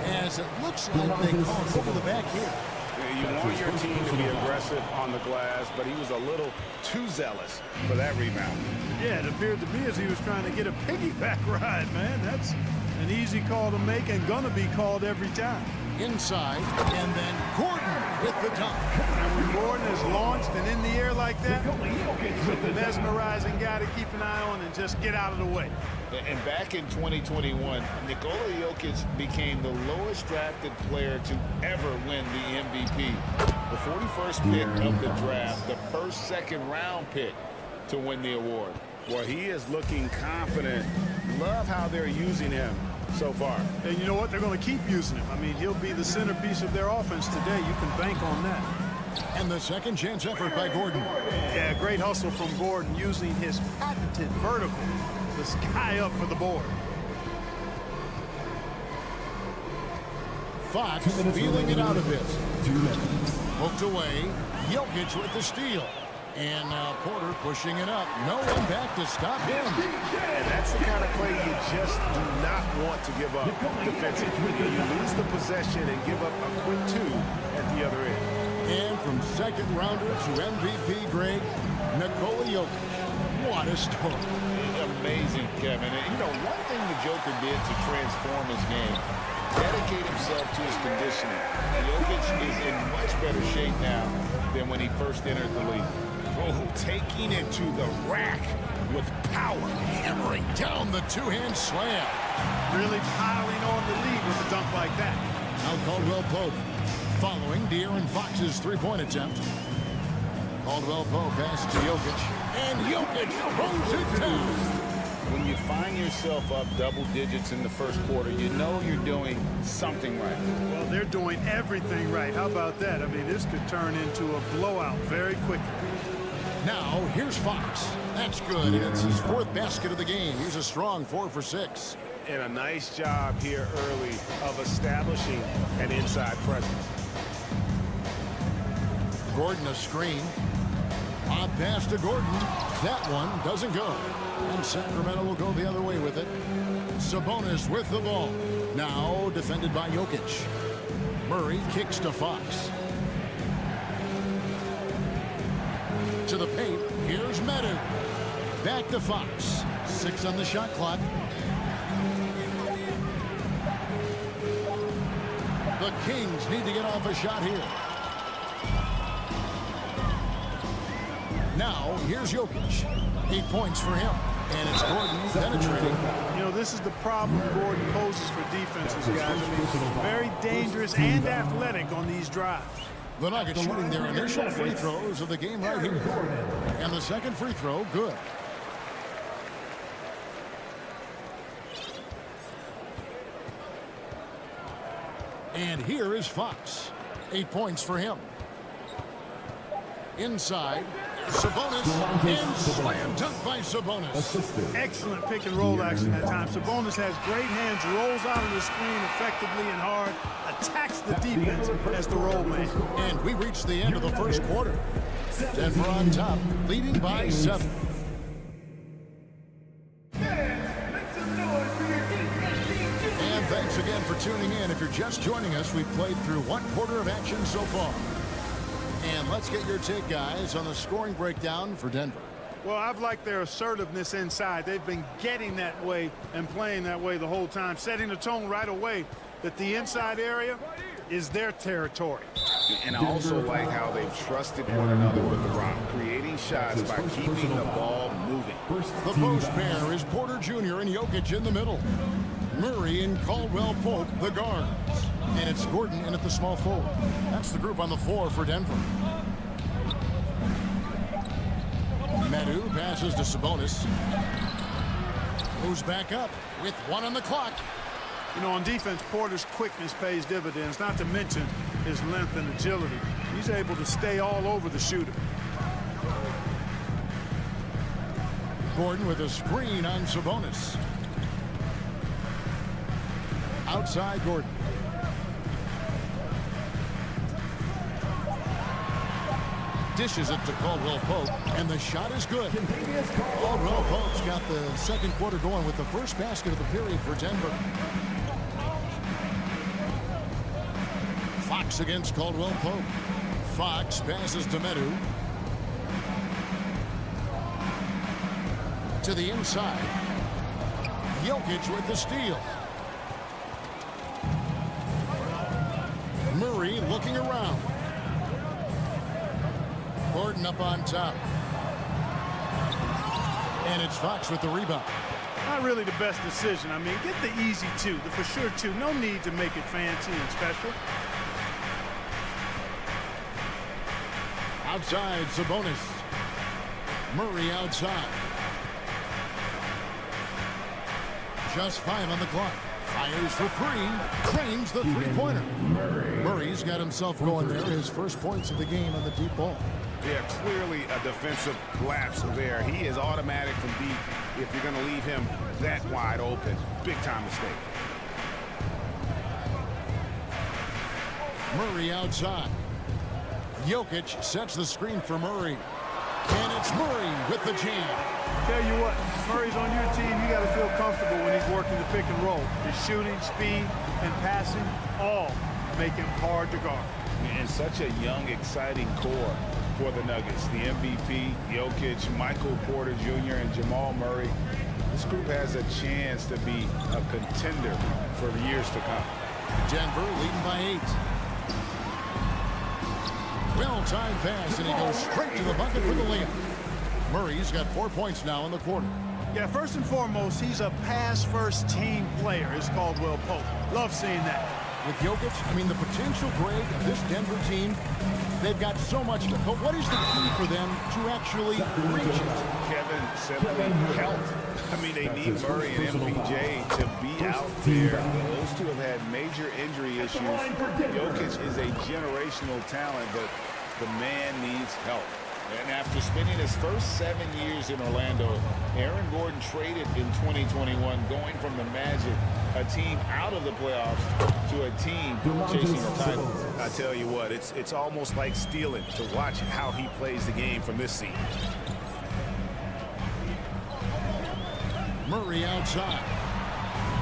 as it looks like they call over the back here. You want your team to be aggressive on the glass, but he was a little too zealous for that rebound. Yeah, it appeared to me as he was trying to get a piggyback ride, man. That's an easy call to make and gonna be called every time. Inside, and then Gordon with the dunk. And when Gordon is launched and in the air like that, he's a mesmerizing guy to keep an eye on and just get out of the way. And back in 2021, Nikola Jokic became the lowest drafted player to ever win the MVP. The 41st pick of the draft, the first second-round pick to win the award. Well, he is looking confident. Love how they're using him so far. And you know what? They're going to keep using him. I mean, he'll be the centerpiece of their offense today. You can bank on that. And the second chance effort by Gordon. Yeah, great hustle from Gordon using his patented vertical. The sky up for the board. Fox feeling it out a bit. Poked away. Jokic with the steal. And now Porter pushing it up. No one back to stop him. And that's the kind of play you just do not want to give up defensively. You lose the possession and give up a quick 2 at the other end. And from second rounder to MVP grade, Nikola Jokic. What a story. Amazing, Kevin. And, you know, one thing the Joker did to transform his game, dedicate himself to his conditioning. Jokic is in much better shape now than when he first entered the league. Oh, taking it to the rack with power. Hammering down the two-hand slam. Really piling on the lead with a dunk like that. Now Caldwell Pope following De'Aaron Fox's three-point attempt. Caldwell Pope pass to Jokic. And Jokic throws it down. When you find yourself up double digits in the first quarter, you know you're doing something right. Well, they're doing everything right. How about that? I mean, this could turn into a blowout very quickly. Now, here's Fox. That's good, and it's his fourth basket of the game. He's a strong 4 for 6. And a nice job here early of establishing an inside presence. Gordon a screen. Odd pass to Gordon. That one doesn't go. And Sacramento will go the other way with it. Sabonis with the ball. Now defended by Jokic. Murray kicks to Fox. To the paint. Here's Medu. Back to Fox. 6 on the shot clock. The Kings need to get off a shot here. Now, here's Jokic. 8 points for him. And it's Gordon penetrating. You know, this is the problem Gordon poses for defenses, guys. I mean, very dangerous and athletic on these drives. The Nuggets shooting their initial free throws of the game right here. And the second free throw, good. And here is Fox. 8 points for him. Inside, Sabonis, and slam dunk by Sabonis. Excellent pick and roll action that time. Sabonis has great hands, rolls out of the screen effectively and hard, attacks the defense as the roll man. And we reach the end of the first quarter. Denver on top, leading by 7. And thanks again for tuning in. If you're just joining us, we've played through 1 quarter of action so far. And let's get your take, guys, on the scoring breakdown for Denver. Well, I've liked their assertiveness inside. They've been getting that way and playing that way the whole time, setting the tone right away that the inside area is their territory. And I also like how they've trusted one another with the rock, creating shots by keeping the ball moving. The post pair is Porter Jr. and Jokic in the middle. Murray and Caldwell Pope, the guards. And it's Gordon in at the small forward. That's the group on the floor for Denver. Medu passes to Sabonis. Moves back up with 1 on the clock. You know, on defense, Porter's quickness pays dividends, not to mention his length and agility. He's able to stay all over the shooter. Gordon with a screen on Sabonis. Outside Gordon. Dishes it to Caldwell Pope, and the shot is good. Caldwell Pope's got the second quarter going with the first basket of the period for Denver. Fox against Caldwell Pope. Fox passes to Medu. To the inside. Jokic with the steal. Murray looking around. Gordon up on top. And it's Fox with the rebound. Not really the best decision. I mean, get the easy 2, the for sure 2. No need to make it fancy and special. Outside, Sabonis. Murray outside. Just 5 on the clock. Fires for 3. Trains the three-pointer. Murray's got himself going there. His first points of the game on the deep ball. Yeah, clearly a defensive lapse there. He is automatic from deep if you're going to leave him that wide open. Big-time mistake. Murray outside. Jokic sets the screen for Murray. And it's Murray with the jam. Tell you what, Murray's on your team. You got to feel comfortable when he's working the pick and roll. His shooting, speed, and passing all make him hard to guard. And such a young, exciting core for the Nuggets. The MVP, Jokic, Michael Porter Jr., and Jamal Murray. This group has a chance to be a contender for years to come. Denver leading by 8. Well-timed pass, and he goes straight to the bucket for the layup. Murray's got 4 points now in the quarter. Yeah, first and foremost, he's a pass-first team player, is Caldwell Pope. Love seeing that. With Jokic, I mean, the potential, Greg, of this Denver team, they've got so much, but what is the key for them to actually reach it? Kevin, simply health. I mean, they need Murray and MPJ to be out there. Those two have had major injury issues. Jokic is a generational talent, but the man needs help. And after spending his first 7 years in Orlando, Aaron Gordon traded in 2021, going from the Magic, a team out of the playoffs, to a team chasing a title. I tell you what, it's almost like stealing to watch how he plays the game from this seat. Murray outside.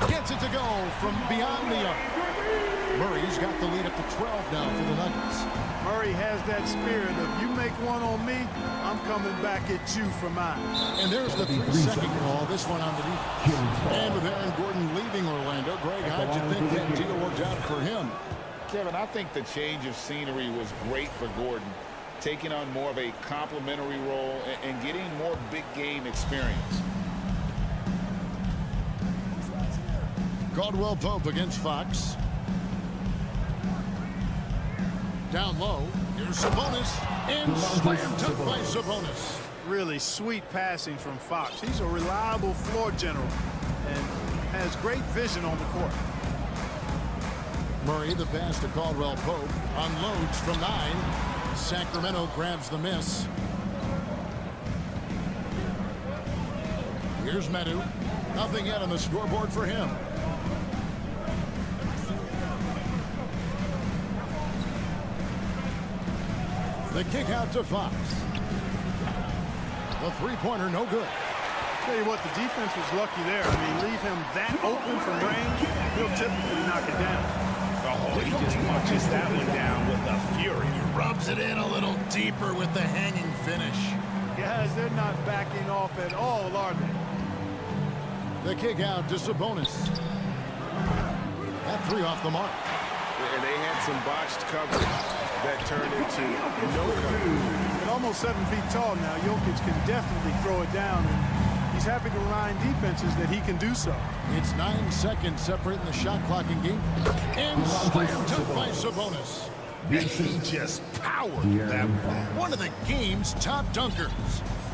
Gets it to go from beyond the arc. Murray's got the lead up to 12 now for the Nuggets. Murray has that spirit of, you make one on me, I'm coming back at you for mine. And there's the 3-second call, this one on the defense. And with Aaron Gordon leaving Orlando, Greg, how'd you think that deal worked out for him? Kevin, I think the change of scenery was great for Gordon, taking on more of a complimentary role and getting more big game experience. Caldwell Pope against Fox. Down low. Here's Sabonis. And slam dunk by Sabonis. Really sweet passing from Fox. He's a reliable floor general and has great vision on the court. Murray, the pass to Caldwell Pope. Unloads from 9. Sacramento grabs the miss. Here's Medu. Nothing yet on the scoreboard for him. The kick out to Fox. The three-pointer, no good. Tell you what, the defense was lucky there. I mean, leave him that open from range, he'll typically knock it down. Oh, he just punches that one down with a fury. He rubs it in a little deeper with the hanging finish. Guys, they're not backing off at all, are they? The kick out to Sabonis. That three off the mark. And they had some botched coverage that turned into no coverage. At almost 7 feet tall now, Jokic can definitely throw it down, and he's happy to remind defenses that he can do so. It's 9 seconds separating the shot clock and game. And slam dunk by Sabonis. And he just powered that one of the game's top dunkers.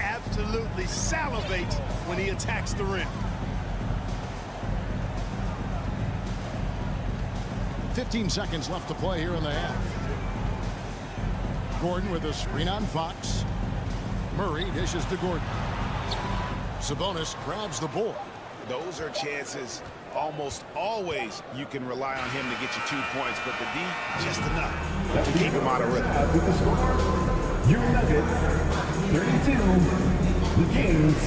Absolutely salivates when he attacks the rim. 15 seconds left to play here in the half. Gordon with a screen on Fox. Murray dishes to Gordon. Sabonis grabs the board. Those are chances almost always you can rely on him to get you 2 points, but the D, just enough to keep him out of rhythm. With the score, your Nuggets, 32, the Kings,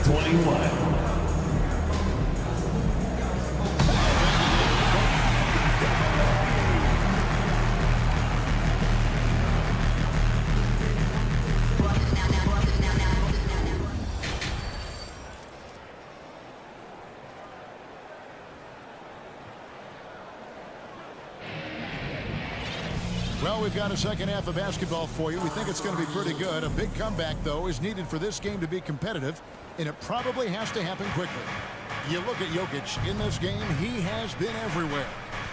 21. Well, we've got a second half of basketball for you. We think it's going to be pretty good. A big comeback, though, is needed for this game to be competitive, and it probably has to happen quickly. You look at Jokic in this game, he has been everywhere.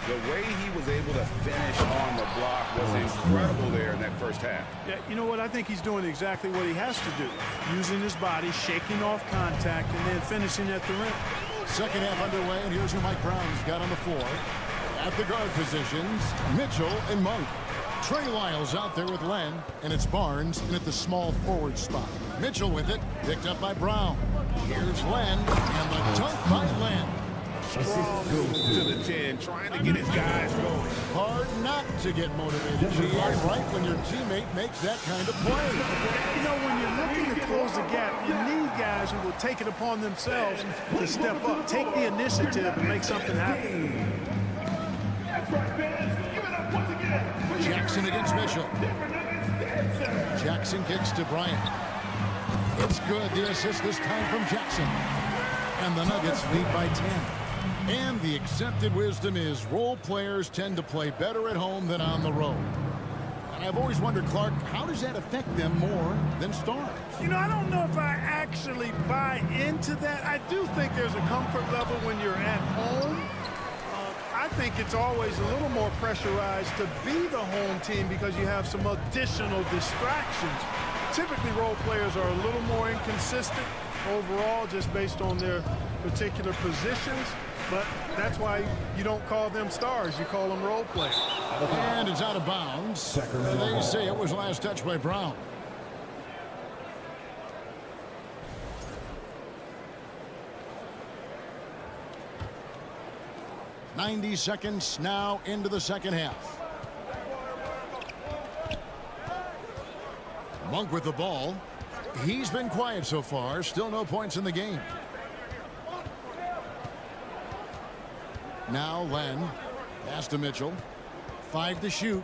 The way he was able to finish on the block was incredible there in that first half. Yeah, you know what? I think he's doing exactly what he has to do. Using his body, shaking off contact, and then finishing at the rim. Second half underway, and here's who Mike Brown's got on the floor. At the guard positions, Mitchell and Monk. Trey Lyles out there with Len, and it's Barnes in at the small forward spot. Mitchell with it, picked up by Brown. Here's Len, and the dunk by Len. Strong move to the 10, trying to get his guys going. Hard not to get motivated, G.R. right when your teammate makes that kind of play. You know, when you're looking to close the gap, you need guys who will take it upon themselves to step up, take the initiative, and make something happen. Jackson against Mitchell. Jackson kicks to Bryant. It's good. The assist this time from Jackson. And the Nuggets lead by 10. And the accepted wisdom is role players tend to play better at home than on the road. And I've always wondered, Clark, how does that affect them more than stars? You know, I don't know if I actually buy into that. I do think there's a comfort level when you're at home. I think it's always a little more pressurized to be the home team because you have some additional distractions. Typically, role players are a little more inconsistent overall just based on their particular positions, but that's why you don't call them stars. You call them role players. And it's out of bounds. They say it was last touched by Brown. "90 seconds now into the second half. Monk with the ball. He's been quiet so far. Still no points in the game. Now Len. Pass to Mitchell. 5 to shoot.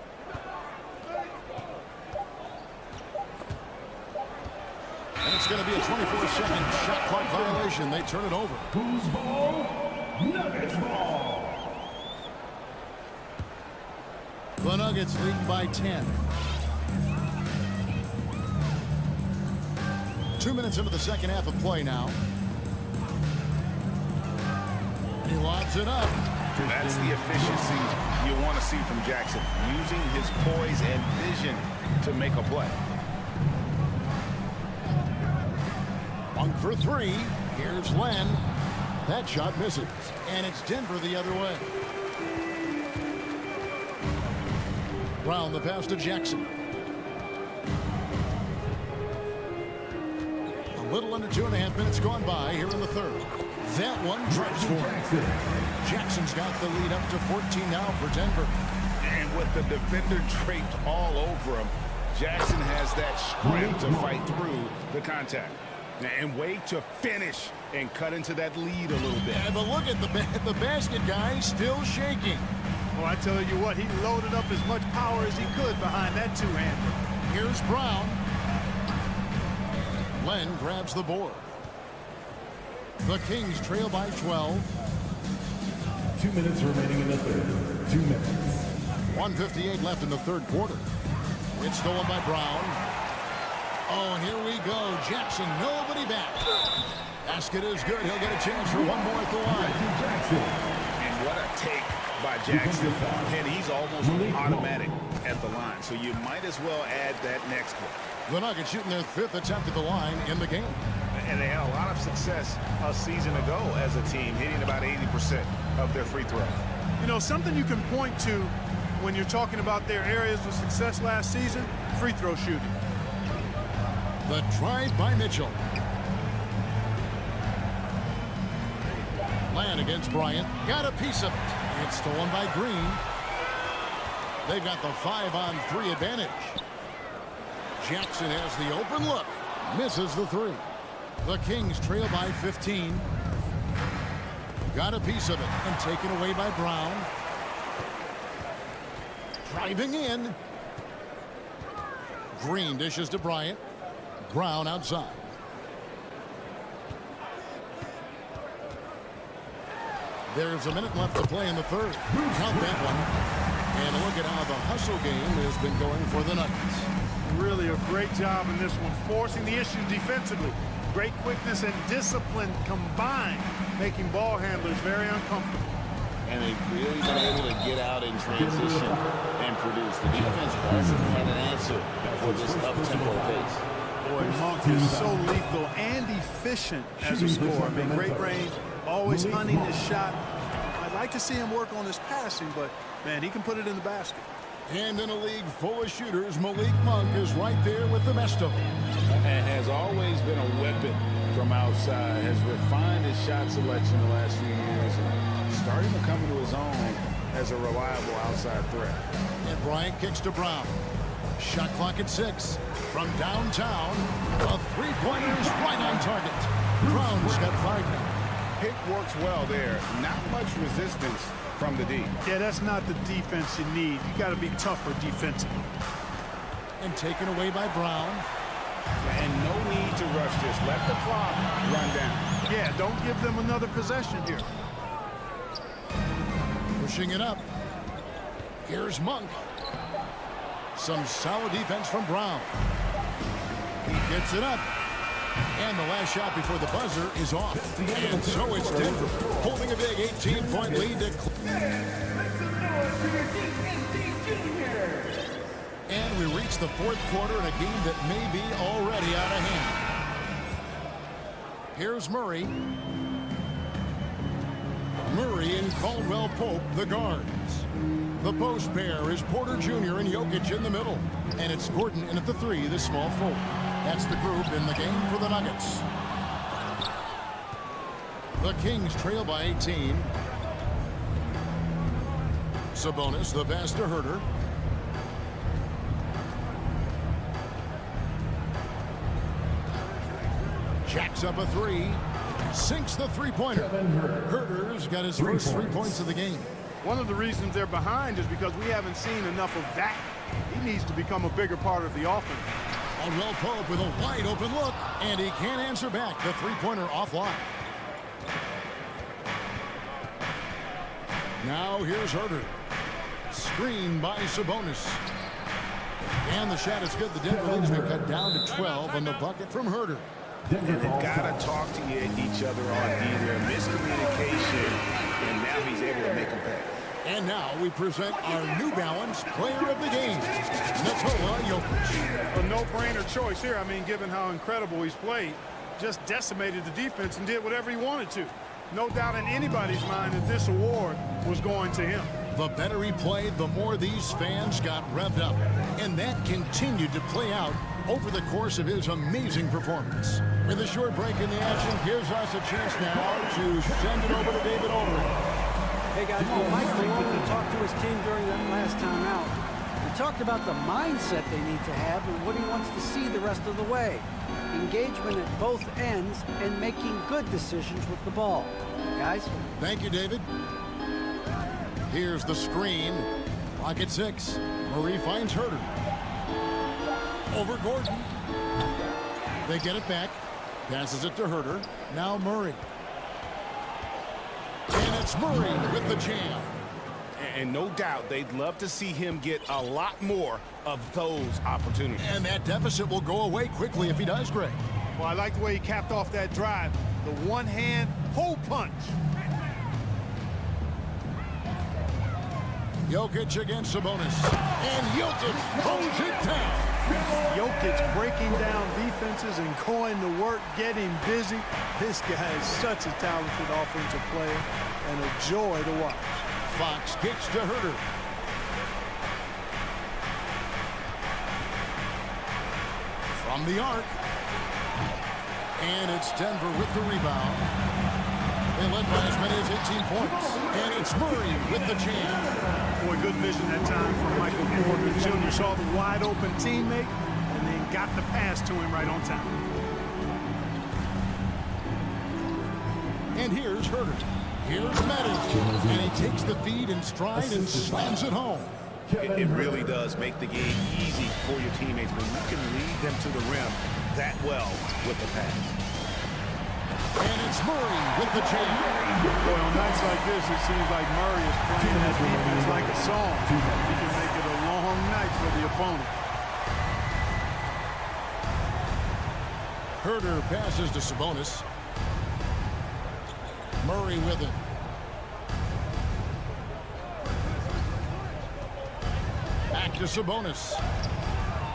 And it's going to be a 24-second shot clock violation. They turn it over. Who's ball? Nuggets ball. The Nuggets leading by 10. 2 minutes into the second half of play now. He lobs it up. That's the efficiency you want to see from Jackson, using his poise and vision to make a play. 1 for 3. Here's Len. That shot misses. And it's Denver the other way. Brown the pass to Jackson. A little under 2.5 minutes gone by here in the third. That one drives for him. Jackson's got the lead up to 14 now for Denver. And with the defender draped all over him, Jackson has that strength to fight through the contact. And wait to finish and cut into that lead a little bit. Yeah, but look at the basket guy still shaking. Well, I tell you what, he loaded up as much power as he could behind that two-hander. Here's Brown. Len grabs the board. The Kings trail by 12. 2 minutes remaining in the third. 2 minutes. 1:58 left in the third quarter. It's stolen by Brown. Oh, and here we go. Jackson, nobody back. Basket is good. He'll get a chance for one more at the line. And what a take by Jackson. And he's almost automatic at the line. So you might as well add that next one. The Nuggets shooting their 5th attempt at the line in the game. And they had a lot of success a season ago as a team, hitting about 80% of their free throws. You know, something you can point to when you're talking about their areas of success last season, free throw shooting. The drive by Mitchell. Land against Bryant. Got a piece of it. It's stolen by Green. They've got the 5-on-3 advantage. Jackson has the open look. Misses the 3. The Kings trail by 15. Got a piece of it and taken away by Brown. Driving in. Green dishes to Bryant. Brown outside. There's a minute left to play in the third. Count that one. And look at how the hustle game has been going for the Nuggets. Really a great job in this one, forcing the issue defensively. Great quickness and discipline combined, making ball handlers very uncomfortable. And they've really been able to get out in transition and produce. The defense hasn't had an answer for this up-tempo pace. Boy, Monk is so lethal and efficient as a scorer. I mean, great range, always hunting his shot. I'd like to see him work on his passing, but, man, he can put it in the basket. And in a league full of shooters, Malik Monk is right there with the best of them. And has always been a weapon from outside. Has refined his shot selection the last few years. And starting to come into his own as a reliable outside threat. And Bryant kicks to Brown. Shot clock at 6. From downtown, a three-pointer is right on target. Brown's got 5 now. Pick works well there. Not much resistance from the D. Yeah, that's not the defense you need. You got to be tougher defensively. And taken away by Brown. And no need to rush this. Let the clock run down. Yeah, don't give them another possession here. Pushing it up. Here's Monk. Some solid defense from Brown. He gets it up. And the last shot before the buzzer is off. And so it's Denver holding a big 18-point lead to and we reach the fourth quarter in a game that may be already out of hand. Here's Murray. Murray and Caldwell Pope, the guards. The post pair is Porter Jr. and Jokic in the middle. And it's Gordon in at the 3, the small forward. That's the group in the game for the Nuggets. The Kings trail by 18. Sabonis, the pass to Herter. Jacks up a 3. Sinks the three-pointer. Herter's got his first 3 points of the game. One of the reasons they're behind is because we haven't seen enough of that. He needs to become a bigger part of the offense. Caldwell Pope with a wide open look, and he can't answer back. The three-pointer offline. Now here's Herter. screen by Sabonis. And the shot is good. The Denver lead has been cut down to 12 on the bucket from Herter. And they've got to talk to each other on either miscommunication, and now he's able to make them pay. And now we present our New Balance Player of the Game, Nikola Jokic. A no-brainer choice here. I mean, given how incredible he's played, just decimated the defense and did whatever he wanted to. No doubt in anybody's mind that this award was going to him. The better he played, the more these fans got revved up. And that continued to play out over the course of his amazing performance. With a short break in the action, gives us a chance now to send it over to David Aldridge. Hey guys, well, Mike Malone talked to his team during that last time out. He talked about the mindset they need to have and what he wants to see the rest of the way. Engagement at both ends and making good decisions with the ball. Guys? Thank you, David. Here's the screen. Clock at 6. Murray finds Herter. Over Gordon. They get it back. Passes it to Herter. Now Murray. And it's Murray with the jam. And no doubt they'd love to see him get a lot more of those opportunities. And that deficit will go away quickly if he does, Greg. Well, I like the way he capped off that drive. The one-hand hole punch. Jokic against Sabonis. And Jokic pulls it down. Jokic breaking down defenses and going to work, getting busy. This guy is such a talented offensive player and a joy to watch. Fox kicks to Herter. From the arc. And it's Denver with the rebound. They led by as many as 18 points. And it's Murray with the jam. Boy, good vision that time from Michael Porter Jr. Saw the wide open teammate and then got the pass to him right on time. And here's Herter. Here's Meadows. And he takes the feed in stride and slams it home. It really does make the game easy for your teammates when you can lead them to the rim that well with the pass. And it's Murray with the jam. Boy, on nights like this, it seems like Murray is playing that defense like a song. He can make it a long night for the opponent. Herter passes to Sabonis. Murray with it. Back to Sabonis.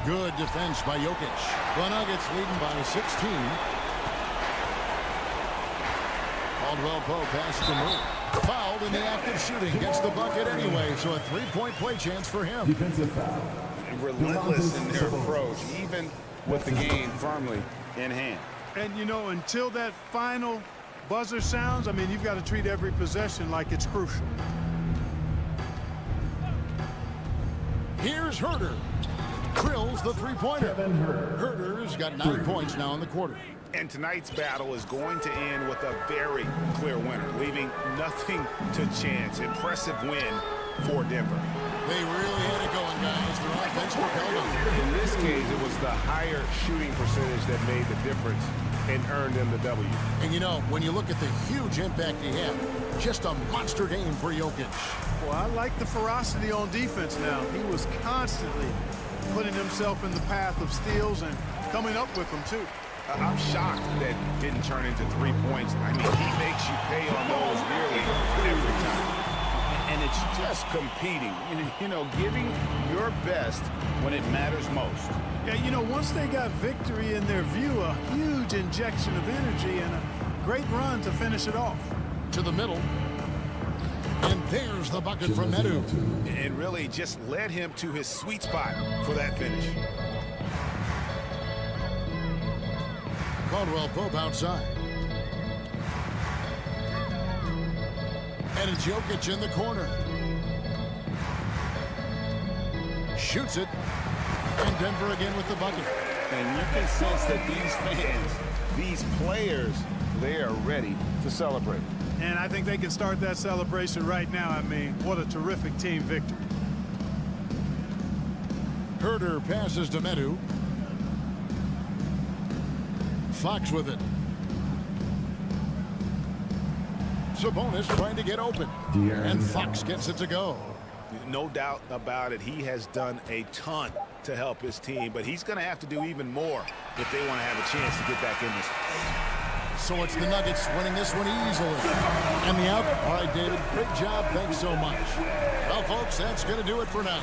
Good defense by Jokic. The Nuggets leading by 16. Caldwell Pope passes to Murray. Fouled in the act of shooting. Gets the bucket anyway, so a three-point play chance for him. Defensive foul. Relentless in their approach, even with the game firmly in hand. And, you know, until that final buzzer sounds, I mean, you've got to treat every possession like it's crucial. Here's Herter. Drills the three-pointer. Herter's got 9 points now in the quarter. And tonight's battle is going to end with a very clear winner, leaving nothing to chance. Impressive win for Denver. They really had it going, guys. Their offense propelled them. In this case, it was the higher shooting percentage that made the difference and earned them the W. And you know, when you look at the huge impact he had, just a monster game for Jokic. Well, I like the ferocity on defense now. He was constantly putting himself in the path of steals and coming up with them, too. I'm shocked that didn't turn into 3 points. I mean, he makes you pay on those nearly every time. And it's just competing, you know, giving your best when it matters most. Yeah, you know, once they got victory in their view, a huge injection of energy and a great run to finish it off. To the middle. And there's the bucket from Medu. It really just led him to his sweet spot for that finish. Caldwell Pope outside. And it's Jokic in the corner. Shoots it. And Denver again with the bucket. And you can sense that these fans, these players, they are ready to celebrate. And I think they can start that celebration right now. I mean, what a terrific team victory. Herter passes to Medu. Fox with it. Sabonis trying to get open. And Fox gets it to go. No doubt about it. He has done a ton to help his team, but he's going to have to do even more if they want to have a chance to get back in this. So it's the Nuggets winning this one easily. And the out. All right, David, great job. Thanks so much. Well, folks, that's going to do it for now.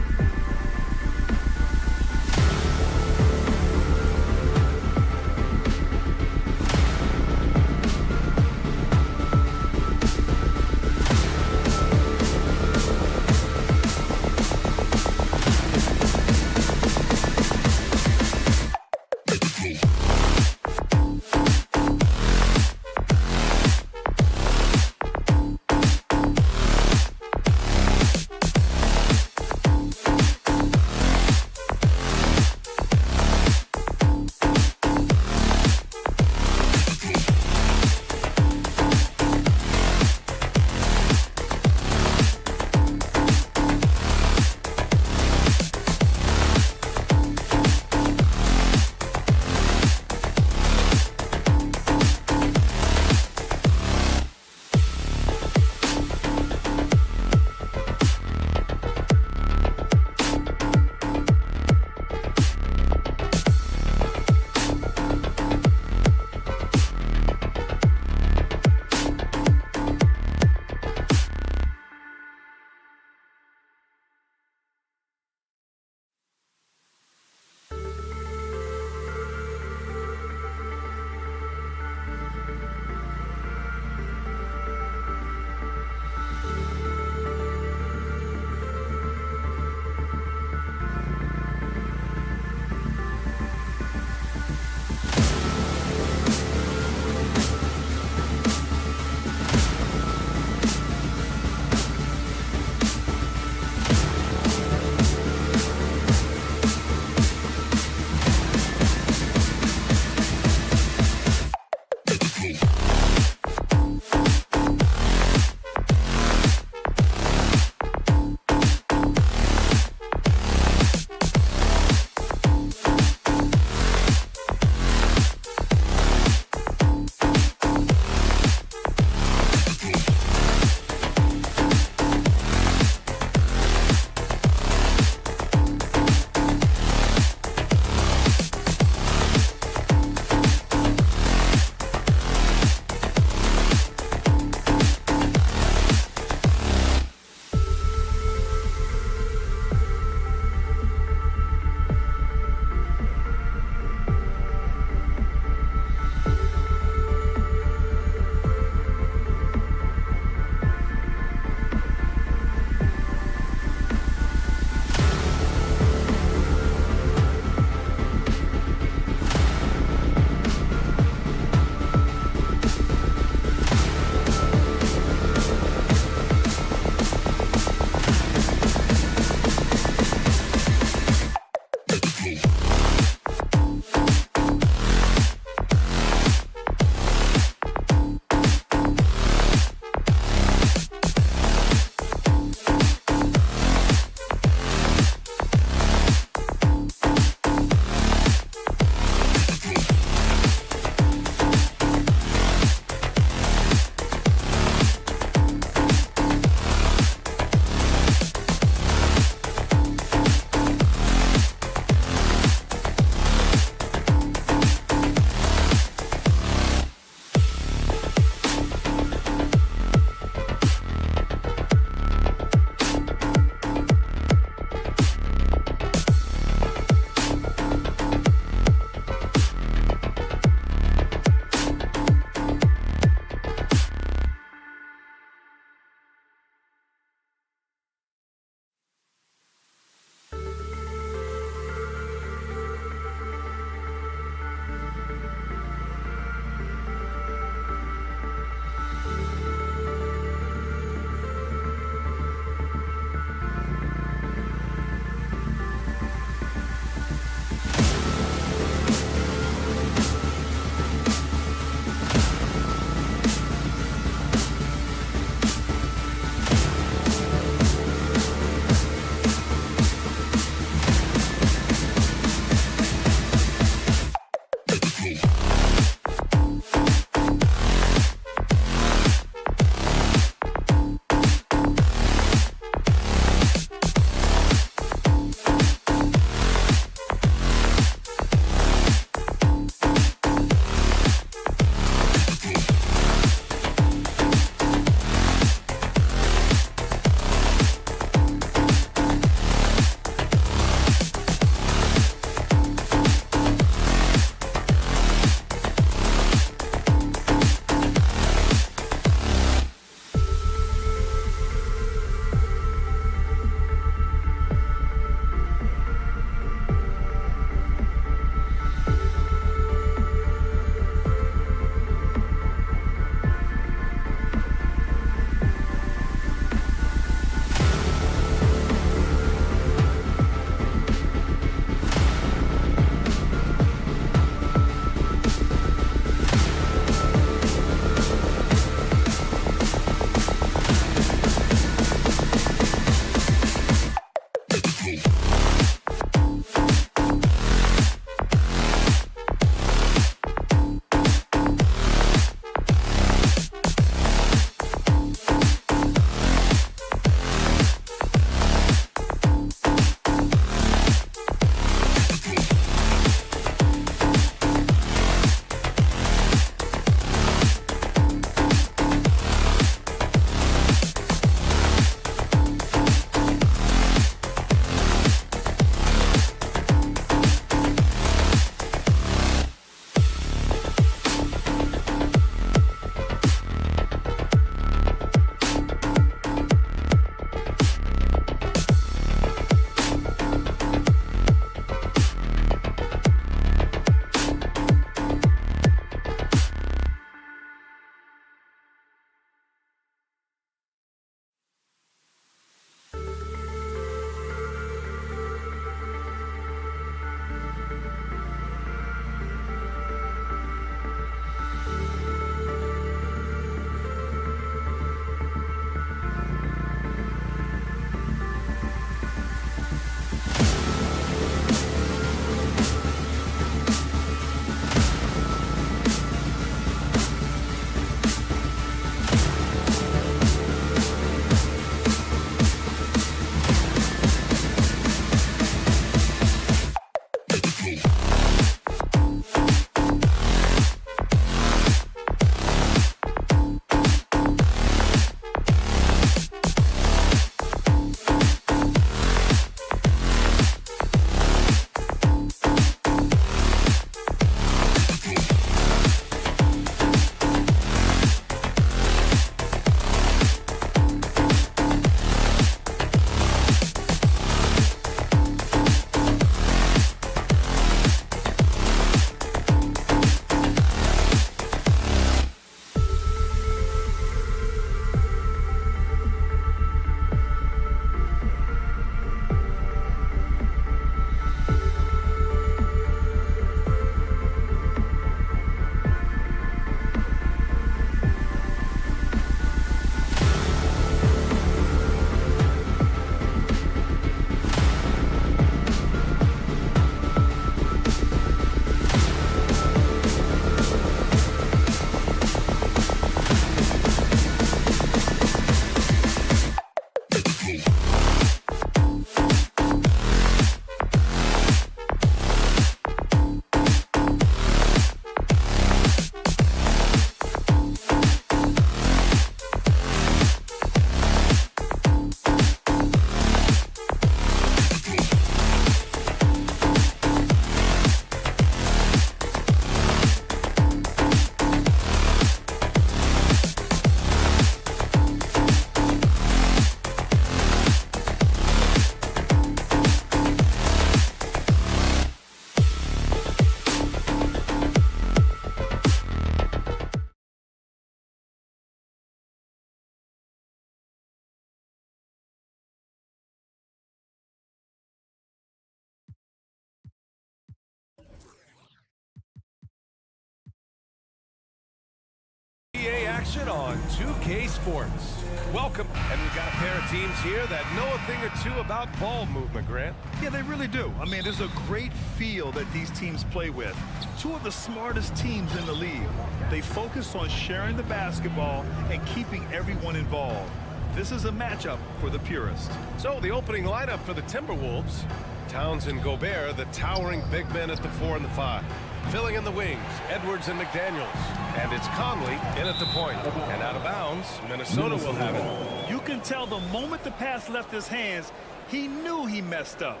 NBA action on 2K Sports. Welcome. And we've got a pair of teams here that know a thing or two about ball movement, Grant. Yeah, they really do. I mean, there's a great feel that these teams play with. Two of the smartest teams in the league. They focus on sharing the basketball and keeping everyone involved. This is a matchup for the purist. So the opening lineup for the Timberwolves. Towns and Gobert, the towering big men at the 4 and the 5. Filling in the wings, Edwards and McDaniels. And it's Conley in at the point. And out of bounds, Minnesota will have it. You can tell the moment the pass left his hands, he knew he messed up.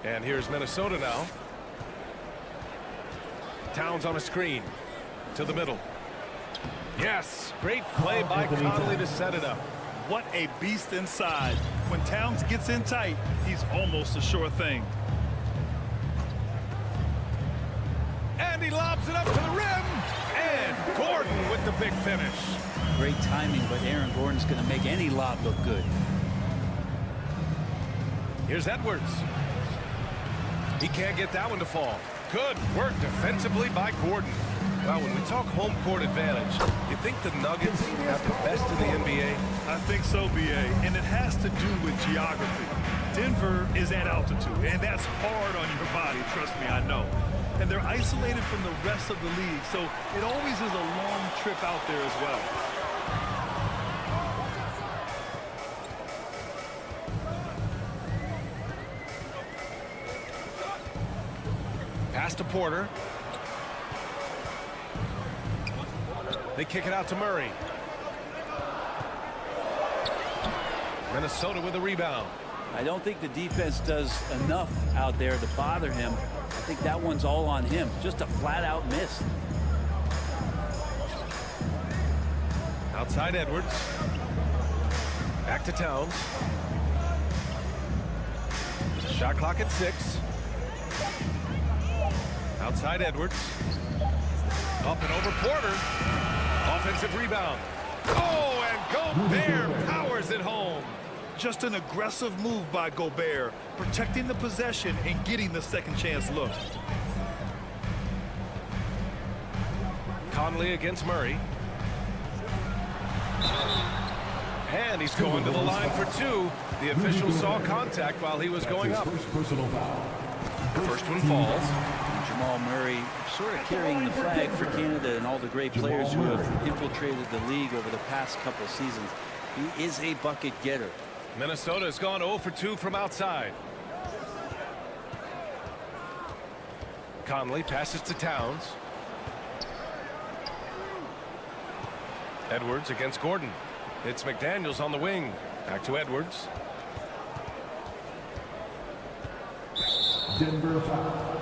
And here's Minnesota now. Towns on a screen. To the middle. Yes, great play by Conley to set it up. What a beast inside. When Towns gets in tight, he's almost a sure thing. And he lobs it up to the rim. And Gordon with the big finish. Great timing, but Aaron Gordon's going to make any lob look good. Here's Edwards. He can't get that one to fall. Good work defensively by Gordon. Well, when we talk home court advantage, you think the Nuggets have the best in the NBA? I think so, B.A., and it has to do with geography. Denver is at altitude, and that's hard on your body, trust me, I know. And they're isolated from the rest of the league, so it always is a long trip out there as well. Pass to Porter. They kick it out to Murray. Minnesota with a rebound. I don't think the defense does enough out there to bother him. I think that one's all on him. Just a flat-out miss. Outside Edwards. Back to Towns. Shot clock at 6. Outside Edwards. Up and over Porter. Offensive rebound. Oh, and Gobert powers it home. Just an aggressive move by Gobert, protecting the possession and getting the second chance look. Conley against Murray. And he's going to the line for 2. The official saw contact while he was going up. First one falls. Jamal Murray sort of carrying the flag for Canada and all the great players who have infiltrated the league over the past couple seasons. He is a bucket getter. Minnesota has gone 0 for 2 from outside. Conley passes to Towns. Edwards against Gordon. It's McDaniels on the wing. Back to Edwards. Denver foul.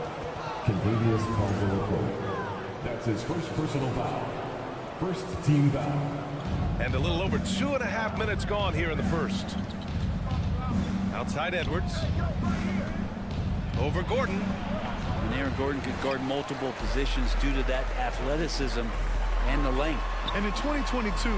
Contavious Caldwell-Pope. That's his first personal foul. First team foul. And a little over 2.5 minutes gone here in the first. Outside Edwards. Over Gordon. And Aaron Gordon could guard multiple positions due to that athleticism and the length. And in 2022,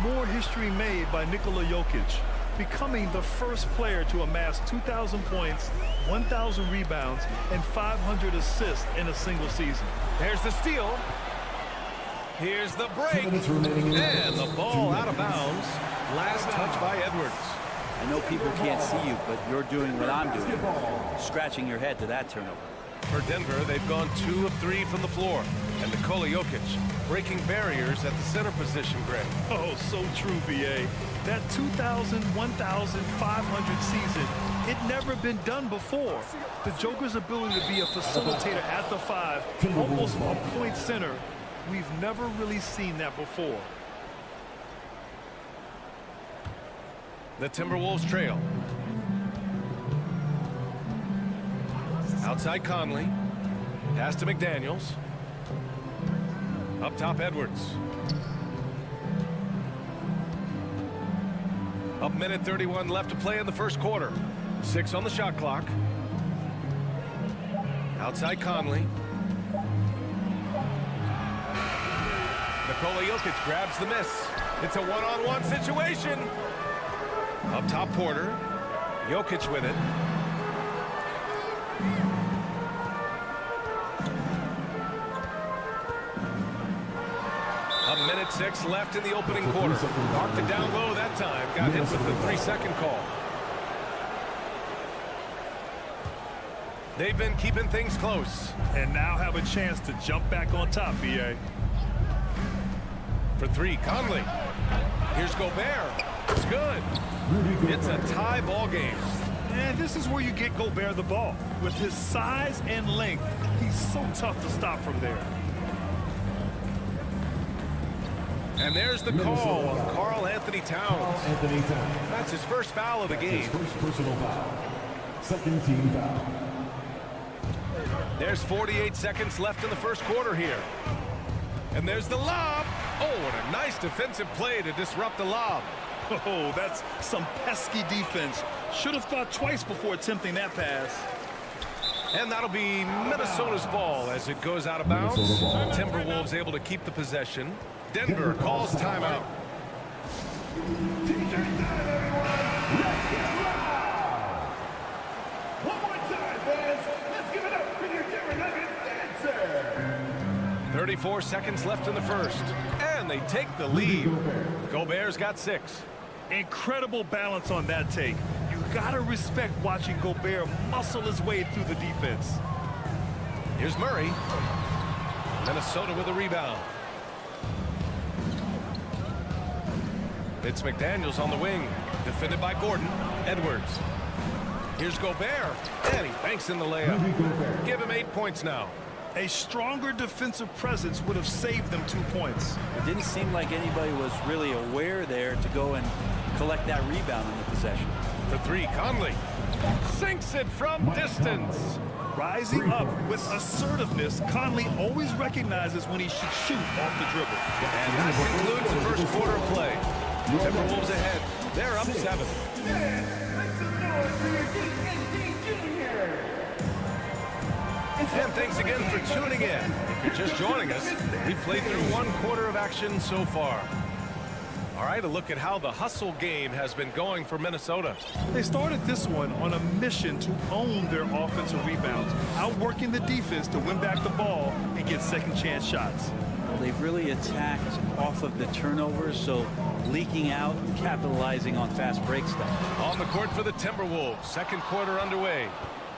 more history made by Nikola Jokic, becoming the first player to amass 2,000 points, 1,000 rebounds, and 500 assists in a single season. There's the steal. Here's the break. And the ball out of bounds. Last touch by Edwards. I know people can't see you, but you're doing what I'm doing. Scratching your head to that turnover. For Denver, they've gone 2 of 3 from the floor. And Nikola Jokic breaking barriers at the center position, Greg. Oh, so true, B.A. That 2,000, 1,500 season, it never been done before. The Joker's ability to be a facilitator at the 5, almost a point center, we've never really seen that before. The Timberwolves trail. Outside Conley. Pass to McDaniels. Up top Edwards. Up minute 31 left to play in the first quarter. 6 on the shot clock. Outside Conley. Nikola Jokic grabs the miss. It's a one-on-one situation. Up top Porter. Jokic with it. A minute 6 left in the opening quarter. Marked it down low that time. Got hit with the 3-second call. They've been keeping things close. And now have a chance to jump back on top, B.A. For 3, Conley. Here's Gobert. It's good. It's a tie ball game. And this is where you get Gobert the ball. With his size and length, he's so tough to stop from there. And there's the call on Karl Anthony Towns. That's his first foul of the game. First personal foul. Second team foul. There's 48 seconds left in the first quarter here. And there's the lob. Oh, and a nice defensive play to disrupt the lob. Oh, that's some pesky defense. Should have thought twice before attempting that pass. And that'll be Minnesota's ball as it goes out of bounds. Timberwolves able to keep the possession. Denver calls timeout. One more time, fans. Let's give it up for your Denver Nuggets dancer. 34 seconds left in the first. And they take the lead. Gobert's got 6. Incredible balance on that take. You gotta respect watching Gobert muscle his way through the defense. Here's Murray. Minnesota with a rebound. It's McDaniels on the wing. Defended by Gordon. Edwards. Here's Gobert. And he banks in the layup. Give him 8 points now. A stronger defensive presence would have saved them 2 points. It didn't seem like anybody was really aware there to go and collect that rebound in the possession. For 3, Conley. Sinks it from distance. Rising up with assertiveness, Conley always recognizes when he should shoot off the dribble. And that concludes the first quarter of play. Timberwolves ahead. They're up 7. And thanks again for tuning in. If you're just joining us, we played through 1 quarter of action so far. All right, a look at how the hustle game has been going for Minnesota. They started this one on a mission to own their offensive rebounds, outworking the defense to win back the ball and get second chance shots. Well, they've really attacked off of the turnovers, so leaking out and capitalizing on fast break stuff. On the court for the Timberwolves, second quarter underway.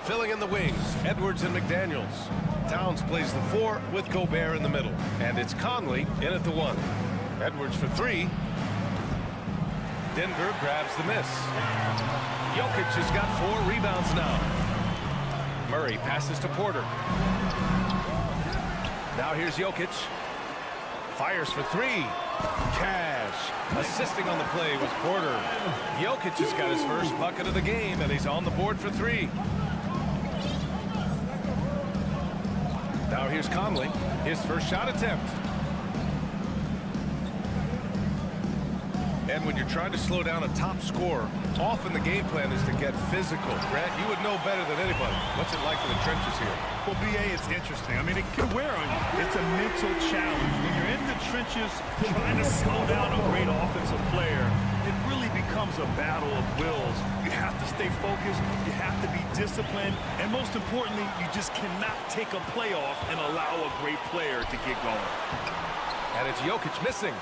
Filling in the wings, Edwards and McDaniels. Towns plays the 4 with Gobert in the middle. And it's Conley in at the 1. Edwards for 3. Denver grabs the miss. Jokic has got 4 rebounds now. Murray passes to Porter. Now here's Jokic. Fires for three. Cash. Assisting on the play was Porter. Jokic has got his first bucket of the game, and he's on the board for three. Now here's Conley. His first shot attempt. And when you're trying to slow down a top scorer, often the game plan is to get physical. Grant, you would know better than anybody. What's it like in the trenches here? Well, B.A., it's interesting. I mean, it can wear on you. It's a mental challenge. When you're in the trenches trying to slow down a great offensive player, it really becomes a battle of wills. You have to stay focused. You have to be disciplined. And most importantly, you just cannot take a play off and allow a great player to get going. And it's Jokic missing.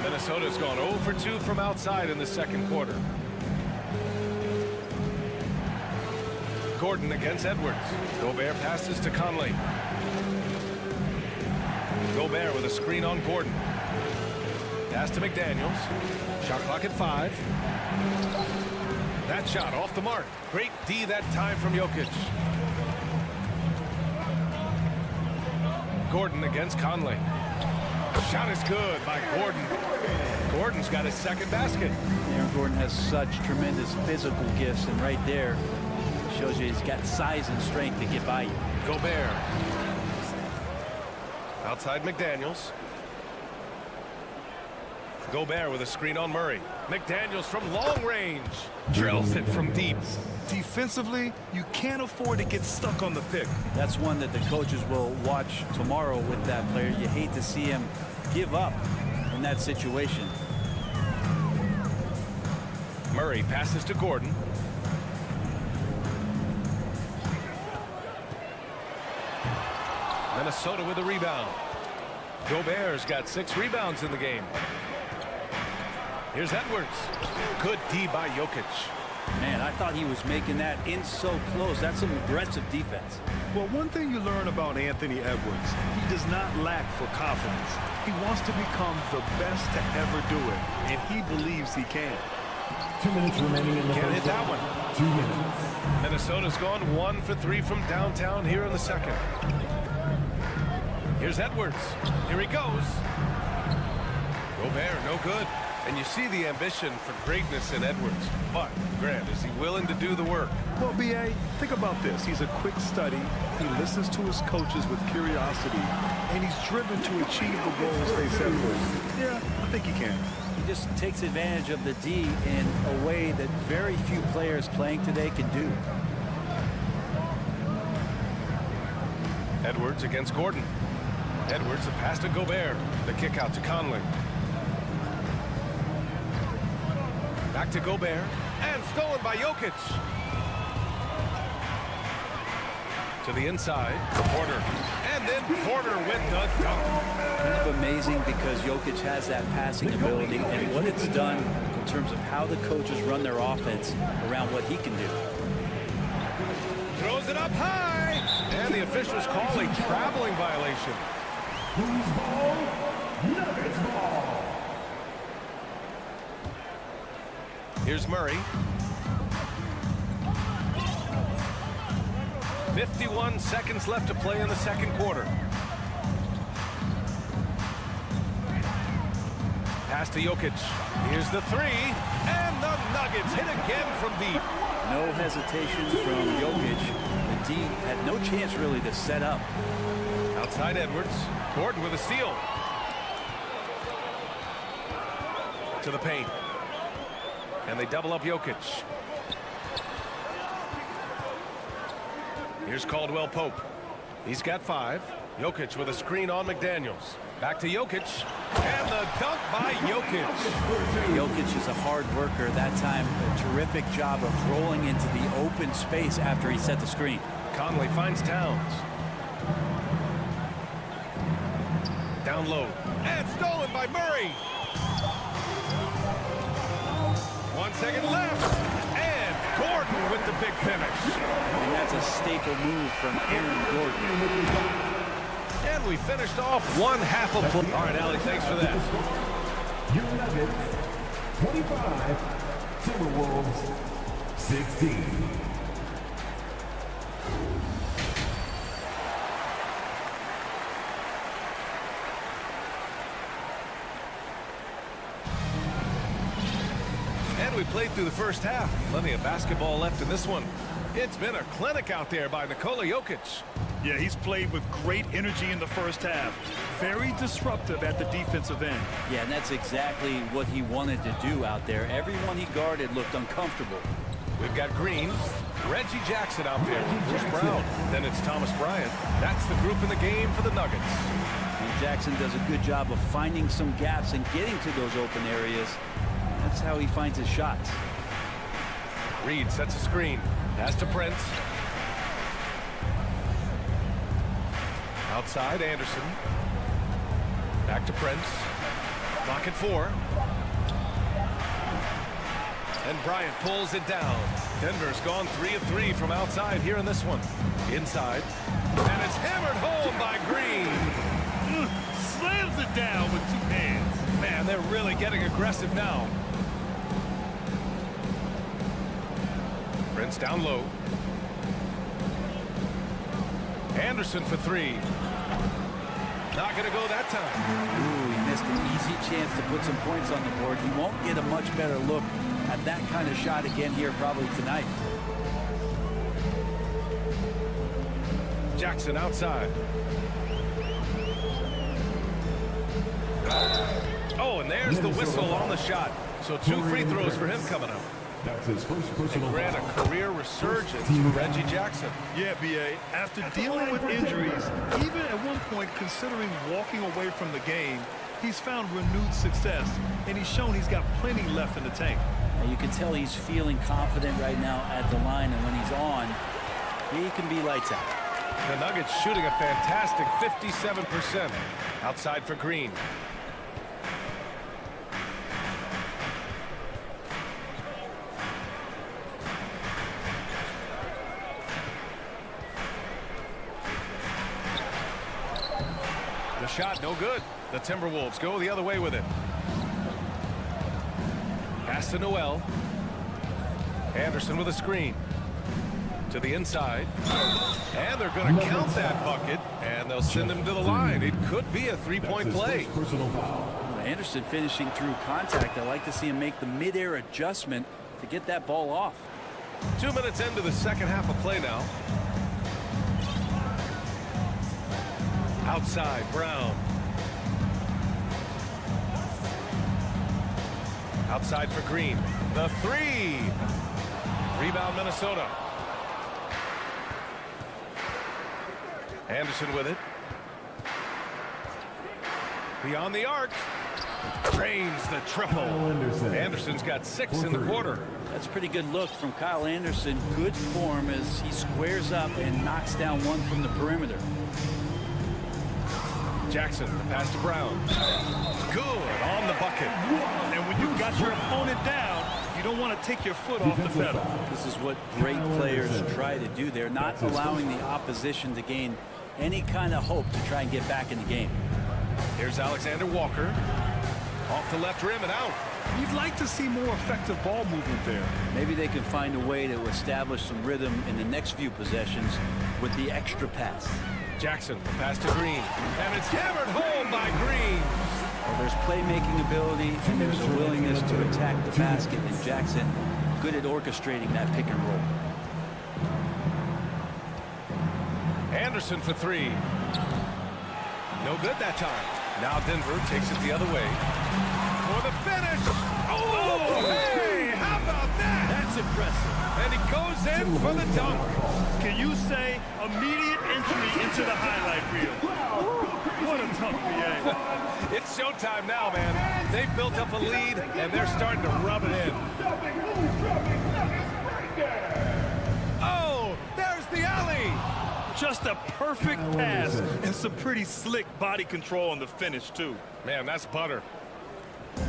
Minnesota's gone 0 for 2 from outside in the second quarter. Gordon against Edwards. Gobert passes to Conley. Gobert with a screen on Gordon. Pass to McDaniels. Shot clock at 5. That shot off the mark. Great D that time from Jokic. Gordon against Conley. Shot is good by Gordon. Gordon's got his second basket. Aaron Gordon has such tremendous physical gifts, and right there shows you he's got size and strength to get by you. Gobert. Outside McDaniels. Gobert with a screen on Murray. McDaniels from long range. Drills it from deep. Defensively, you can't afford to get stuck on the pick. That's one that the coaches will watch tomorrow with that player. You hate to see him give up in that situation. Murray passes to Gordon. Minnesota with a rebound. Gobert's got 6 rebounds in the game. Here's Edwards. Good D by Jokic. Man, I thought he was making that in so close. That's some aggressive defense. Well, one thing you learn about Anthony Edwards, he does not lack for confidence. He wants to become the best to ever do it, and he believes he can. 2 minutes remaining in the Can't hit first that half. one. 2 minutes. Minnesota's gone 1 for 3 from downtown here in the second. Here's Edwards. Here he goes. Gobert, no good. And you see the ambition for greatness in Edwards. But, Grant, is he willing to do the work? Well, B.A., think about this. He's a quick study. He listens to his coaches with curiosity, and he's driven to achieve the goals they set for him. Yeah, I think he can. He just takes advantage of the D in a way that very few players playing today can do. Edwards against Gordon. Edwards, the pass to Gobert. The kick out to Conley. Back to Gobert. And stolen by Jokic. To the inside. Porter. And then Porter with the dunk. Kind of amazing because Jokic has that passing ability and what it's done in terms of how the coaches run their offense around what he can do. Throws it up high. And the officials call a traveling violation. Who's ball? Nuggets ball. Here's Murray. 51 seconds left to play in the second quarter. Pass to Jokic. Here's the 3. And the Nuggets hit again from deep. No hesitation from Jokic. The D had no chance really to set up. Outside Edwards. Gordon with a steal. To the paint. And they double up Jokic. Here's Caldwell Pope. He's got 5. Jokic with a screen on McDaniels. Back to Jokic. And the dunk by Jokic. Jokic is a hard worker. That time, a terrific job of rolling into the open space after he set the screen. Conley finds Towns. Down low. And stolen by Murray. 1 second left. And Gordon with the big finish. And that's a staple move from Aaron Gordon. And we finished off one half of play. All right, Allie, thanks for that. Your Nuggets, 25. Timberwolves, 16. we played through the first half. Plenty of basketball left in this one. It's been a clinic out there by Nikola Jokic. Yeah, he's played with great energy in the first half. Very disruptive at the defensive end. Yeah, and that's exactly what he wanted to do out there. Everyone he guarded looked uncomfortable. We've got Green, Reggie Jackson out there, Bruce Brown, then it's Thomas Bryant. That's the group in the game for the Nuggets. And Jackson does a good job of finding some gaps and getting to those open areas. That's how he finds his shots. Reed sets a screen, pass to Prince. Outside, Anderson. Back to Prince. Clock at 4. And Bryant pulls it down. Denver's gone 3 of 3 from outside here in this one. Inside. And it's hammered home by Green. Slams it down with 2 hands. Man, they're really getting aggressive now. Prince down low. Anderson for 3. Not going to go that time. Ooh, he missed an easy chance to put some points on the board. He won't get a much better look at that kind of shot again here probably tonight. Jackson outside. Oh, and there's the whistle on the shot. So 2 free throws for him coming up. That's his first personal And grant foul. a career resurgence for Reggie Jackson. Yeah, B.A., after dealing with injuries, even at one point considering walking away from the game, he's found renewed success, and he's shown he's got plenty left in the tank. And you can tell he's feeling confident right now at the line, and when he's on, he can be lights out. The Nuggets shooting a fantastic 57%. Outside for Green. The shot no good. The Timberwolves go the other way with it. Pass to Noel. Anderson with a screen. To the inside. And they're going to count that bucket. And they'll send him to the line. It could be a 3-point play. Personal foul. Anderson finishing through contact. I like to see him make the mid-air adjustment to get that ball off. 2 minutes into the second half of play now. Outside, Brown. Outside for Green. The 3. Rebound, Minnesota. Anderson with it. Beyond the arc. Drains the triple. Anderson's got 6 in the quarter. That's a pretty good look from Kyle Anderson. Good form as he squares up and knocks down one from the perimeter. Jackson, the pass to Brown. Good on the bucket. And when you've got your opponent down, you don't want to take your foot off the pedal. This is what great players try to do. They're not allowing the opposition to gain any kind of hope to try and get back in the game. Here's Alexander Walker. Off the left rim and out. You'd like to see more effective ball movement there. Maybe they can find a way to establish some rhythm in the next few possessions with the extra pass. Jackson, pass to Green. And it's hammered home by Green. Well, there's playmaking ability and there's a willingness to attack the basket. And Jackson, good at orchestrating that pick and roll. Anderson for 3. No good that time. Now Denver takes it the other way. For the finish. Oh, hey, how about that? That's impressive. And he goes in for the dunk. Can you say immediate entry into the highlight reel? What a dunk, B.A. It's showtime now, man. They've built up a lead, and they're starting to rub it in. Oh, there's the alley. Just a perfect pass and some pretty slick body control on the finish, too. Man, that's butter.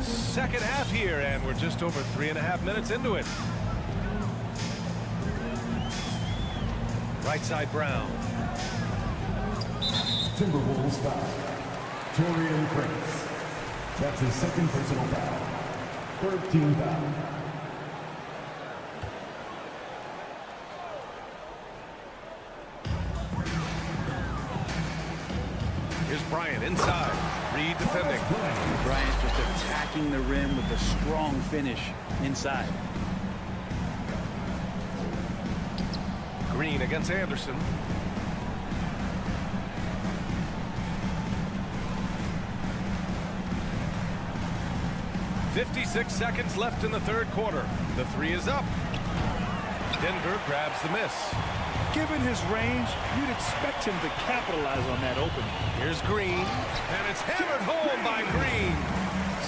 Second half here, and we're just over 3.5 minutes into it. Right side, Brown. Timberwolves foul. Torian Prince. That's his second personal foul. Third team foul. Here's Bryant inside. Reed defending. Bryant just attacking the rim with a strong finish inside. Green against Anderson. "56 seconds left in the third quarter. The three is up. Denver grabs the miss. Given his range, you'd expect him to capitalize on that opening. Here's Green, and it's hammered home by Green.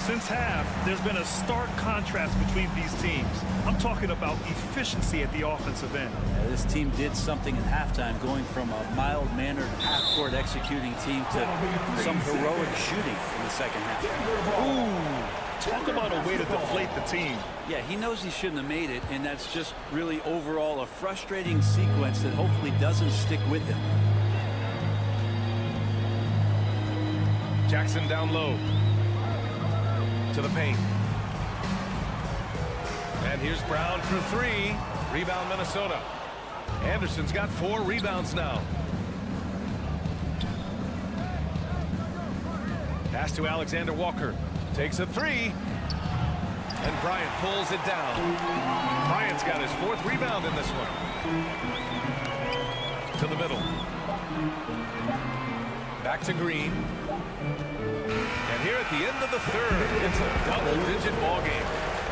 Since half, there's been a stark contrast between these teams. I'm talking about efficiency at the offensive end. Yeah, this team did something in halftime, going from a mild-mannered half-court executing team to some heroic shooting in the second half. Ooh, talk about a way to deflate the team. Yeah, he knows he shouldn't have made it, and that's just really overall a frustrating sequence that hopefully doesn't stick with him. Jackson down low. To the paint. And here's Brown for three. Rebound Minnesota. Anderson's got 4 rebounds now. Pass to Alexander Walker. Takes a 3. And Bryant pulls it down. Bryant's got his 4th rebound in this one. To the middle. Back to Green. And here at the end of the third, it's a double-digit ball game.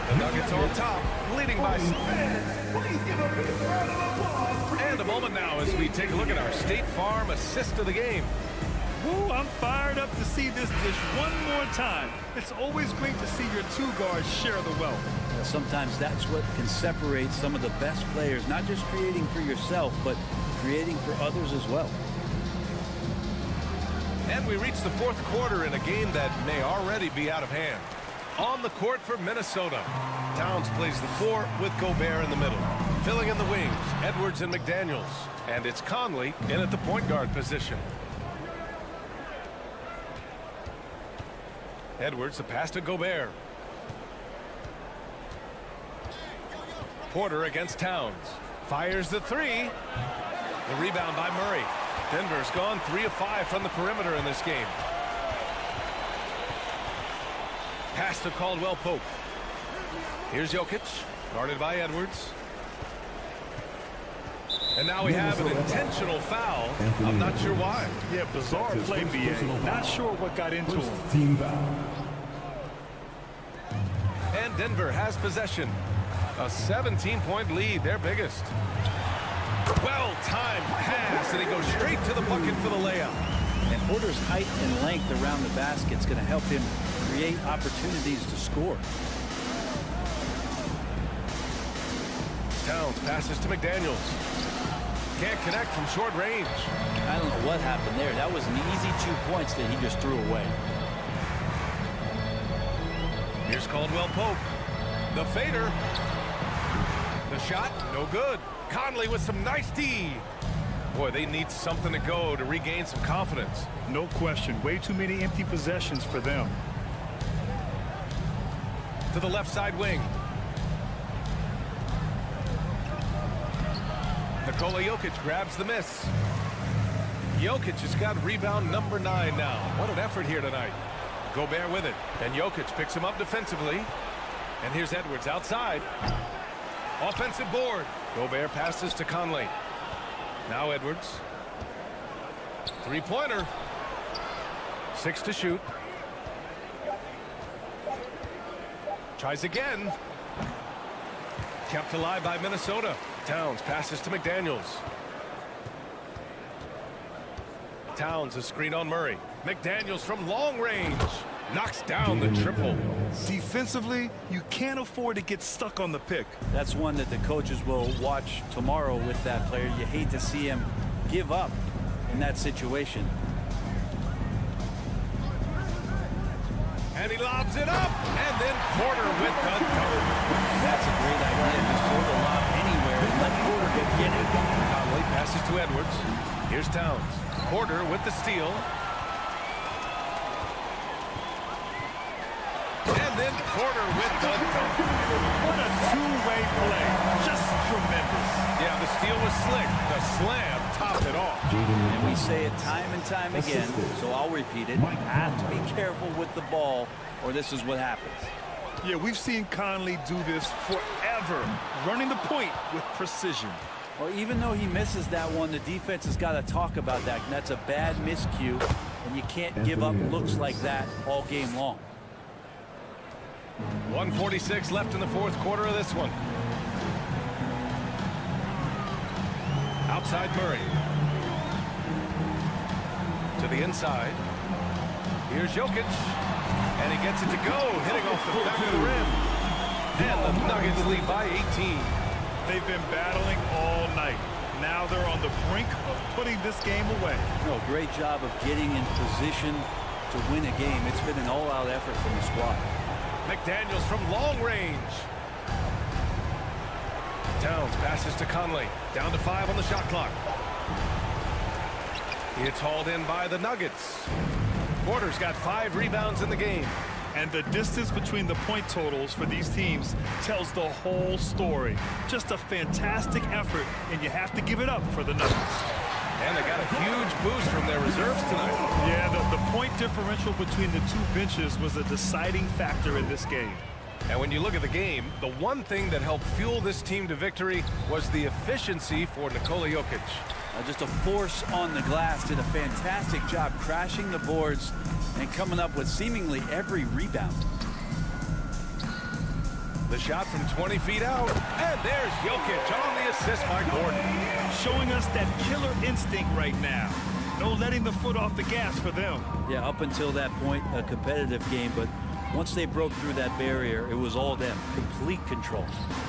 The Nuggets on top, leading by 7. And a moment now as we take a look at our State Farm assist of the game. Ooh, I'm fired up to see this dish one more time. It's always great to see your 2 guards share the wealth. Sometimes that's what can separate some of the best players, not just creating for yourself, but creating for others as well. And we reach the 4th quarter in a game that may already be out of hand. On the court for Minnesota, Towns plays the 4 with Gobert in the middle. Filling in the wings, Edwards and McDaniels. And it's Conley in at the point guard position. Edwards, the pass to Gobert. Porter against Towns. Fires the 3. The rebound by Murray. Denver's gone 3 of 5 from the perimeter in this game. Pass to Caldwell Pope. Here's Jokic, guarded by Edwards. And now we have an intentional foul. I'm not sure why. Yeah, bizarre play, B.A. Not sure what got into him. Team foul. And Denver has possession. A 17-point lead, their biggest. Well-timed pass, and he goes straight to the bucket for the layup. And Porter's height and length around the basket is going to help him create opportunities to score. Towns passes to McDaniels. Can't connect from short range. I don't know what happened there. That was an easy 2 points that he just threw away. Here's Caldwell Pope. The fader. The shot, no good. Conley with some nice D. Boy, they need something to go to regain some confidence. No question. Way too many empty possessions for them. To the left side wing. Nikola Jokic grabs the miss. Jokic has got rebound number 9 now. What an effort here tonight. Gobert with it. And Jokic picks him up defensively. And here's Edwards outside. Offensive board. Gobert passes to Conley. Now Edwards. 3-pointer. 6 to shoot. Tries again. Kept alive by Minnesota. Towns passes to McDaniels. Towns a screen on Murray. McDaniels from long range. Knocks down the triple. Defensively, you can't afford to get stuck on the pick. That's one that the coaches will watch tomorrow with that player. You hate to see him give up in that situation. And he lobs it up. And then Porter with the dunk. That's a great idea. Just throw the lob anywhere and let Porter get it. Conley passes to Edwards. Here's Towns. Porter with the steal. And then Porter with the dunk. What a two-way play. Just tremendous. Yeah, the steal was slick. The slam topped it off. And we say it time and time again, so I'll repeat it. You have to be careful with the ball, or this is what happens. Yeah, we've seen Conley do this forever, running the point with precision. Well, even though he misses that one, the defense has got to talk about that. And that's a bad miscue, and you can't give up looks like that all game long. 1:46 left in the fourth quarter of this one. Outside Murray. To the inside. Here's Jokic. And he gets it to go, hitting off the back of the rim. And the Nuggets lead by 18. They've been battling all night. Now they're on the brink of putting this game away. No, great job of getting in position to win a game. It's been an all-out effort from the squad. McDaniels from long range. Towns passes to Conley. Down to 5 on the shot clock. It's hauled in by the Nuggets. Porter's got 5 rebounds in the game. And the distance between the point totals for these teams tells the whole story. Just a fantastic effort, and you have to give it up for the Nuggets. And they got a huge boost from their reserves tonight. Yeah, the point differential between the two benches was a deciding factor in this game. And when you look at the game, the one thing that helped fuel this team to victory was the efficiency for Nikola Jokic. Just a force on the glass, did a fantastic job crashing the boards and coming up with seemingly every rebound. The shot from 20 feet out, and there's Jokic on the assist by Gordon. Showing us that killer instinct right now. No letting the foot off the gas for them. Yeah, up until that point, a competitive game, but once they broke through that barrier, it was all them. Complete control.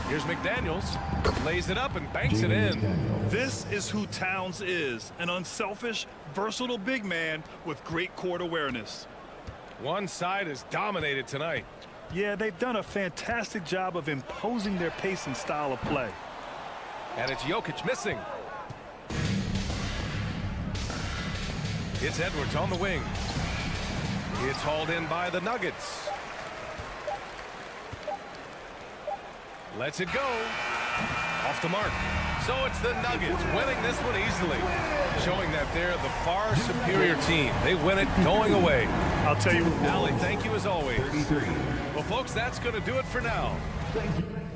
Here's McDaniels. Lays it up and banks it in. This is who Towns is. An unselfish, versatile big man with great court awareness. One side is dominated tonight. Yeah, they've done a fantastic job of imposing their pace and style of play. And it's Jokic missing. It's Edwards on the wing. It's hauled in by the Nuggets. Lets it go. Off the mark. So it's the Nuggets winning this one easily. Showing that they're the far superior team. They win it going away. I'll tell you. Allie, thank you as always. Well, folks, that's going to do it for now. Thank you.